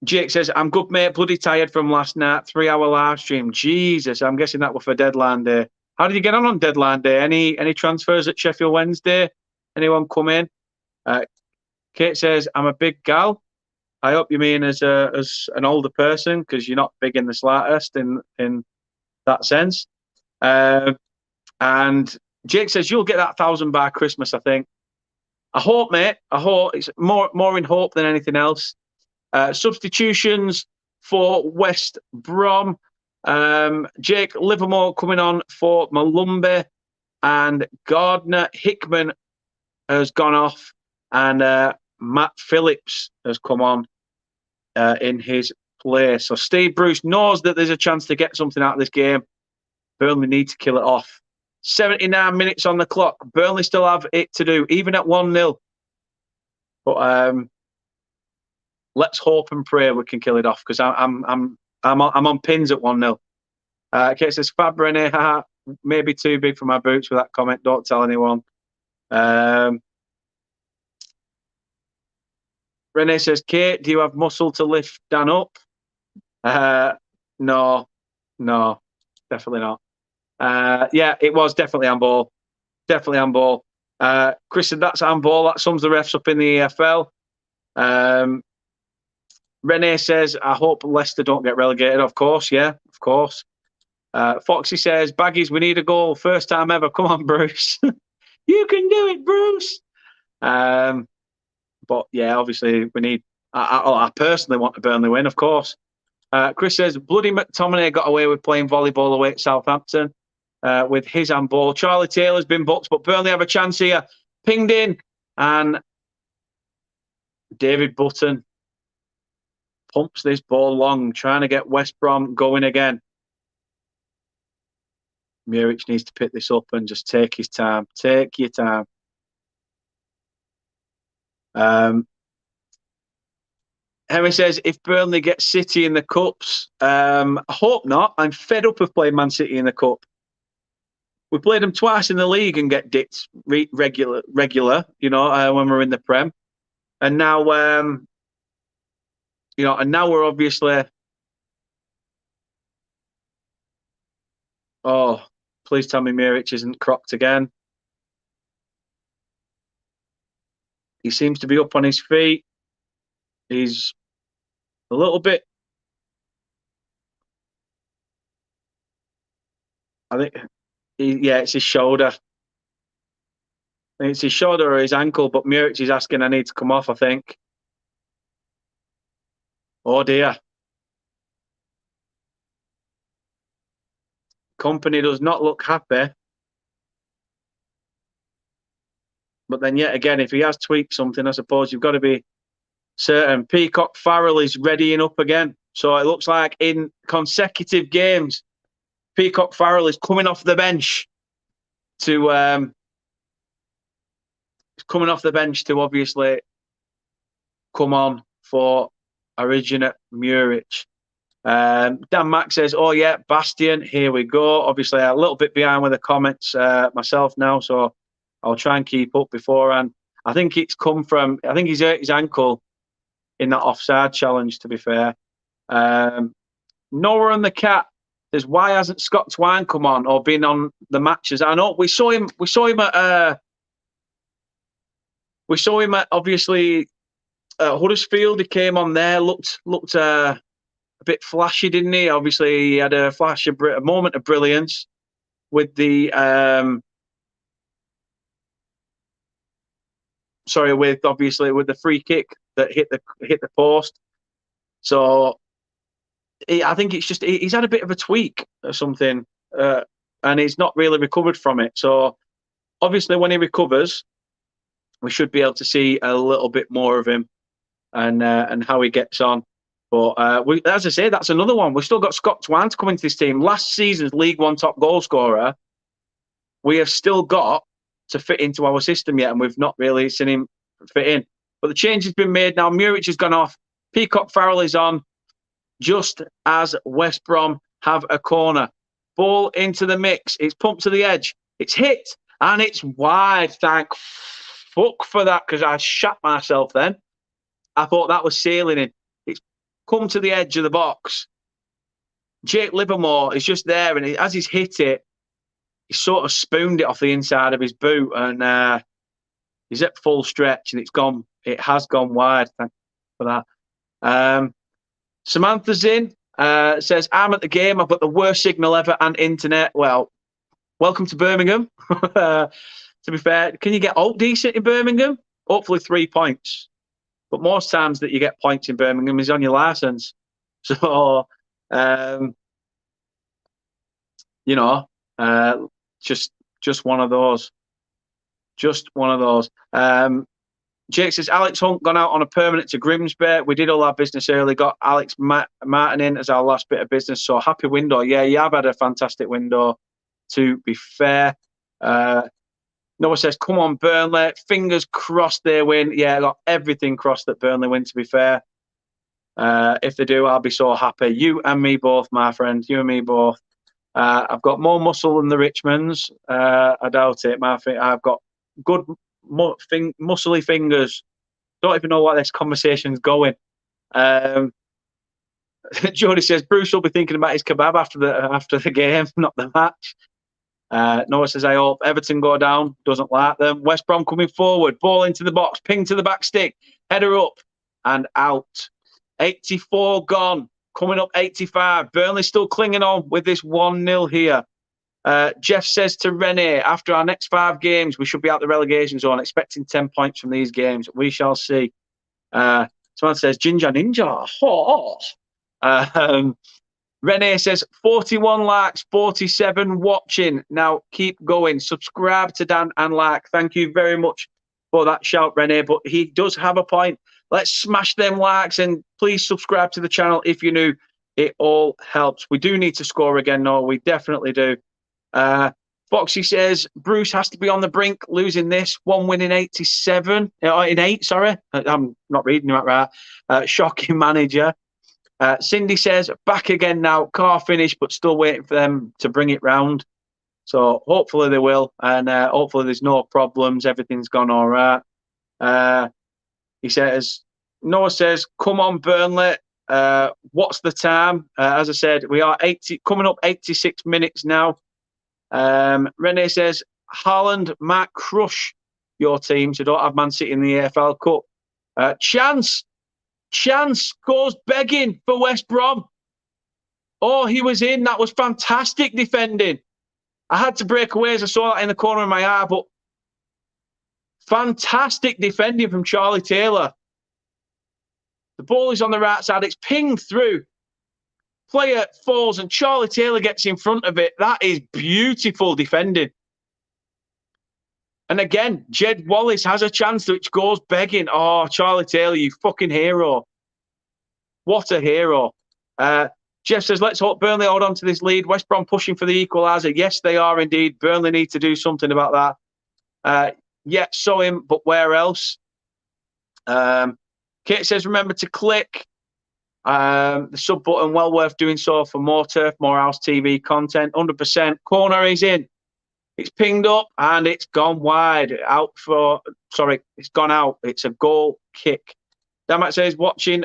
Jake says, I'm good, mate. Bloody tired from last night. 3-hour live stream. Jesus, I'm guessing that was for deadline day. How did you get on deadline day? Any transfers at Sheffield Wednesday? Anyone come in? Kate says, I'm a big gal. I hope you mean as an older person, because you're not big in the slightest in that sense. And Jake says, you'll get that 1,000 by Christmas, I think. I hope, mate. I hope. It's more in hope than anything else. Substitutions for West Brom. Jake Livermore coming on for Malumbi, and Gardner. Hickman has gone off, and Matt Phillips has come on in his place. So Steve Bruce knows that there's a chance to get something out of this game. Burnley need to kill it off. 79 minutes on the clock. Burnley still have it to do, even at 1-0. But let's hope and pray we can kill it off, because I'm on pins at 1-0. Kate says, Fab Rene, maybe too big for my boots with that comment. Don't tell anyone. Rene says, Kate, do you have muscle to lift Dan up? No, definitely not. Yeah, it was definitely handball. Definitely handball. Chris said, that's handball. That sums the refs up in the EFL. Rene says, I hope Leicester don't get relegated. Of course, yeah, of course. Foxy says, Baggies, we need a goal. First time ever. Come on, Bruce. You can do it, Bruce. But yeah, obviously we need. I personally want a Burnley win, of course. Chris says, bloody McTominay got away with playing volleyball away at Southampton with his handball. Charlie Taylor's been booked, but Burnley have a chance here. Pinged in, and David Button pumps this ball long, trying to get West Brom going again. Muric needs to pick this up and just take his time. Take your time. Henry says, if Burnley get City in the Cups, I hope not. I'm fed up of playing Man City in the Cup. We played them twice in the league and get dicked regular, you know, when we're in the Prem. And now, you know, and now we're obviously... Oh, please tell me Muric isn't crocked again. He seems to be up on his feet. He's a little bit... I think... Yeah, it's his shoulder. I think it's his shoulder or his ankle, but Muric is asking, I need to come off, I think. Oh, dear. Company does not look happy. But then yet again, if he has tweaked something, I suppose you've got to be certain. Peacock Farrell is readying up again. So it looks like in consecutive games, Peacock Farrell is coming off the bench to obviously come on for Originate Muric. Dan Mack says, oh yeah, Bastion, here we go. Obviously a little bit behind with the comments myself now, so I'll try and keep up beforehand. I think it's come from, I think he's hurt his ankle in that offside challenge, to be fair. Noah and the Cat says, why hasn't Scott Twine come on or been on the matches? I know we saw him at obviously Huddersfield. He came on there, looked a bit flashy, didn't he? Obviously, he had a moment of brilliance with the with the free kick that hit the post. So I think it's just he's had a bit of a tweak or something, and he's not really recovered from it. So obviously, when he recovers, we should be able to see a little bit more of him and how he gets on. But as I say, that's another one. We've still got Scott Twine to come into this team. Last season's League One top goal scorer, we have still got to fit into our system yet, and we've not really seen him fit in. But the change has been made now. Muric has gone off. Peacock Farrell is on, just as West Brom have a corner. Ball into the mix. It's pumped to the edge. It's hit. And it's wide. Thank fuck for that, because I shat myself then. I thought that was sailing in. It's come to the edge of the box. Jake Livermore is just there, and as he's hit it, he sort of spooned it off the inside of his boot, and he's at full stretch, and it's gone. It has gone wide. Thank you for that. Samantha's in. Says, I'm at the game. I've got the worst signal ever and internet. Well, welcome to Birmingham. To be fair, can you get alt decent in Birmingham? Hopefully 3 points. But most times that you get points in Birmingham is on your licence. So, you know, just one of those. Just one of those. Jake says, Alex Hunt gone out on a permanent to Grimsby. We did all our business early, got Alex Martin in as our last bit of business. So happy window. Yeah, you have had a fantastic window, to be fair. Noah says, come on, Burnley. Fingers crossed they win. Yeah, I got everything crossed that Burnley win, to be fair. If they do, I'll be so happy. You and me both, my friend. You and me both. I've got more muscle than the Richmonds. I doubt it. I've got good muscly fingers. Don't even know why this conversation's going. Jody says, Bruce will be thinking about his kebab after the game, not the match. Noah says, I hope Everton go down. Doesn't like them. West Brom coming forward. Ball into the box. Ping to the back stick. Header up and out. 84 gone. Coming up 85. Burnley still clinging on with this 1-0 here. Jeff says to Rene, after our next 5 games, we should be out the relegation zone, expecting 10 points from these games. We shall see. Someone says, Ginger Ninja. Rene says, 41 likes, 47 watching. Now, keep going. Subscribe to Dan and like. Thank you very much for that shout, Rene. But he does have a point. Let's smash them likes, and please subscribe to the channel if you're new. It all helps. We do need to score again, no, we definitely do. Foxy says, Bruce has to be on the brink, losing this. 1 win in 87. In 8, sorry. I'm not reading that right. Shocking manager. Cindy says, back again now. Car finished, but still waiting for them to bring it round. So hopefully they will. And hopefully there's no problems. Everything's gone all right. He says, Noah says, come on, Burnley. What's the time? As I said, we are coming up 86 minutes now. Rene says, Haaland might crush your teams who don't have Man City in the AFL Cup. Chance goes begging for West Brom. Oh, he was in. That was fantastic defending. I had to break away as I saw that in the corner of my eye, but fantastic defending from Charlie Taylor. The ball is on the right side. It's pinged through. Player falls and Charlie Taylor gets in front of it. That is beautiful defending. And again, Jed Wallace has a chance which goes begging. Oh, Charlie Taylor, you fucking hero. What a hero. Jeff says, let's hope Burnley hold on to this lead. West Brom pushing for the equaliser. Yes, they are indeed. Burnley need to do something about that. Yeah, so him, but where else? Kate says, remember to click the sub button. Well worth doing so for more Turf Moorhouse TV content. 100%. Corner is in. It's pinged up and it's gone wide. It's gone out. It's a goal kick. Damat says, watching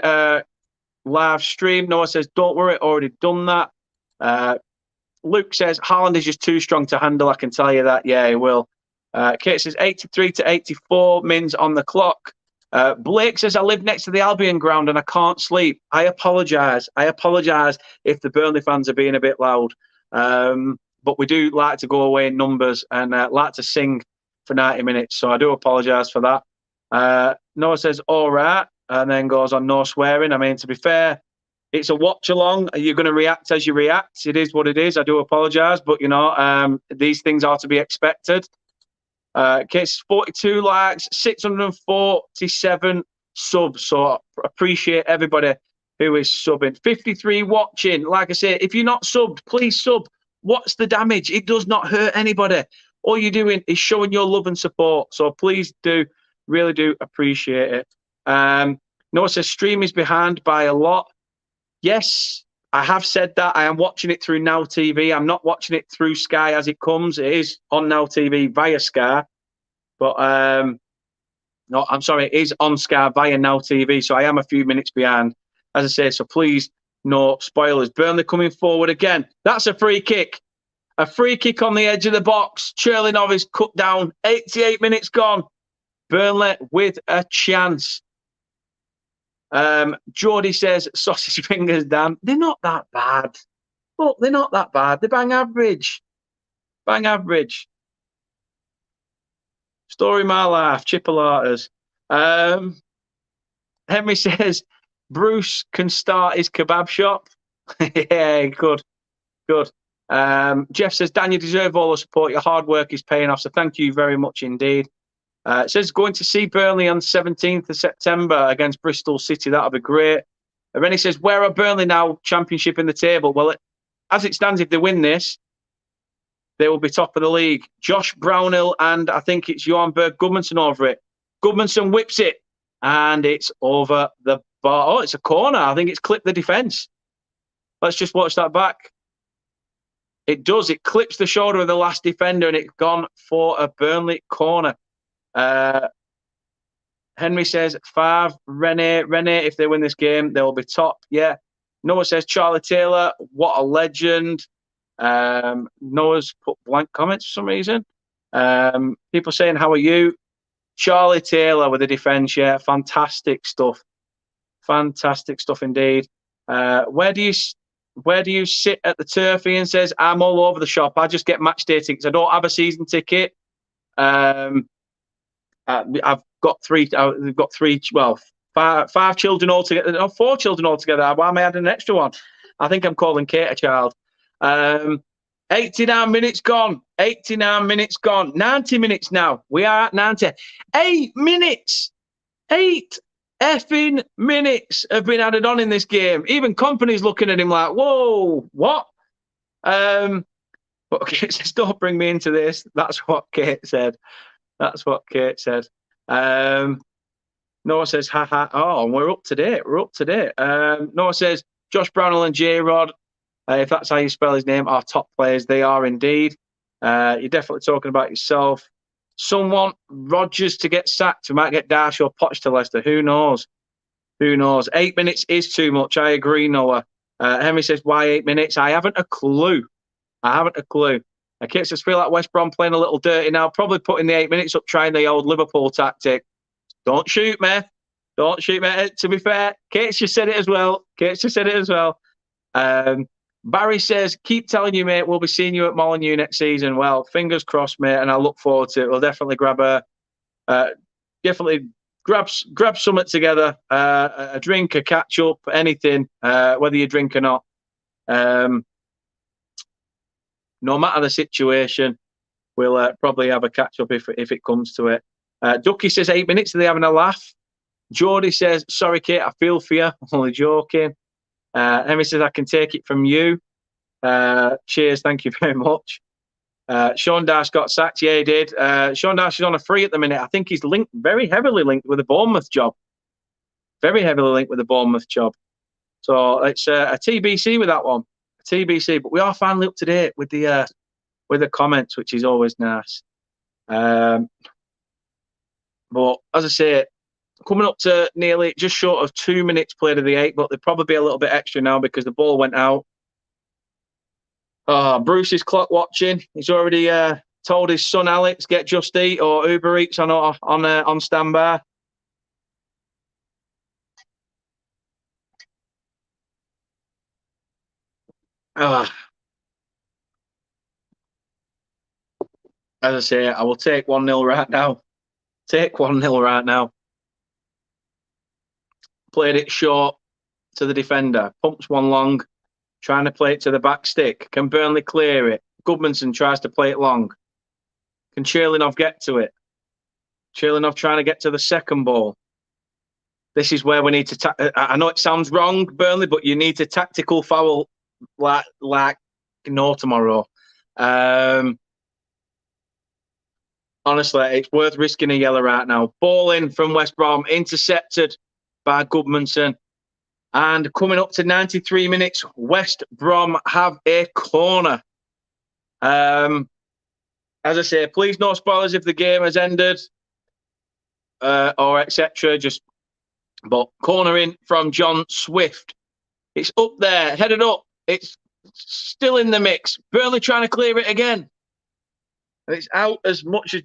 live stream. Noah says, don't worry, already done that. Luke says, Haaland is just too strong to handle. I can tell you that. Yeah, he will. Kate says, 83 to 84 mins on the clock. Blake says, I live next to the Albion ground and I can't sleep. I apologise. If the Burnley fans are being a bit loud. But we do like to go away in numbers and like to sing for 90 minutes. So I do apologise for that. Noah says, all right. And then goes on, no swearing. I mean, to be fair, it's a watch along. You're going to react as you react. It is what it is. I do apologise. But, you know, these things are to be expected. Case 42 likes, 647 subs. So appreciate everybody who is subbing. 53 watching. Like I say, if you're not subbed, please sub. What's the damage? It does not hurt anybody. All you're doing is showing your love and support. So please do, really do appreciate it. Noah says, stream is behind by a lot. Yes, I have said that. I am watching it through Now TV. I'm not watching it through Sky as it comes. It is on Now TV via Sky. But, no, I'm sorry, it is on Sky via Now TV. So I am a few minutes behind. As I say, so please, no spoilers. Burnley coming forward again. That's a free kick. A free kick on the edge of the box. Cherlinov is cut down. 88 minutes gone. Burnley with a chance. Geordie says, sausage fingers, Dan. They're not that bad. Look, they're not that bad. They're bang average. Bang average. Story my life. Chipolatas. Henry says, Bruce can start his kebab shop. Yeah, good. Good. Jeff says, Dan, you deserve all the support. Your hard work is paying off. So thank you very much indeed. It says going to see Burnley on 17th of September against Bristol City. That'll be great. Rennie says, where are Burnley now? Championship in the table. Well, as it stands, if they win this, they will be top of the league. Josh Brownhill and I think it's Johan Berg Gudmundsson over it. Gudmundsson whips it and it's over the bar. Oh, it's a corner. I think it's clipped the defence. Let's just watch that back. It does. It clips the shoulder of the last defender and it's gone for a Burnley corner. Henry says, Favre, Rene, if they win this game, they'll be top. Yeah. Noah says, Charlie Taylor, what a legend. Noah's put blank comments for some reason. People saying, how are you? Charlie Taylor with the defence, yeah. Fantastic stuff. Fantastic stuff indeed. Where do you sit at the turf? Ian says, I'm all over the shop. I just get match day tickets. I don't have a season ticket. I've got three. We've got three. Well, five children altogether. No, 4 children altogether. Why am I adding an extra one? I think I'm calling Kate a child. 89 minutes gone. 89 minutes gone. 90 minutes now. We are at 90. 8 minutes. 8 effing minutes have been added on in this game. Even companies looking at him like, whoa, what? But Kate says, don't bring me into this. That's what Kate said. That's what Kate said. Noah says, haha. Oh, we're up to date. We're up to date. Noah says, Josh Brownhill and J-Rod, if that's how you spell his name, are top players. They are indeed. You're definitely talking about yourself. Someone, Rodgers to get sacked. We might get Dash or Potch to Leicester. Who knows? Who knows? 8 minutes is too much. I agree, Noah. Henry says, why 8 minutes? I haven't a clue. I haven't a clue. Kate says, feel like West Brom playing a little dirty now. Probably putting the 8 minutes up, trying the old Liverpool tactic. Don't shoot me. Don't shoot me. To be fair, Kate's just said it as well. Barry says, keep telling you, mate, we'll be seeing you at Molineux next season. Well, fingers crossed, mate, and I look forward to it. We'll definitely grab something together, a drink, a catch up, anything, whether you drink or not. No matter the situation, we'll probably have a catch up if it comes to it. Ducky says 8 minutes. Are they having a laugh? Geordie says, sorry, Kate, I feel for you. I'm only joking. Emmy says, I can take it from you. Cheers. Thank you very much. Sean Dash got sacked. Yeah, he did. Sean Dash is on a free at the minute. I think he's very heavily linked with the Bournemouth job. Very heavily linked with the Bournemouth job. So it's a TBC with that one. TBC, but we are finally up to date with the comments, which is always nice. But as I say, coming up to nearly just short of 2 minutes played of the 8, but there'll probably be a little bit extra now because the ball went out. Bruce is clock watching. He's already told his son Alex get Just Eat or Uber Eats on standby. As I say, I will take 1-0 right now. Take 1-0 right now. Played it short to the defender. Pumps one long. Trying to play it to the back stick. Can Burnley clear it? Gudmundsson tries to play it long. Can Cherlinov get to it? Cherlinov trying to get to the second ball. This is where we need to... I know it sounds wrong, Burnley, but you need to tactical foul like no tomorrow. Honestly, it's worth risking a yellow right now. Ball in from West Brom, intercepted by Gudmundsson. And coming up to 93 minutes, West Brom have a corner. As I say, please no spoilers if the game has ended or etc. But corner in from John Swift. It's up there, headed up. It's still in the mix. Burnley trying to clear it again. And it's out as much as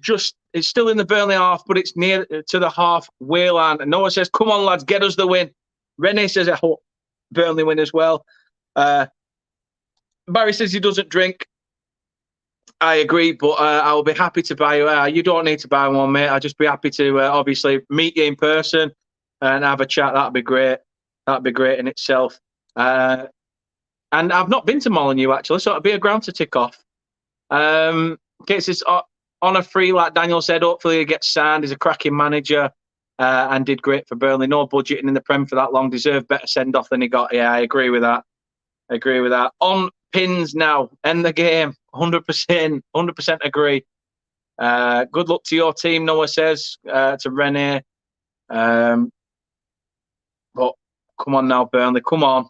it's still in the Burnley half, but it's near to the halfway line. And Noah says, come on, lads, get us the win. Rene says, I hope Burnley win as well. Barry says he doesn't drink. I agree, but I'll be happy to buy you. You don't need to buy one, mate. I'll just be happy to obviously meet you in person and have a chat. That'd be great. That'd be great in itself. And I've not been to Molineux, actually, so it'll be a ground to tick off. Gets this on a free, like Daniel said. Hopefully he gets signed. He's a cracking manager and did great for Burnley. No budgeting in the Prem for that long. Deserved better send-off than he got. Yeah, I agree with that. On pins now. End the game. 100%. 100% agree. Good luck to your team, Noah says to Rene. But come on now, Burnley. Come on.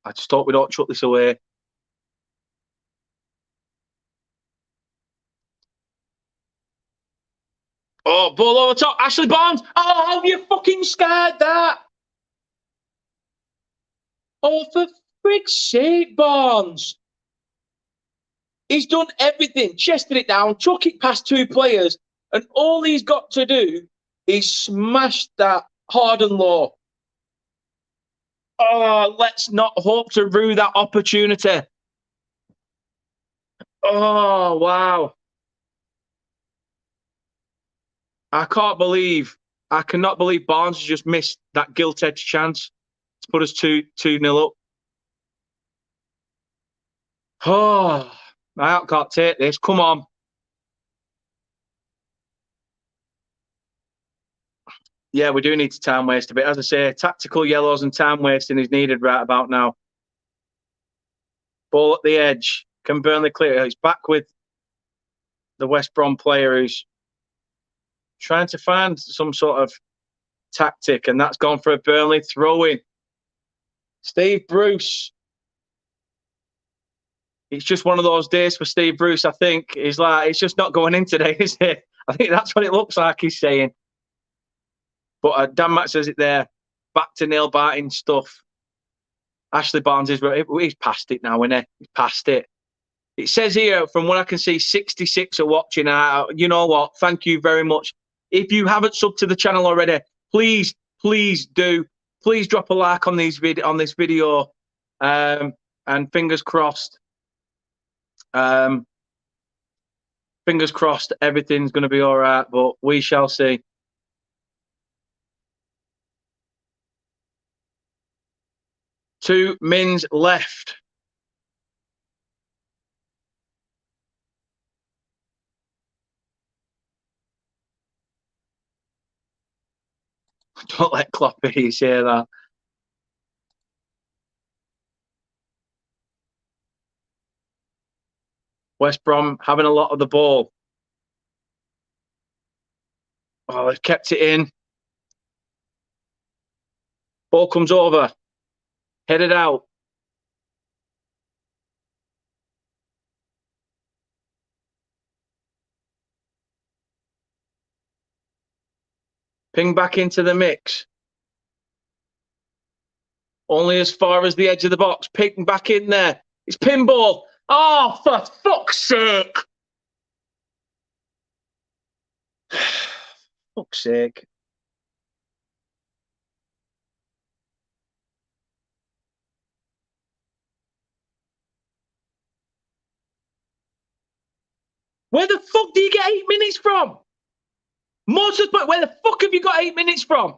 I just hope we don't chuck this away. Oh, ball over top. Ashley Barnes. Oh, how you fucking scared that? Oh, for frig's sake, Barnes. He's done everything. Chested it down, chuck it past two players, and all he's got to do is smash that hard and low. Oh, let's not hope to rue that opportunity. Oh, wow. I cannot believe Barnes has just missed that gilt-edged chance to put us 2-0 up. Oh, I can't take this. Come on. Yeah, we do need to time waste a bit. As I say, tactical yellows and time wasting is needed right about now. Ball at the edge. Can Burnley clear it? It's back with the West Brom player who's trying to find some sort of tactic, and that's gone for a Burnley throw-in. Steve Bruce. It's just one of those days for Steve Bruce, I think. He's like, it's just not going in today, is it? I think that's what it looks like he's saying. But Dan Matt says it there. Back to nail-biting stuff. Ashley Barnes he's past it now, isn't he? He's past it. It says here, from what I can see, 66 are watching. You know what? Thank you very much. If you haven't subbed to the channel already, please do. Please drop a like on this video. And fingers crossed. Fingers crossed everything's going to be all right, but we shall see. Two mins left. Don't let Kloppy say that. West Brom having a lot of the ball. Oh, they've kept it in. Ball comes over. Headed out. Ping back into the mix. Only as far as the edge of the box. Ping back in there. It's pinball. Oh, for fuck's sake. Fuck's sake. Where the fuck do you get 8 minutes from? Most of the point, where the fuck have you got 8 minutes from?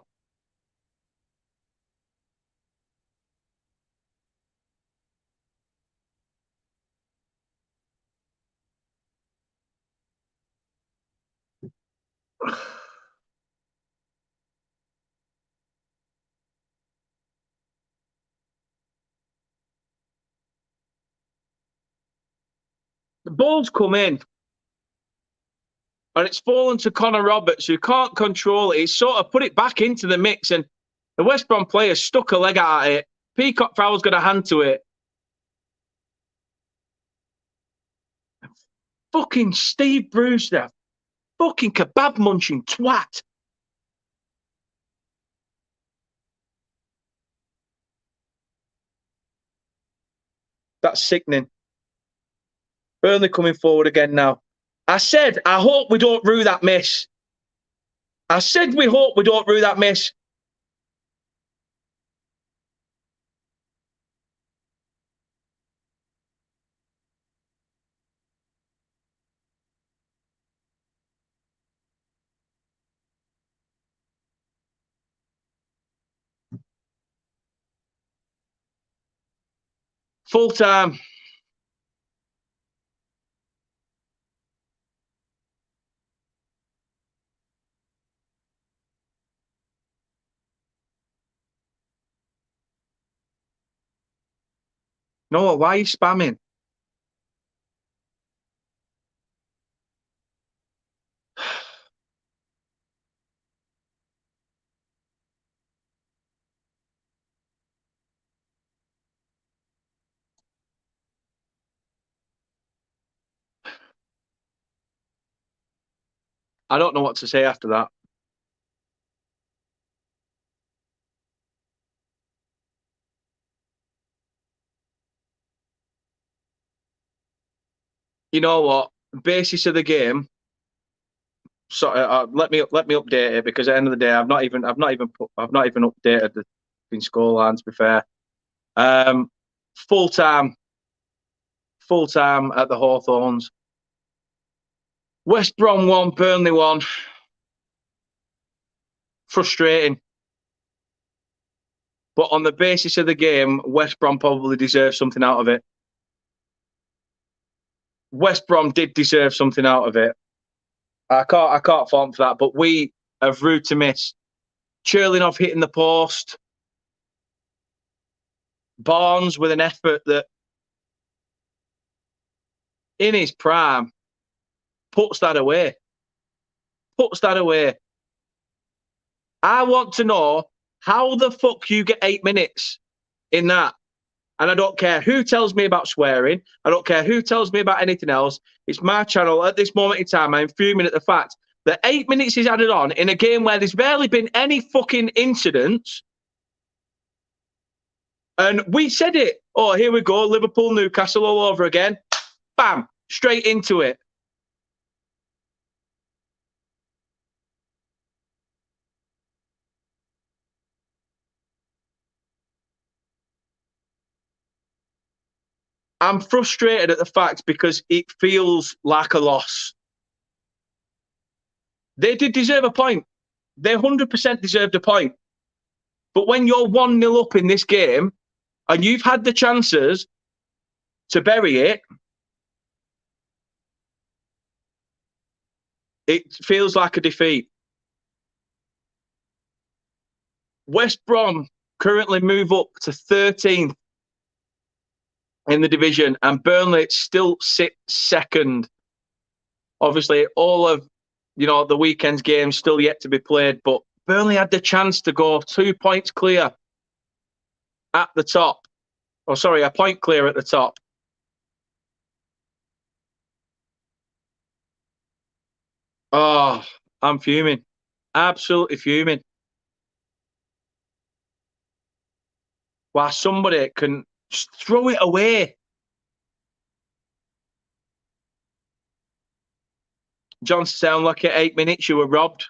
The ball's come in. and it's fallen to Connor Roberts, who can't control it. He's sort of put it back into the mix, and the West Brom player stuck a leg at it. Peacock Farrell's got a hand to it. Fucking Steve Brewster. Fucking kebab munching twat. That's sickening. Burnley coming forward again now. I said, I hope we don't rue that miss. I said we hope we don't rue that miss. Full time. No, why are you spamming? I don't know what to say after that. You know what? Basis of the game. So let me update it, because at the end of the day, I've not even updated the scoreline. To be fair, full time at the Hawthorns. West Brom 1, Burnley 1. Frustrating. But on the basis of the game, West Brom probably deserved something out of it. West Brom did deserve something out of it. I can't fault for that, but we have rude to miss. Cherlinov hitting the post. Barnes with an effort that, in his prime, puts that away. I want to know how the fuck you get 8 minutes in that. And I don't care who tells me about swearing. I don't care who tells me about anything else. It's my channel. At this moment in time, I'm fuming at the fact that 8 minutes is added on in a game where there's barely been any fucking incidents. And we said it. Oh, here we go. Liverpool, Newcastle all over again. Bam. Straight into it. I'm frustrated at the fact because it feels like a loss. They did deserve a point. They 100% deserved a point. But when you're 1-0 up in this game and you've had the chances to bury it, it feels like a defeat. West Brom currently move up to 13th in the division, and Burnley still sit second. Obviously, all of the weekend's games still yet to be played, but Burnley had the chance to go 2 points clear at the top. Oh, sorry, a point clear at the top. Oh, I'm fuming. Absolutely fuming. Why somebody can just throw it away. John sound like at 8 minutes you were robbed.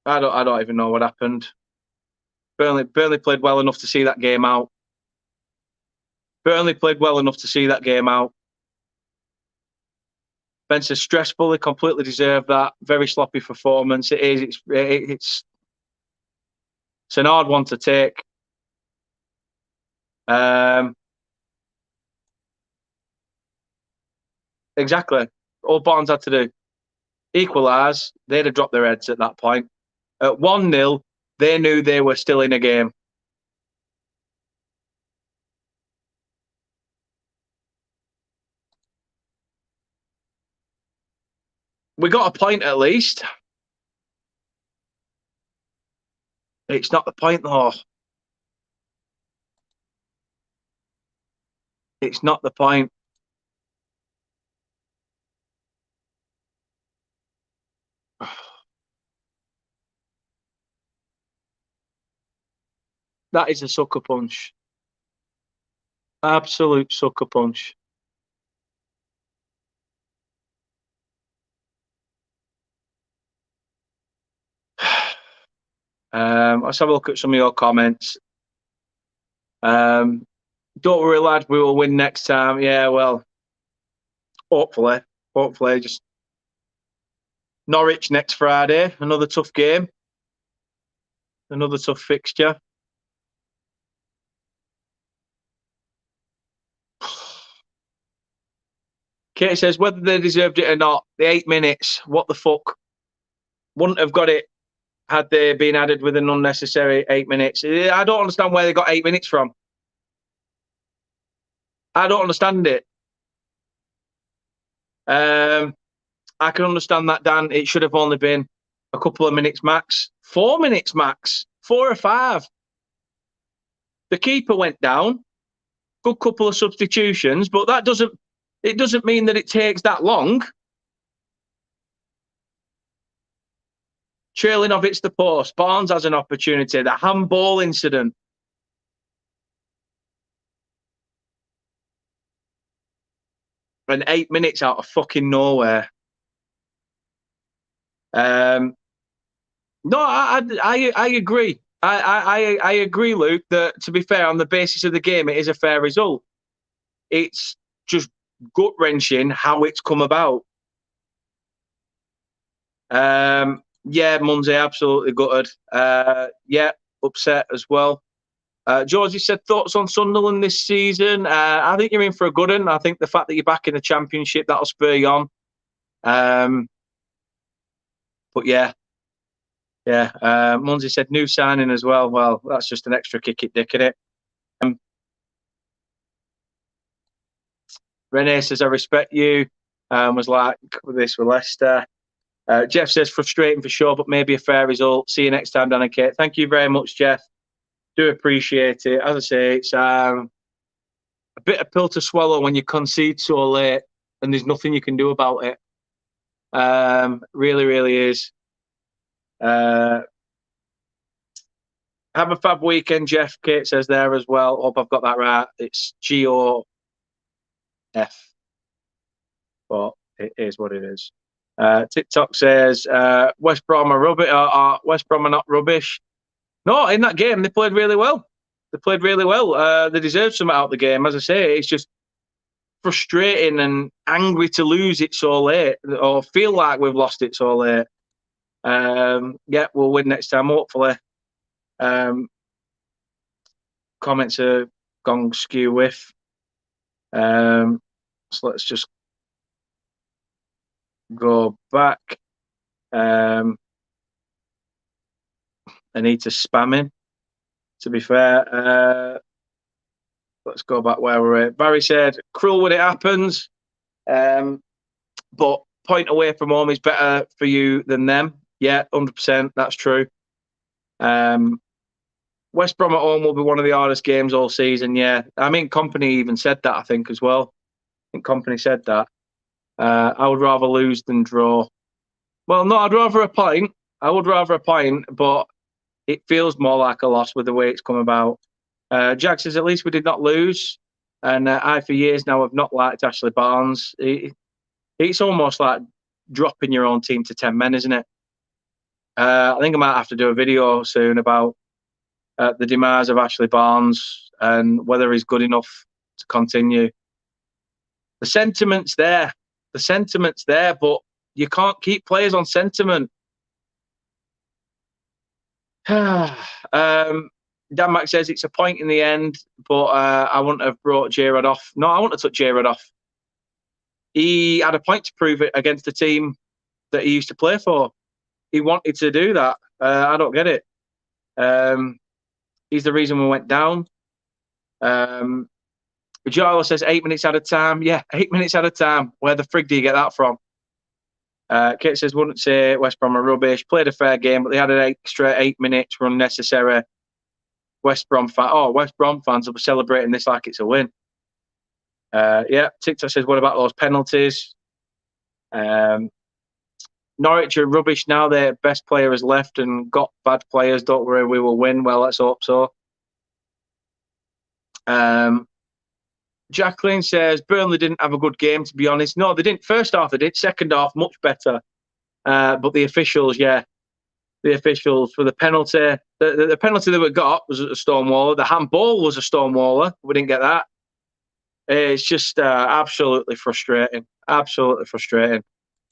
I don't even know what happened. Burnley played well enough to see that game out. Spencer stressful. They completely deserve that. Very sloppy performance. It is. It's an hard one to take. Exactly. All Barnes had to do, equalise. They'd have dropped their heads at that point. At 1-0, they knew they were still in a game. We got a point at least. It's not the point, though. It's not the point. That is a sucker punch. Absolute sucker punch. Let's have a look at some of your comments. Don't worry, lad. We will win next time. Yeah, well, hopefully. Just Norwich next Friday. Another tough game. Another tough fixture. Kate says, whether they deserved it or not, the 8 minutes, what the fuck? Wouldn't have got it had they been added with an unnecessary 8 minutes. I don't understand where they got 8 minutes from. I don't understand it. I can understand that, Dan. It should have only been a couple of minutes max. 4 minutes max. 4 or 5. The keeper went down. Good couple of substitutions, but that doesn't mean that it takes that long. Trailing off hits the post. Barnes has an opportunity. The handball incident. And 8 minutes out of fucking nowhere. No, I agree. I agree, Luke, that to be fair, on the basis of the game, it is a fair result. It's just gut-wrenching how it's come about. Yeah, Munzie, absolutely gutted. Yeah, upset as well. Georgie said, thoughts on Sunderland this season? I think you're in for a good one. I think the fact that you're back in the Championship, that'll spur you on. But yeah. Munzie said, new signing as well. Well, that's just an extra kick it dick, isn't it? Renee says, I respect you. Was like this with Leicester. Jeff says, frustrating for sure, but maybe a fair result. See you next time, Dan and Kate. Thank you very much, Jeff. Do appreciate it. As I say, it's a bit of pill to swallow when you concede so late and there's nothing you can do about it. Really, really is. Have a fab weekend, Jeff. Kate says there as well. Hope I've got that right. It's GOF. But it is what it is. TikTok says West Brom are rubbish. West Brom are not rubbish. No, in that game they played really well. They deserved something out of the game. As I say, it's just frustrating and angry to lose it so late, or feel like we've lost it so late. Yeah, we'll win next time, hopefully. Comments are gone skew with. So let's just go back. I need to spam in, to be fair. Let's go back where we're at. Barry said, cruel when it happens, but point away from home is better for you than them. Yeah, 100%. That's true. West Brom at home will be one of the hardest games all season. Yeah, I mean, Company even said that, I think, as well. I think Company said that. I would rather lose than draw. Well, no, I'd rather a point. I would rather a point, but it feels more like a loss with the way it's come about. Jack says, at least we did not lose. And I, for years now, have not liked Ashley Barnes. It's almost like dropping your own team to 10 men, isn't it? I think I might have to do a video soon about the demise of Ashley Barnes and whether he's good enough to continue. The sentiment's there. But you can't keep players on sentiment. Dan Mac says it's a point in the end, but I wouldn't have brought J-Rod off. No, I wouldn't have took J-Rod off. He had a point to prove it against the team that he used to play for. He wanted to do that. I don't get it. He's the reason we went down. Giles says 8 minutes at a time. Yeah, 8 minutes at a time. Where the frig do you get that from? Kate says, wouldn't say West Brom are rubbish. Played a fair game, but they had an extra 8 minutes for unnecessary. West Brom fans will be celebrating this like it's a win. Yeah, TikTok says, what about those penalties? Norwich are rubbish now. Their best player has left and got bad players. Don't worry, we will win. Well, let's hope so. Jacqueline says, Burnley didn't have a good game, to be honest. No, they didn't. First half, they did. Second half, much better. But the officials, the officials for the penalty. The penalty that we got was a Stonewaller. The handball was a Stonewaller. We didn't get that. It's just absolutely frustrating. Absolutely frustrating.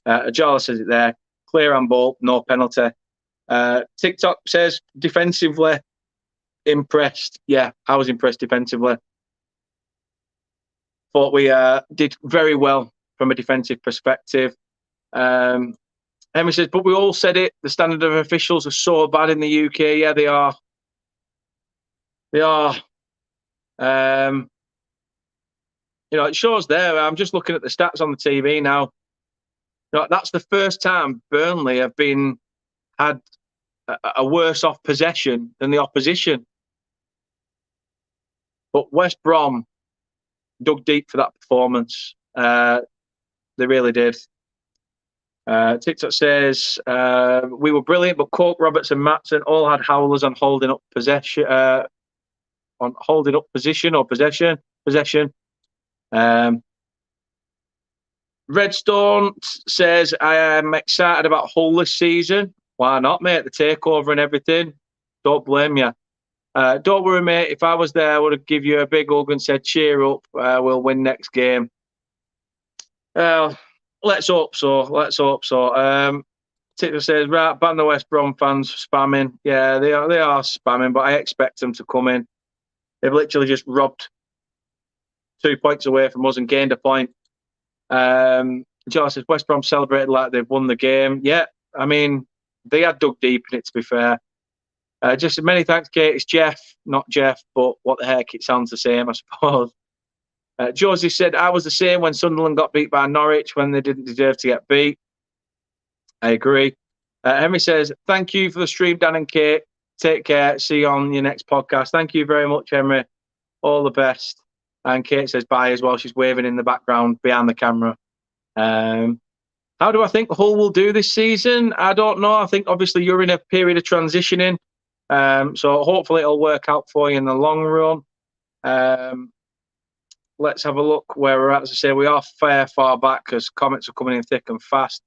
Ajala says it there. Clear handball, no penalty. TikTok says, defensively, impressed. Yeah, I was impressed defensively. Thought we did very well from a defensive perspective. Henry says, but we all said it. The standard of officials are so bad in the UK. Yeah, they are. They are. It shows there. I'm just looking at the stats on the TV now. That's the first time Burnley have had a worse off possession than the opposition. But West Brom dug deep for that performance. They really did. TikTok says, we were brilliant, but Cork, Roberts and Matson all had howlers on holding up possession. Redstone says, I am excited about Hull this season. Why not, mate? The takeover and everything. Don't blame you. Don't worry, mate. If I was there, I would have given you a big hug and said, cheer up. We'll win next game. Let's hope so. Let's hope so. Ticker says, right, ban the West Brom fans spamming. Yeah, they are spamming, but I expect them to come in. They've literally just robbed 2 points away from us and gained a point. Joe says, West Brom celebrated like they've won the game. Yeah, I mean, they had dug deep in it, to be fair. Just many thanks, Kate. It's Jeff, not Jeff, but what the heck, it sounds the same, I suppose. Josie said, I was the same when Sunderland got beat by Norwich when they didn't deserve to get beat. I agree. Henry says, thank you for the stream, Dan and Kate. Take care. See you on your next podcast. Thank you very much, Henry. All the best. And Kate says bye as well. She's waving in the background behind the camera. How do I think Hull will do this season? I don't know. I think obviously you're in a period of transitioning. So hopefully it'll work out for you in the long run. Let's have a look where we're at. As I say, we are far back because comments are coming in thick and fast.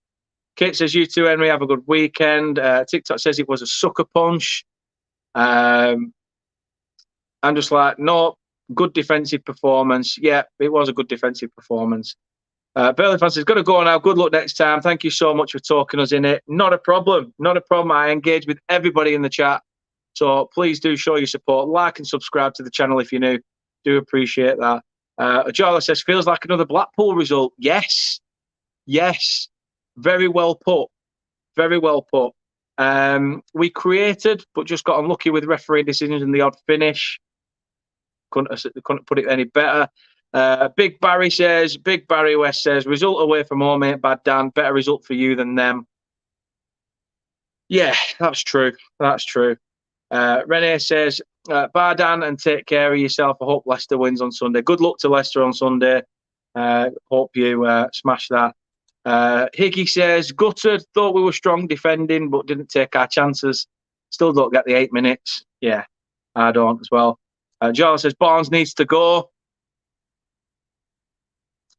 Kate says, you too, Henry, have a good weekend. TikTok says it was a sucker punch. I'm just like, no, good defensive performance. Yeah, it was a good defensive performance. Burnley fans says, got to go now. Good luck next time. Thank you so much for talking us in it. Not a problem. Not a problem. I engage with everybody in the chat. So please do show your support. Like and subscribe to the channel if you're new. Do appreciate that. Ajala says, feels like another Blackpool result. Yes. Yes. Very well put. Very well put. We created, but just got unlucky with referee decisions and the odd finish. Couldn't put it any better. Big Barry West says, result away from home, mate. Bad Dan. Better result for you than them. Yeah, that's true. That's true. Renee says, bye Dan and take care of yourself. I hope Leicester wins on Sunday. Good luck to Leicester on Sunday. Hope you smash that. Higgy says, gutted, thought we were strong defending, but didn't take our chances. Still don't get the 8 minutes. Yeah, I don't as well. Giles says, Barnes needs to go.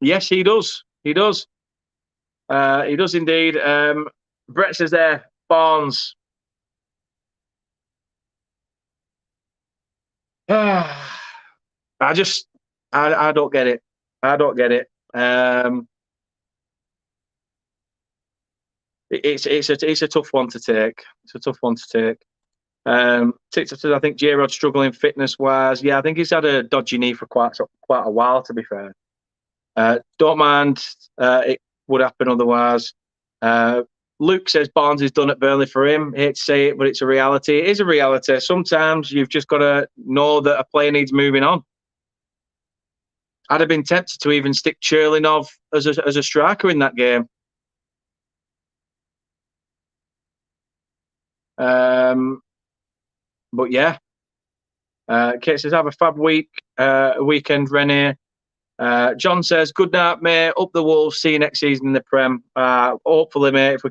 Yes, he does. He does. He does indeed. Brett says there, Barnes. I don't get it. I don't get it. It's a tough one to take. It's a tough one to take. TikTok says, I think J-Rod's struggling fitness-wise. Yeah, I think he's had a dodgy knee for quite a while, to be fair. Don't mind. It would happen otherwise. Luke says Barnes is done at Burnley for him. Hate to say it, but it's a reality. It is a reality. Sometimes you've just got to know that a player needs moving on. I'd have been tempted to even stick Cherlinov as a striker in that game. But yeah. Kate says, have a fab weekend, Renee. John says, good night, mate. Up the Wolves. See you next season in the Prem. Hopefully, mate, if we're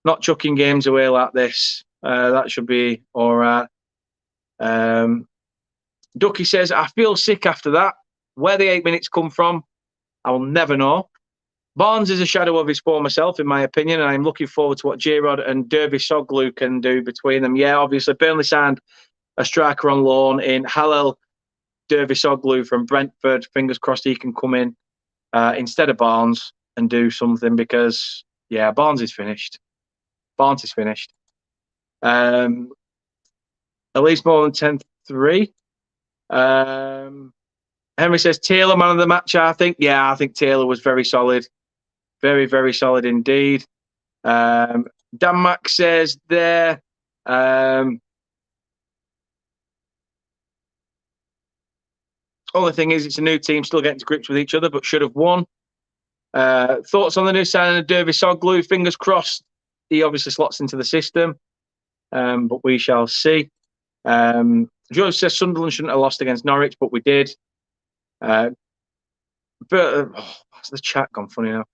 not chucking games away like this, that should be all right. Ducky says, I feel sick after that. Where the 8 minutes come from, I will never know. Barnes is a shadow of his former self, in my opinion, and I'm looking forward to what J-Rod and Derby Soglu can do between them. Yeah, obviously, Burnley signed a striker on loan in Halil Dervisoglu from Brentford. Fingers crossed he can come in instead of Barnes and do something because, yeah, Barnes is finished. Barnes is finished. At least more than 10-3. Henry says, Taylor, man of the match, I think. Yeah, I think Taylor was very solid. Very, very solid indeed. Dan Mack says there... only thing is, it's a new team still getting to grips with each other, but should have won. Thoughts on the new signing of Derby Soglu? Fingers crossed. He obviously slots into the system, but we shall see. George says Sunderland shouldn't have lost against Norwich, but we did. What's the chat gone funny now?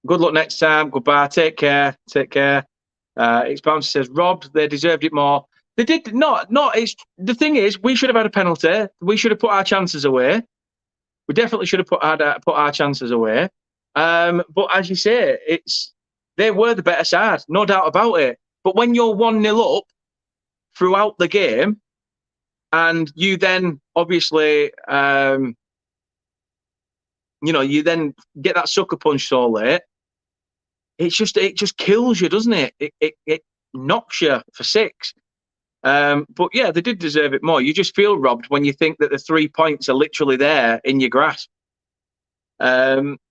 Good luck next time. Goodbye. Take care. Take care. It's Bouncy says, robbed. They deserved it more. They did not. It's the thing is, we should have had a penalty. We should have put our chances away. We definitely should have put our chances away. But as you say, they were the better side, no doubt about it. But when you're 1-0 up throughout the game, and you then obviously, you then get that sucker punch so late, it just kills you, doesn't it? It knocks you for 6. But yeah, they did deserve it more. You just feel robbed when you think that the 3 points are literally there in your grasp.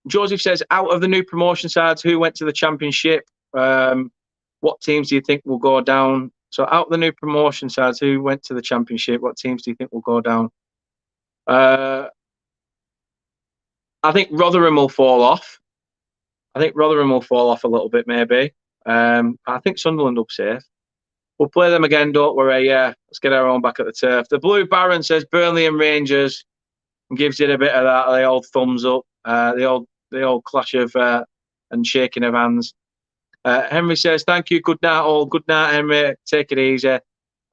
Joseph says, out of the new promotion sides, who went to the Championship? What teams do you think will go down? So out of the new promotion sides, who went to the Championship? What teams do you think will go down? I think Rotherham will fall off. I think Rotherham will fall off a little bit, maybe. I think Sunderland will be safe. We'll play them again, don't worry. Yeah, let's get our own back at the turf. The Blue Baron says Burnley and Rangers and gives it a bit of that, the old thumbs up, the old clash of and shaking of hands. Henry says, thank you. Good night, all. Good night, Henry. Take it easy.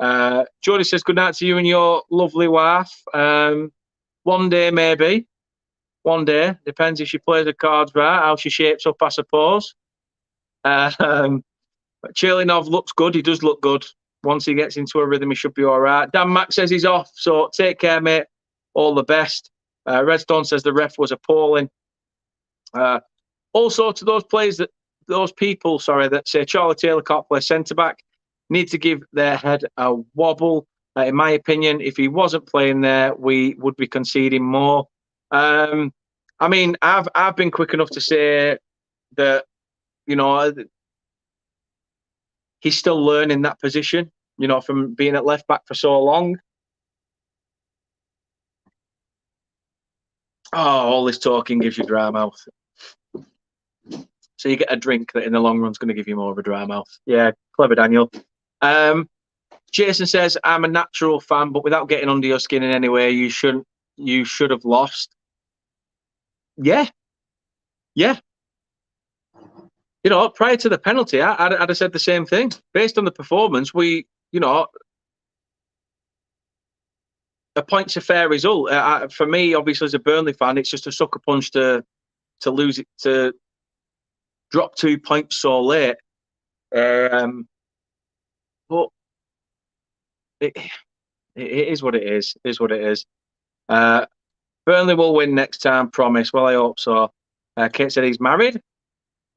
Jody says, good night to you and your lovely wife. One day, maybe. One day. Depends if she plays the cards right, how she shapes up, I suppose. Cherlinov looks good. He does look good. Once he gets into a rhythm, he should be all right. Dan Mack says he's off, so take care, mate. All the best. Redstone says the ref was appalling. Also, to those people that say Charlie Taylor can't play centre-back, need to give their head a wobble. In my opinion, if he wasn't playing there, we would be conceding more. I mean, I've been quick enough to say that, he's still learning that position, from being at left back for so long. Oh, all this talking gives you dry mouth. So you get a drink that in the long run is going to give you more of a dry mouth. Yeah, clever, Daniel. Jason says, I'm a natural fan, but without getting under your skin in any way, you should have lost. Yeah. Yeah. Prior to the penalty, I'd have said the same thing. Based on the performance, a point's a fair result. For me, obviously, as a Burnley fan, it's just a sucker punch to lose it, to drop 2 points so late. But it is what it is. It is what it is. Burnley will win next time, promise. Well, I hope so. Kate said he's married.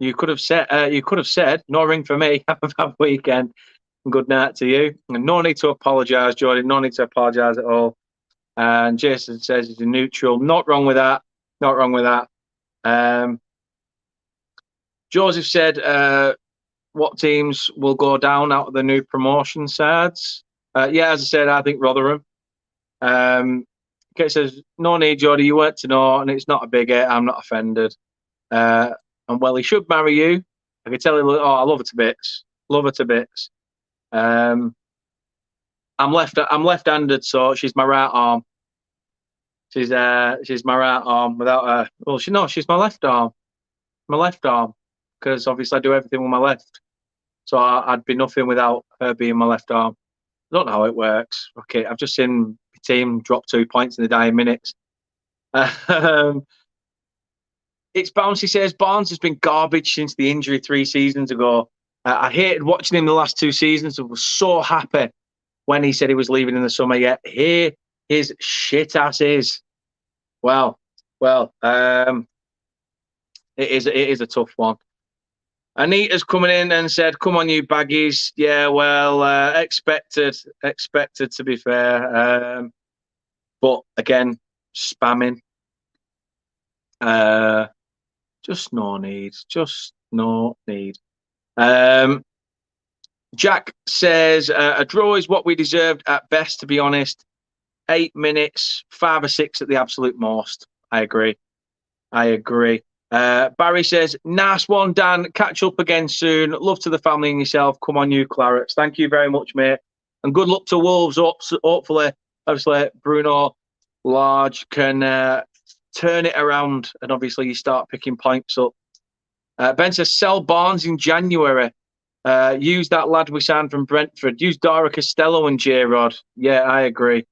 You could have said, no ring for me. Have a bad weekend. Good night to you. And no need to apologise, Jordan. No need to apologise at all. And Jason says he's a neutral. Not wrong with that. Not wrong with that. Joseph said, what teams will go down out of the new promotion sides? Yeah, as I said, I think Rotherham. Kate says, no need, Jordy. You weren't to know, and it's not a big hit. I'm not offended. And well, he should marry you. I can tell him, I love her to bits. Love her to bits. I'm left-handed, so she's my right arm. She's my right arm. Without her, well, she's my left arm. My left arm, because obviously I do everything with my left. So I'd be nothing without her being my left arm. I don't know how it works. Okay, I've just seen the team drop 2 points in the dying minutes. It's Bouncy says Barnes has been garbage since the injury 3 seasons ago. I hated watching him the last 2 seasons. I was so happy when he said he was leaving in the summer. Yet here his shit ass is. Well, it is a tough one. Anita's coming in and said, "Come on, you baggies." Yeah, well, expected to be fair. But again, spamming. Just no need. Jack says a draw is what we deserved at best, to be honest. 8 minutes, 5 or 6 at the absolute most. I agree. Barry says, nice one, Dan. Catch up again soon. Love to the family and yourself. Come on, you Clarets. Thank you very much, mate. And good luck to Wolves. Hopefully, obviously, Bruno Large can turn it around, and obviously you start picking points up. Ben says, sell Barnes in January. Use that lad we signed from Brentford. Use Dara Costello and J-Rod. Yeah, I agree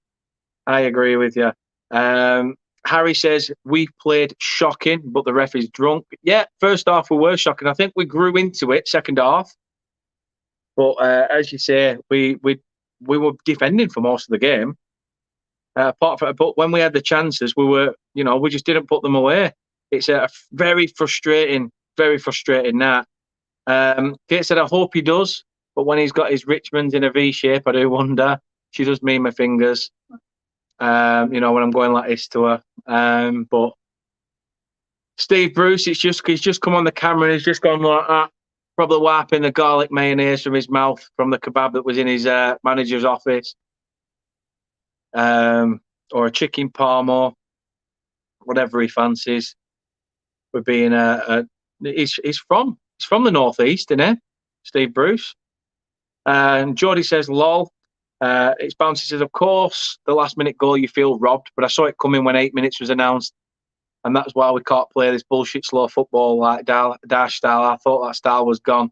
with you. Harry says, we played shocking, but the ref is drunk. Yeah, first half we were shocking. I think we grew into it second half. But as you say, we were defending for most of the game. Apart from, but when we had the chances, we just didn't put them away. It's a very frustrating that. Kate said, I hope he does, but when he's got his Richmonds in a V shape, I do wonder. She does mean my fingers, when I'm going like this to her. But Steve Bruce, he's just come on the camera and he's just gone like that, probably wiping the garlic mayonnaise from his mouth from the kebab that was in his manager's office. Or a chicken parmo, whatever he fancies. For being he's from the northeast, isn't he? Steve Bruce. And Geordie says, lol. It's Bouncy says, of course, the last minute goal you feel robbed, but I saw it coming when 8 minutes was announced, and that's why we can't play this bullshit slow football like Dash style. I thought that style was gone.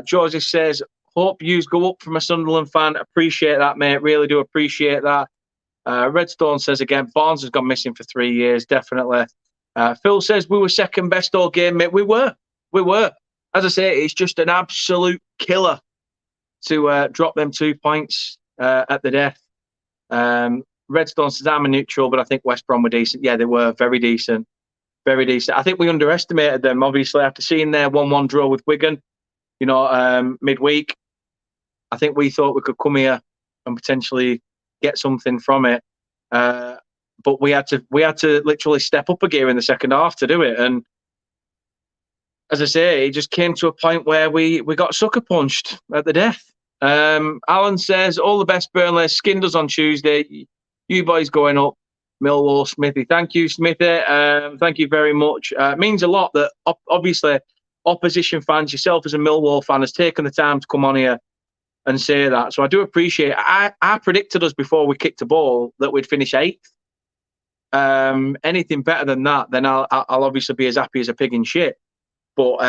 Joseph says, hope yous go up from a Sunderland fan. Appreciate that, mate. Really do appreciate that. Redstone says again, Barnes has gone missing for 3 years, definitely. Phil says we were second best all game, mate. We were. As I say, it's just an absolute killer to drop them 2 points at the death. Redstone says I'm a neutral, but I think West Brom were decent. Yeah, they were very decent. I think we underestimated them, obviously, after seeing their 1-1 draw with Wigan, midweek. I think we thought we could come here and potentially get something from it. But we had to literally step up a gear in the second half to do it. And as I say, it just came to a point where we got sucker punched at the death. Alan says, all the best, Burnley. Skinned us on Tuesday. You boys going up. Millwall, Smithy. Thank you, Smithy. Thank you very much. It means a lot that, obviously, opposition fans, yourself as a Millwall fan, has taken the time to come on here and say that. So I do appreciate it. I predicted us before we kicked the ball that we'd finish 8th. Anything better than that, then I'll obviously be as happy as a pig in shit. But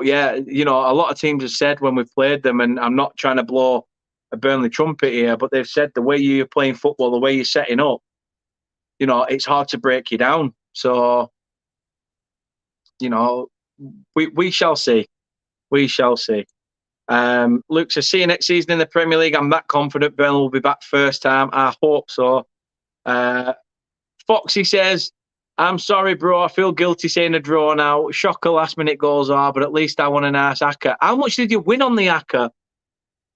yeah, a lot of teams have said when we've played them, and I'm not trying to blow a Burnley trumpet here, but they've said the way you're playing football, the way you're setting up, it's hard to break you down. So, we shall see. We shall see. Luke says, see you next season in the Premier League. I'm that confident Burnley will be back first time. I hope so. Foxy says, I'm sorry, bro. I feel guilty saying a draw now. Shocker last minute goals are, but at least I won a nice acca. How much did you win on the acca?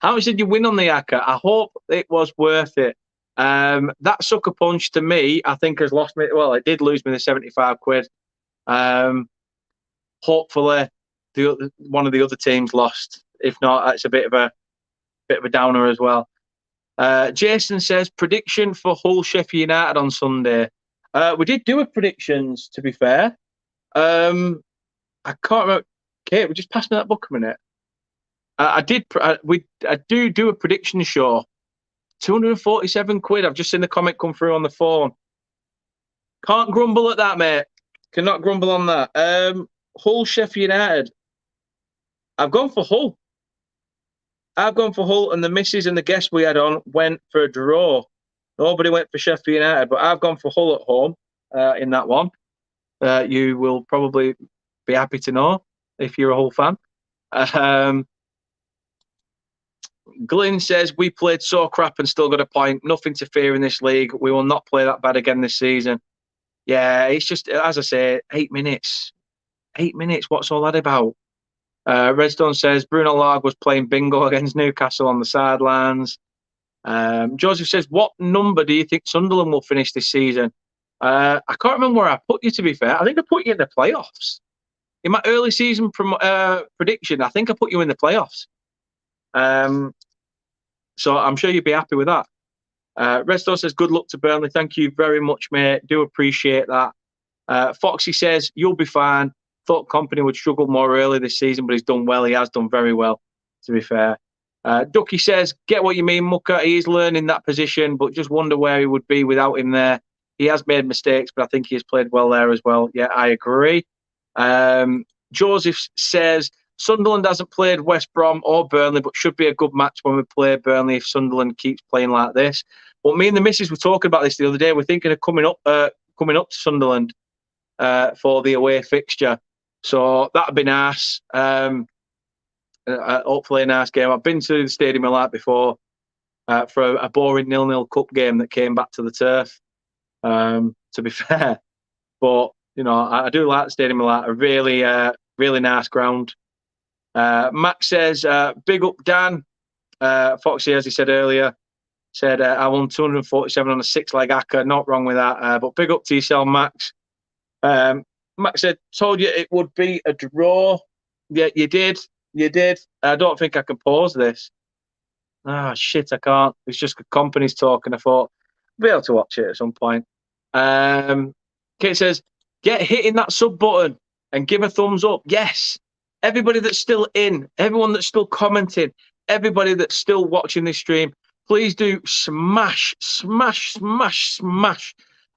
I hope it was worth it. That sucker punch to me, I think has lost me. Well, it did lose me the 75 quid. Hopefully one of the other teams lost. If not, that's a bit of a downer as well. Jason says, prediction for Hull Sheffield United on Sunday. We did do a predictions, to be fair. I can't remember. Kate, would you just pass me that book a minute? I do a prediction show. 247 quid. I've just seen the comment come through on the phone. Can't grumble at that, mate. Cannot grumble on that. Hull, Sheffield United. I've gone for Hull. And the missus and the guests we had on went for a draw. Nobody went for Sheffield United, but I've gone for Hull at home in that one. You will probably be happy to know if you're a Hull fan. Glyn says, we played so crap and still got a point. Nothing to fear in this league. We will not play that bad again this season. Yeah, it's just, as I say, 8 minutes. 8 minutes, what's all that about? Redstone says, Bruno Lage was playing bingo against Newcastle on the sidelines. Joseph says, what number do you think Sunderland will finish this season? I can't remember where I put you, to be fair. I think I put you in the playoffs. In my early season prediction, I think I put you in the playoffs. So I'm sure you'd be happy with that. Redstone says, good luck to Burnley. Thank you very much, mate. Do appreciate that. Foxy says, you'll be fine. Thought Company would struggle more early this season, but he's done well. He has done very well, to be fair. Ducky says, get what you mean, Mucker. He is learning that position, but just wonder where he would be without him there. He has made mistakes, but I think he has played well there as well. Yeah, I agree. Joseph says, Sunderland hasn't played West Brom or Burnley, but should be a good match when we play Burnley if Sunderland keeps playing like this. But me and the missus were talking about this the other day. We're thinking of coming up to Sunderland for the away fixture. So that'd be nice. Hopefully a nice game. I've been to the Stadium of Light before for a boring 0-0 cup game that came back to the turf, to be fair. But, you know, I do like the Stadium of Light. A really, really nice ground. Max says, big up Dan. Foxy, as he said earlier, said, I won 247 on a 6-leg acca. Not wrong with that. But big up to yourself, Max. Max said, told you it would be a draw. Yeah, you did. You did. I don't think I can pause this. Ah, shit, I can't. It's just companies talking. I thought I'll be able to watch it at some point. Kate says, get hitting that sub button and give a thumbs up. Yes. Everybody that's still in, everyone that's still commenting, everybody that's still watching this stream, please do smash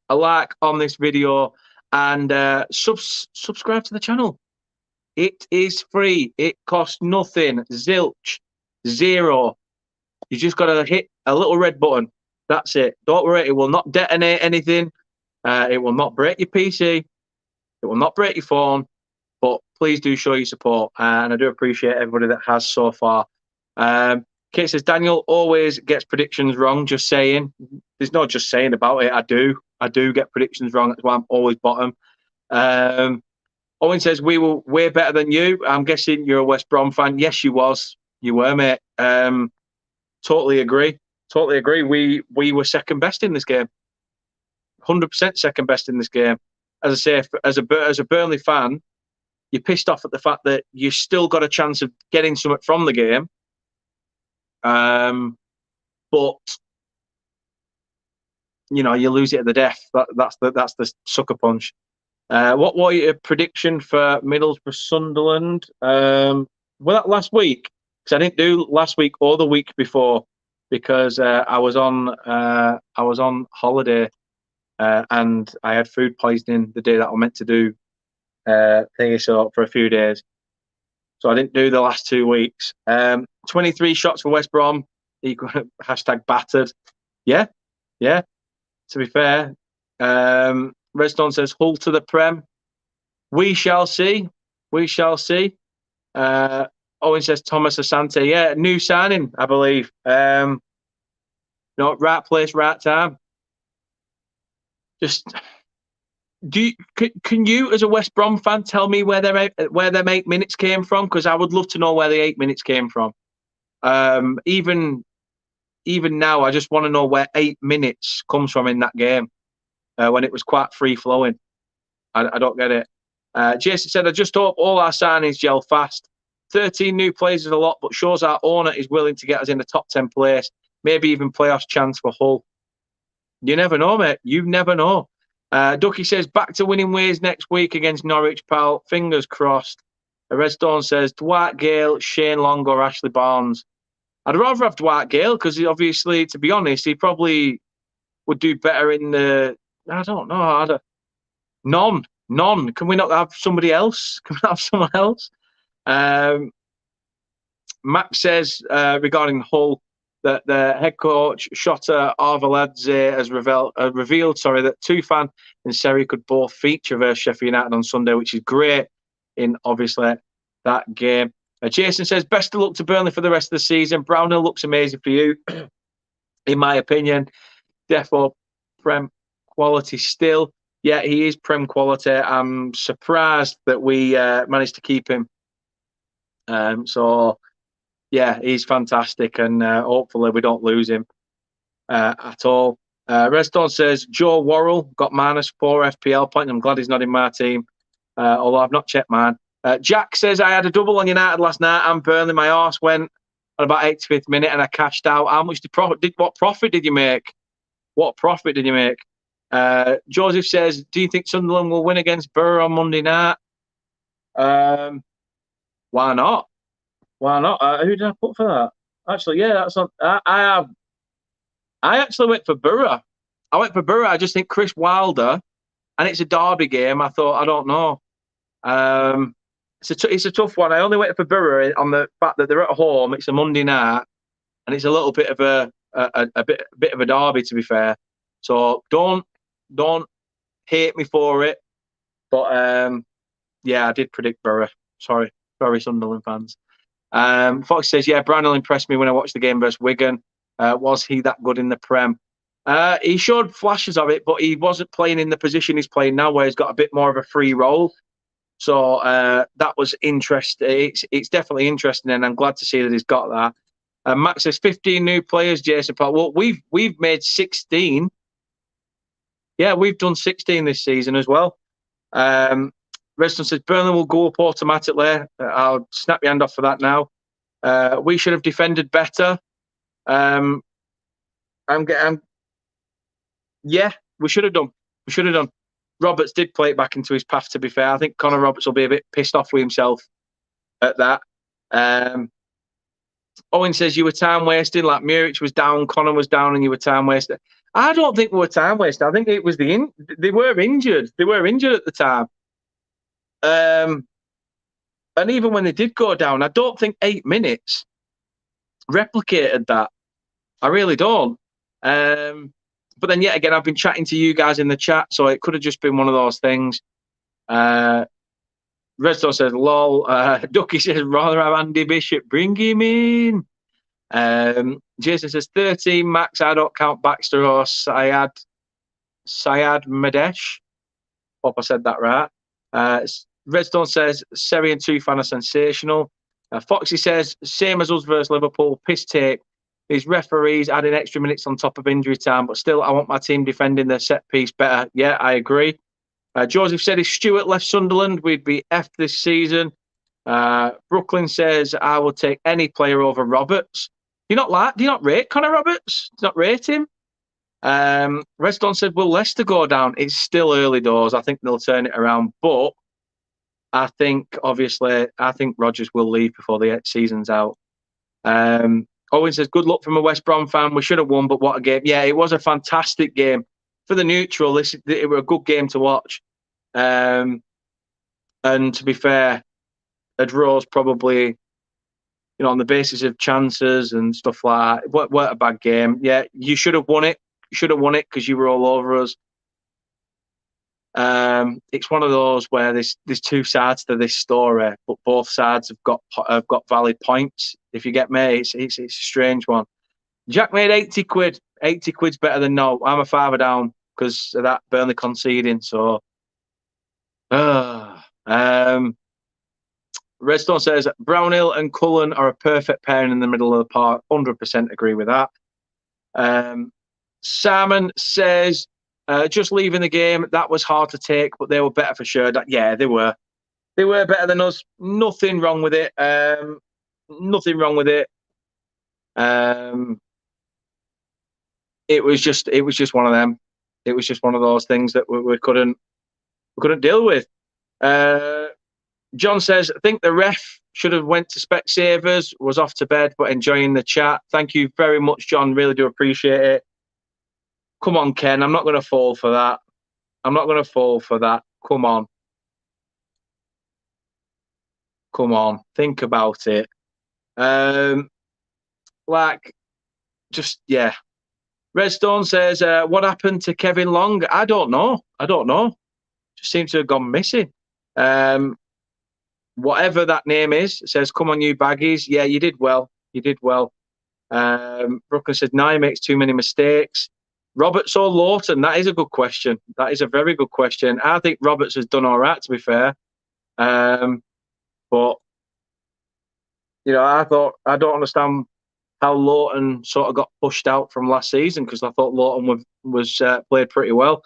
a like on this video and subscribe to the channel. It is free. It costs nothing. Zilch. Zero. You just got to hit a little red button. That's it. Don't worry. It will not detonate anything. It will not break your PC. It will not break your phone. But please do show your support. And I do appreciate everybody that has so far. Kate says, Daniel always gets predictions wrong. Just saying. There's no just saying about it. I do get predictions wrong. That's why I'm always bottom. Owen says, we were way better than you. I'm guessing you're a West Brom fan. Yes, you was. You were, mate. Totally agree. Totally agree. We were second best in this game. 100% second best in this game. As I say, as a Burnley fan, you're pissed off at the fact that you still got a chance of getting something from the game. But you know, you lose it at the death. That's the sucker punch. What was your prediction for Middlesbrough Sunderland? Was that last week? Because I didn't do last week or the week before because I was on holiday and I had food poisoning the day that I meant to do thingy so for a few days. So I didn't do the last 2 weeks. 23 shots for West Brom. Hashtag battered. Yeah. To be fair. Redstone says, Hull to the Prem. We shall see. We shall see. Owen says, Thomas Asante. Yeah, new signing, I believe. No, right place, right time. Just can you, as a West Brom fan, tell me where their 8 minutes came from? Because I would love to know where the 8 minutes came from. Even now, I just want to know where 8 minutes comes from in that game. When it was quite free-flowing. I don't get it. Jason said, I just hope all our signings gel fast. 13 new players is a lot, but shows our owner is willing to get us in the top 10 place. Maybe even playoffs chance for Hull. You never know, mate. You never know. Ducky says, back to winning ways next week against Norwich, pal. Fingers crossed. Redstone says Dwight Gale, Shane Long, or Ashley Barnes. I'd rather have Dwight Gale because obviously, to be honest, he probably would do better in the. I don't know. None. Can we not have somebody else? Can we not have someone else? Max says regarding Hull that the head coach Shota Arveladze has revealed that Tufan and Seri could both feature versus Sheffield United on Sunday, which is great in obviously that game. Jason says best of luck to Burnley for the rest of the season. Brownhill looks amazing for you, in my opinion. Therefore, Prem quality still. Yeah, he is Prem quality. I'm surprised that we managed to keep him. So, yeah, he's fantastic, and hopefully we don't lose him at all. Redstone says Joe Worrell got -4 FPL points. I'm glad he's not in my team, although I've not checked mine. Jack says I had a double on United last night and Burnley. My arse went at about 85th minute and I cashed out. How much what profit did you make? What profit did you make? Joseph says, do you think Sunderland will win against Borough on Monday night? Why not? Why not? Who did I put for that? Actually, yeah, that's not. I actually went for Borough. I just think Chris Wilder, and it's a derby game. I thought, I don't know. It's a tough one. I only went for Borough on the fact that they're at home. It's a Monday night, and it's a little bit of a bit of a derby, to be fair. So don't hate me for it. But yeah, I did predict Borough. Sorry, Sunderland fans. Fox says, yeah, Brownhill impressed me when I watched the game versus Wigan. Was he that good in the Prem? He showed flashes of it, but he wasn't playing in the position he's playing now, where he's got a bit more of a free role. So that was interesting. It's definitely interesting, and I'm glad to see that he's got that. Max says 15 new players, Jason Paul. Well, we've made 16. Yeah, we've done 16 this season as well. Redstone says Burnley will go up automatically. I'll snap your hand off for that now. We should have defended better. Yeah, we should have done. Roberts did play it back into his path, to be fair. I think Connor Roberts will be a bit pissed off with himself at that. Owen says you were time wasting, like Muric was down, Connor was down, and you were time wasting. I don't think we were time wasting. I think it was they were injured. They were injured at the time. And even when they did go down, I don't think 8 minutes replicated that. I really don't. But then, yet again, I've been chatting to you guys in the chat, so it could have just been one of those things. Redstone says, lol. Ducky says, rather have Andy Bishop. Bring him in. Jason says, 13 max. I don't count Baxter or Syed Madesh. Hope I said that right. Redstone says, Seri and Tufan are sensational. Foxy says, same as us versus Liverpool. Piss take. These referees adding extra minutes on top of injury time, but still, I want my team defending their set piece better. Yeah, I agree. Joseph said, if Stewart left Sunderland, we'd be F this season. Brooklyn says, I will take any player over Roberts. Do you not rate Connor Roberts? Do you not rate him? Redstone said, will Leicester go down? It's still early doors. I think they'll turn it around, but I think Rodgers will leave before the season's out. Owen says, good luck from a West Brom fan. We should have won, but what a game. Yeah, it was a fantastic game. For the neutral, it was a good game to watch. And to be fair, a draw's probably, on the basis of chances and stuff like that, what a bad game. Yeah, you should have won it. You should have won it because you were all over us. It's one of those where there's two sides to this story, but both sides have got valid points. If you get me, it's a strange one. Jack made 80 quid. 80 quid's better than no. I'm a father down because of that Burnley conceding. So, Redstone says Brownhill and Cullen are a perfect pairing in the middle of the park. 100% agree with that. Simon says, just leaving the game, that was hard to take, but they were better for sure. Yeah, they were. They were better than us. Nothing wrong with it. Nothing wrong with it. It was just one of them. It was just one of those things that we couldn't deal with. John says, I think the ref should have went to Specsavers, was off to bed, but enjoying the chat. Thank you very much, John. Really do appreciate it. Come on, Ken. I'm not going to fall for that. I'm not going to fall for that. Come on. Come on. Think about it. Yeah. Redstone says, what happened to Kevin Long? I don't know. Just seems to have gone missing. Whatever that name is, says, come on, you baggies. Yeah, you did well. Brooklyn said, no, he makes too many mistakes. Roberts or Lawton? That is a good question. That is a very good question. I think Roberts has done all right, to be fair. But, I don't understand how Lawton sort of got pushed out from last season, because I thought Lawton was played pretty well.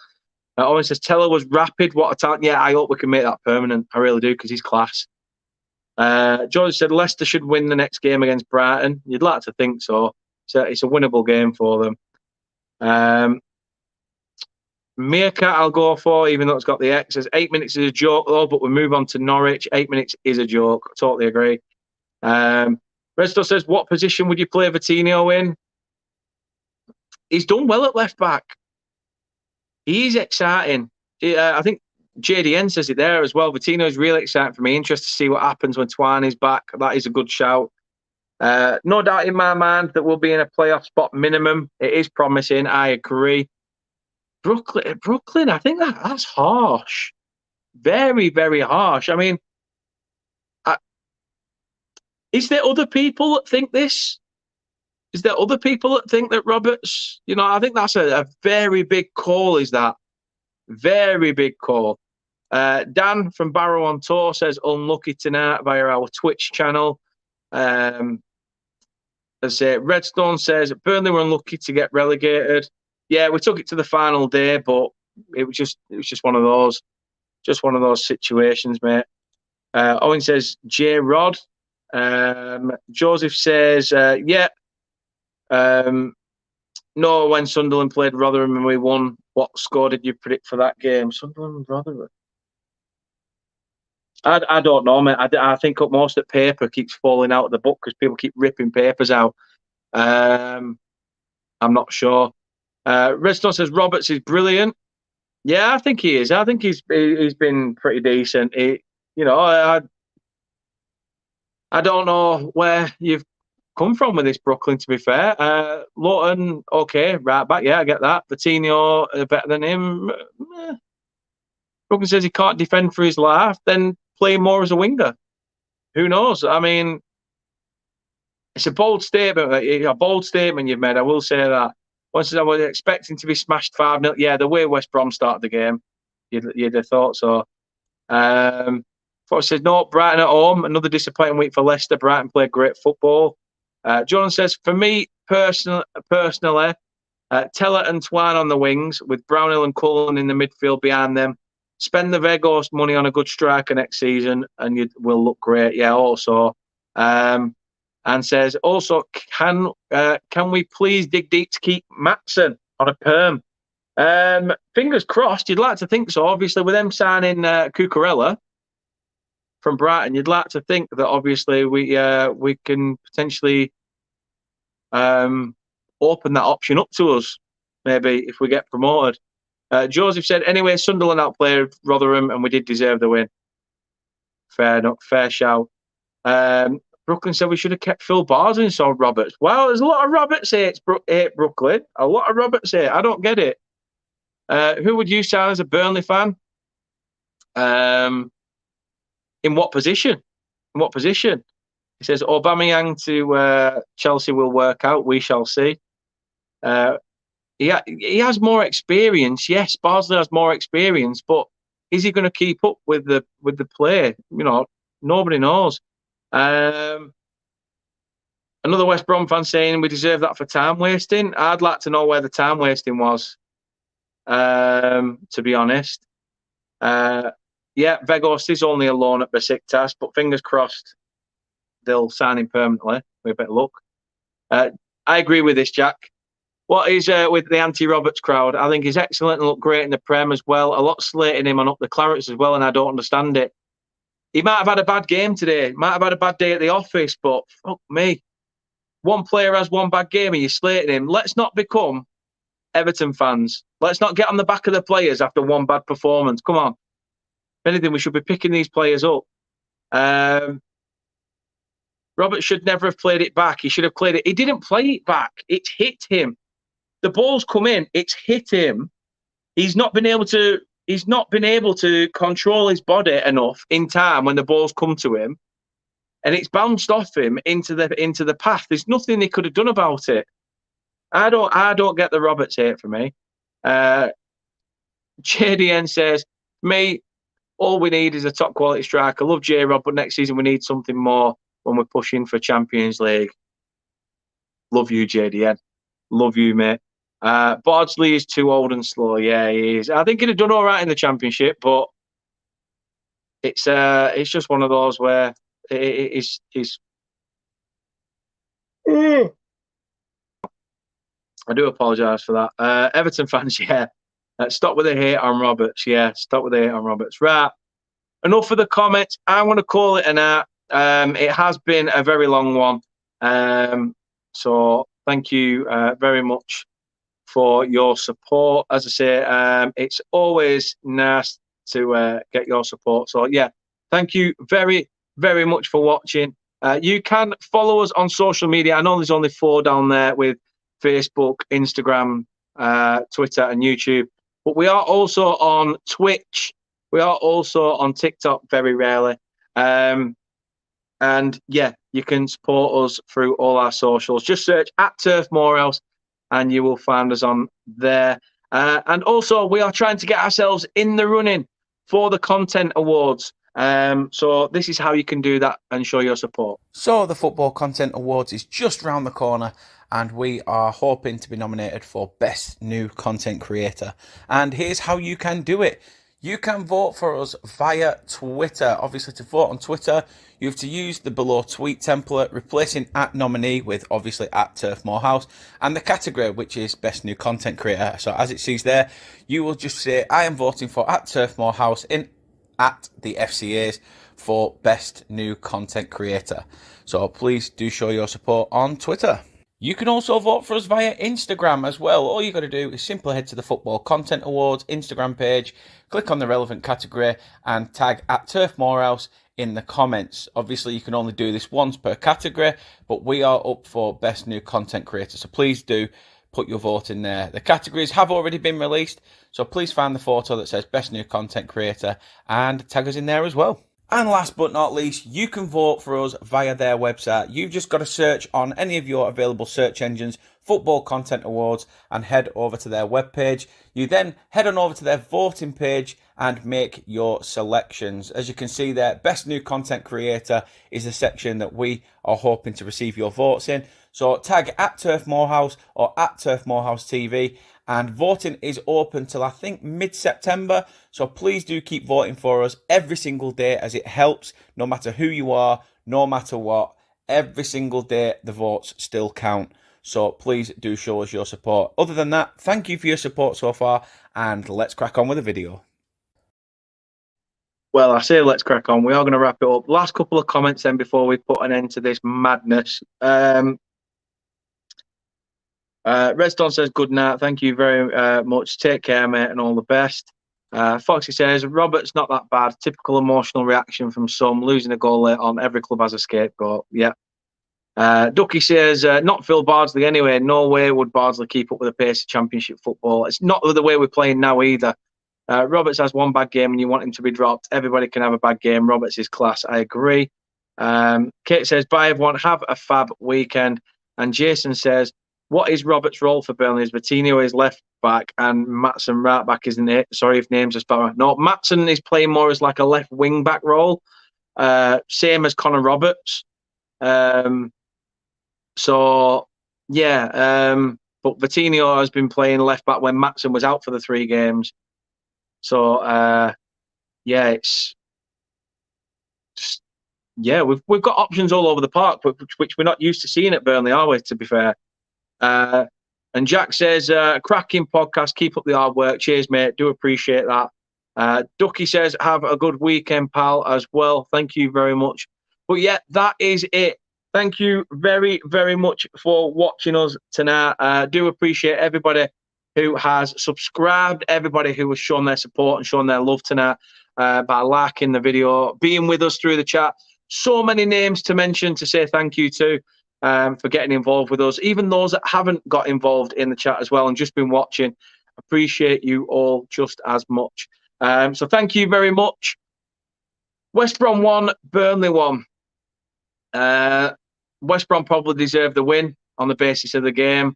Owen says, Teller was rapid. What a talent. Yeah, I hope we can make that permanent. I really do, because he's class. George said, Leicester should win the next game against Brighton. You'd like to think so. It's a winnable game for them. Meerkat I'll go for, even though it's got the X. Says 8 minutes is a joke, though, but we move on to Norwich. 8 minutes is a joke. Totally agree. Resto says, what position would you play Vitinho in? He's done well at left back. He's exciting. I think JDN says it there as well. Vitinho is really exciting for me. Interested to see what happens when Twan is back. That is a good shout. No doubt in my mind that we'll be in a playoff spot minimum. It is promising. I agree. Brooklyn, I think that's harsh. Very, very harsh. I mean, is there other people that think this? Is there other people that think that Roberts, I think that's a very big call, is that? Very big call. Dan from Barrow on Tour says, unlucky tonight via our Twitch channel. Redstone says, Burnley were unlucky to get relegated. Yeah, we took it to the final day, but it was just one of those situations, mate. Owen says, J Rod. Joseph says, no, when Sunderland played Rotherham and we won, what score did you predict for that game? Sunderland, Rotherham. I don't know, mate. I think most of the paper keeps falling out of the book because people keep ripping papers out. I'm not sure. Redstone says Roberts is brilliant. Yeah, I think he is. I think he's been pretty decent. I don't know where you've come from with this, Brooklyn, to be fair. Lawton, okay, right back. Yeah, I get that. Vitinho, better than him. Brooklyn says he can't defend for his life, then play more as a winger. Who knows? I mean, it's a bold statement you've made, I will say that. Once I was expecting to be smashed 5-0. Yeah, the way West Brom started the game, you'd have thought so. Fox says, no, Brighton at home. Another disappointing week for Leicester. Brighton played great football. John says, for me, personally, Teller and Twan on the wings, with Brownhill and Cullen in the midfield behind them. Spend the Vegos money on a good striker next season, and you will look great. Yeah, also. And says, also, can we please dig deep to keep Matson on a perm? Fingers crossed. You'd like to think so. Obviously, with them signing Cucurella from Brighton, you'd like to think that obviously we can potentially open that option up to us, maybe if we get promoted. Joseph said, anyway, Sunderland outplayed Rotherham and we did deserve the win. Fair enough, fair shout. Brooklyn said we should have kept Phil Bars and sold Roberts. Well, there's a lot of Roberts hate Brooklyn. A lot of Roberts hate. I don't get it. Who would you sign as a Burnley fan? In what position? He says Aubameyang to Chelsea will work out. We shall see. He has more experience. Yes, Barnsley has more experience, but is he going to keep up with the play? Nobody knows. Another West Brom fan saying we deserve that for time wasting. I'd like to know where the time wasting was. To be honest. Yeah, Vegos is only a loan at Besiktas, but fingers crossed they'll sign him permanently with a bit of luck. I agree with this, Jack. What is with the anti-Roberts crowd? I think he's excellent and looked great in the Prem as well. A lot slating him on up the Clarets as well, and I don't understand it. he might have had a bad game today. Might have had a bad day at the office, but fuck me. One player has one bad game and you're slating him. Let's not become Everton fans. Let's not get on the back of the players after one bad performance. Come on. If anything, we should be picking these players up. Robert should never have played it back. He should have played it. He didn't play it back. It's hit him. The ball's come in. It's hit him. He's not been able to control his body enough in time when the ball's come to him, and it's bounced off him into the path. There's nothing they could have done about it. I don't get the Roberts hate for me. JDN says, me, all we need is a top quality striker. I love J-Rob, but next season we need something more when we're pushing for Champions League. Love you, JDN. Love you, mate. Bardsley is too old and slow. Yeah, he is. I think he'd have done all right in the Championship, but it's just one of those where it's I do apologise for that. Everton fans, yeah. Stop with the hate on Roberts. Yeah, stop with the hate on Roberts. Right. Enough of the comments. I want to call it a night. It has been a very long one. So thank you very much for your support. As I say, it's always nice to get your support. So yeah, thank you very, very much for watching. You can follow us on social media. I know there's only 4 down there with Facebook, Instagram, Twitter and YouTube. But we are also on Twitch. We are also on TikTok very rarely. And yeah, you can support us through all our socials. Just search at Turf Moorhouse and you will find us on there. And also, we are trying to get ourselves in the running for the Content Awards. So this is how you can do that and show your support. So the Football Content Awards is just round the corner, and we are hoping to be nominated for Best New Content Creator. And here's how you can do it. You can vote for us via Twitter. Obviously, to vote on Twitter, you have to use the below tweet template, replacing @nominee with obviously @Turf Moorhouse, and the category, which is Best New Content Creator. So as it sees there, you will just say, I am voting for @Turf Moorhouse in @the FCAs for Best New Content Creator. So please do show your support on Twitter. You can also vote for us via Instagram as well. All you got to do is simply head to the Football Content Awards Instagram page, click on the relevant category and tag @Turf Moorhouse in the comments. Obviously, you can only do this once per category, but we are up for Best New Content Creator. So please do put your vote in there. The categories have already been released, so please find the photo that says Best New Content Creator and tag us in there as well. And last but not least, you can vote for us via their website. You've just got to search on any of your available search engines, Football Content Awards, and head over to their webpage. You then head on over to their voting page and make your selections. As you can see there, Best New Content Creator is the section that we are hoping to receive your votes in. So tag @Turf Moorhouse or @Turf Moorhouse TV. And voting is open till I think mid-September. So please do keep voting for us every single day, as it helps no matter who you are, no matter what. Every single day the votes still count. So please do show us your support. Other than that, thank you for your support so far, and let's crack on with the video. Well, I say let's crack on. We are going to wrap it up. Last couple of comments then before we put an end to this madness. Redstone says, good night. Thank you very much. Take care, mate, and all the best. Foxy says, Robert's not that bad. Typical emotional reaction from some. Losing a goal late on. Every club has a scapegoat. Yeah. Ducky says, not Phil Bardsley anyway. No way would Bardsley keep up with the pace of Championship football. It's not the way we're playing now either. Roberts has one bad game and you want him to be dropped. Everybody can have a bad game. Roberts is class. I agree. Kate says, bye everyone. Have a fab weekend. And Jason says, what is Roberts' role for Burnley? Is Vitinho is left back and Matson right back, isn't it? Sorry if names are spelled. No, Matson is playing more as like a left wing back role, same as Connor Roberts. So yeah, but Vitinho has been playing left back when Matson was out for the 3 games. So yeah, it's just we've got options all over the park, which we're not used to seeing at Burnley, are we? To be fair. And Jack says, cracking podcast, keep up the hard work. Cheers, mate. Do appreciate that. Ducky says, have a good weekend, pal, as well. Thank you very much. But yeah, that is it. Thank you very, very much for watching us tonight. Do appreciate everybody who has subscribed, everybody who has shown their support and shown their love tonight by liking the video, being with us through the chat. So many names to mention to say thank you to for getting involved with us. Even those that haven't got involved in the chat as well and just been watching, appreciate you all just as much. So thank you very much. West Brom 1, Burnley 1. West Brom probably deserved the win on the basis of the game.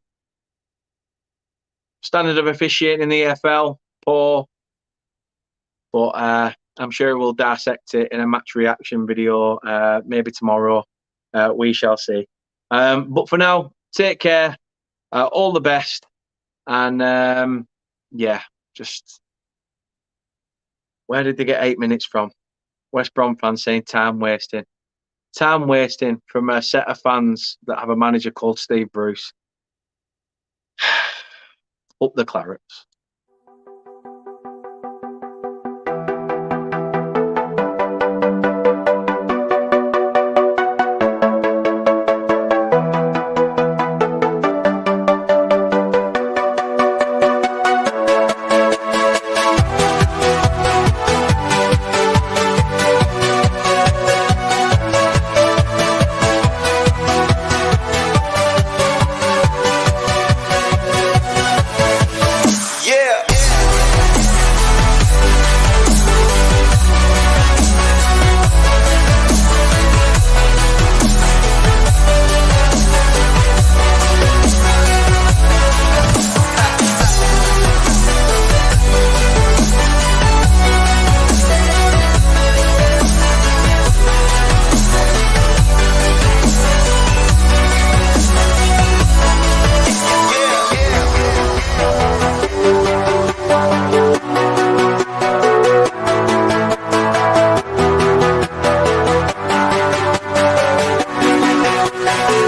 Standard of officiating in the EFL, poor. But I'm sure we'll dissect it in a match reaction video maybe tomorrow. We shall see. But for now, take care. All the best. And yeah, just... Where did they get 8 minutes from? West Brom fans saying time wasting. Time wasting from a set of fans that have a manager called Steve Bruce. Up the Clarets.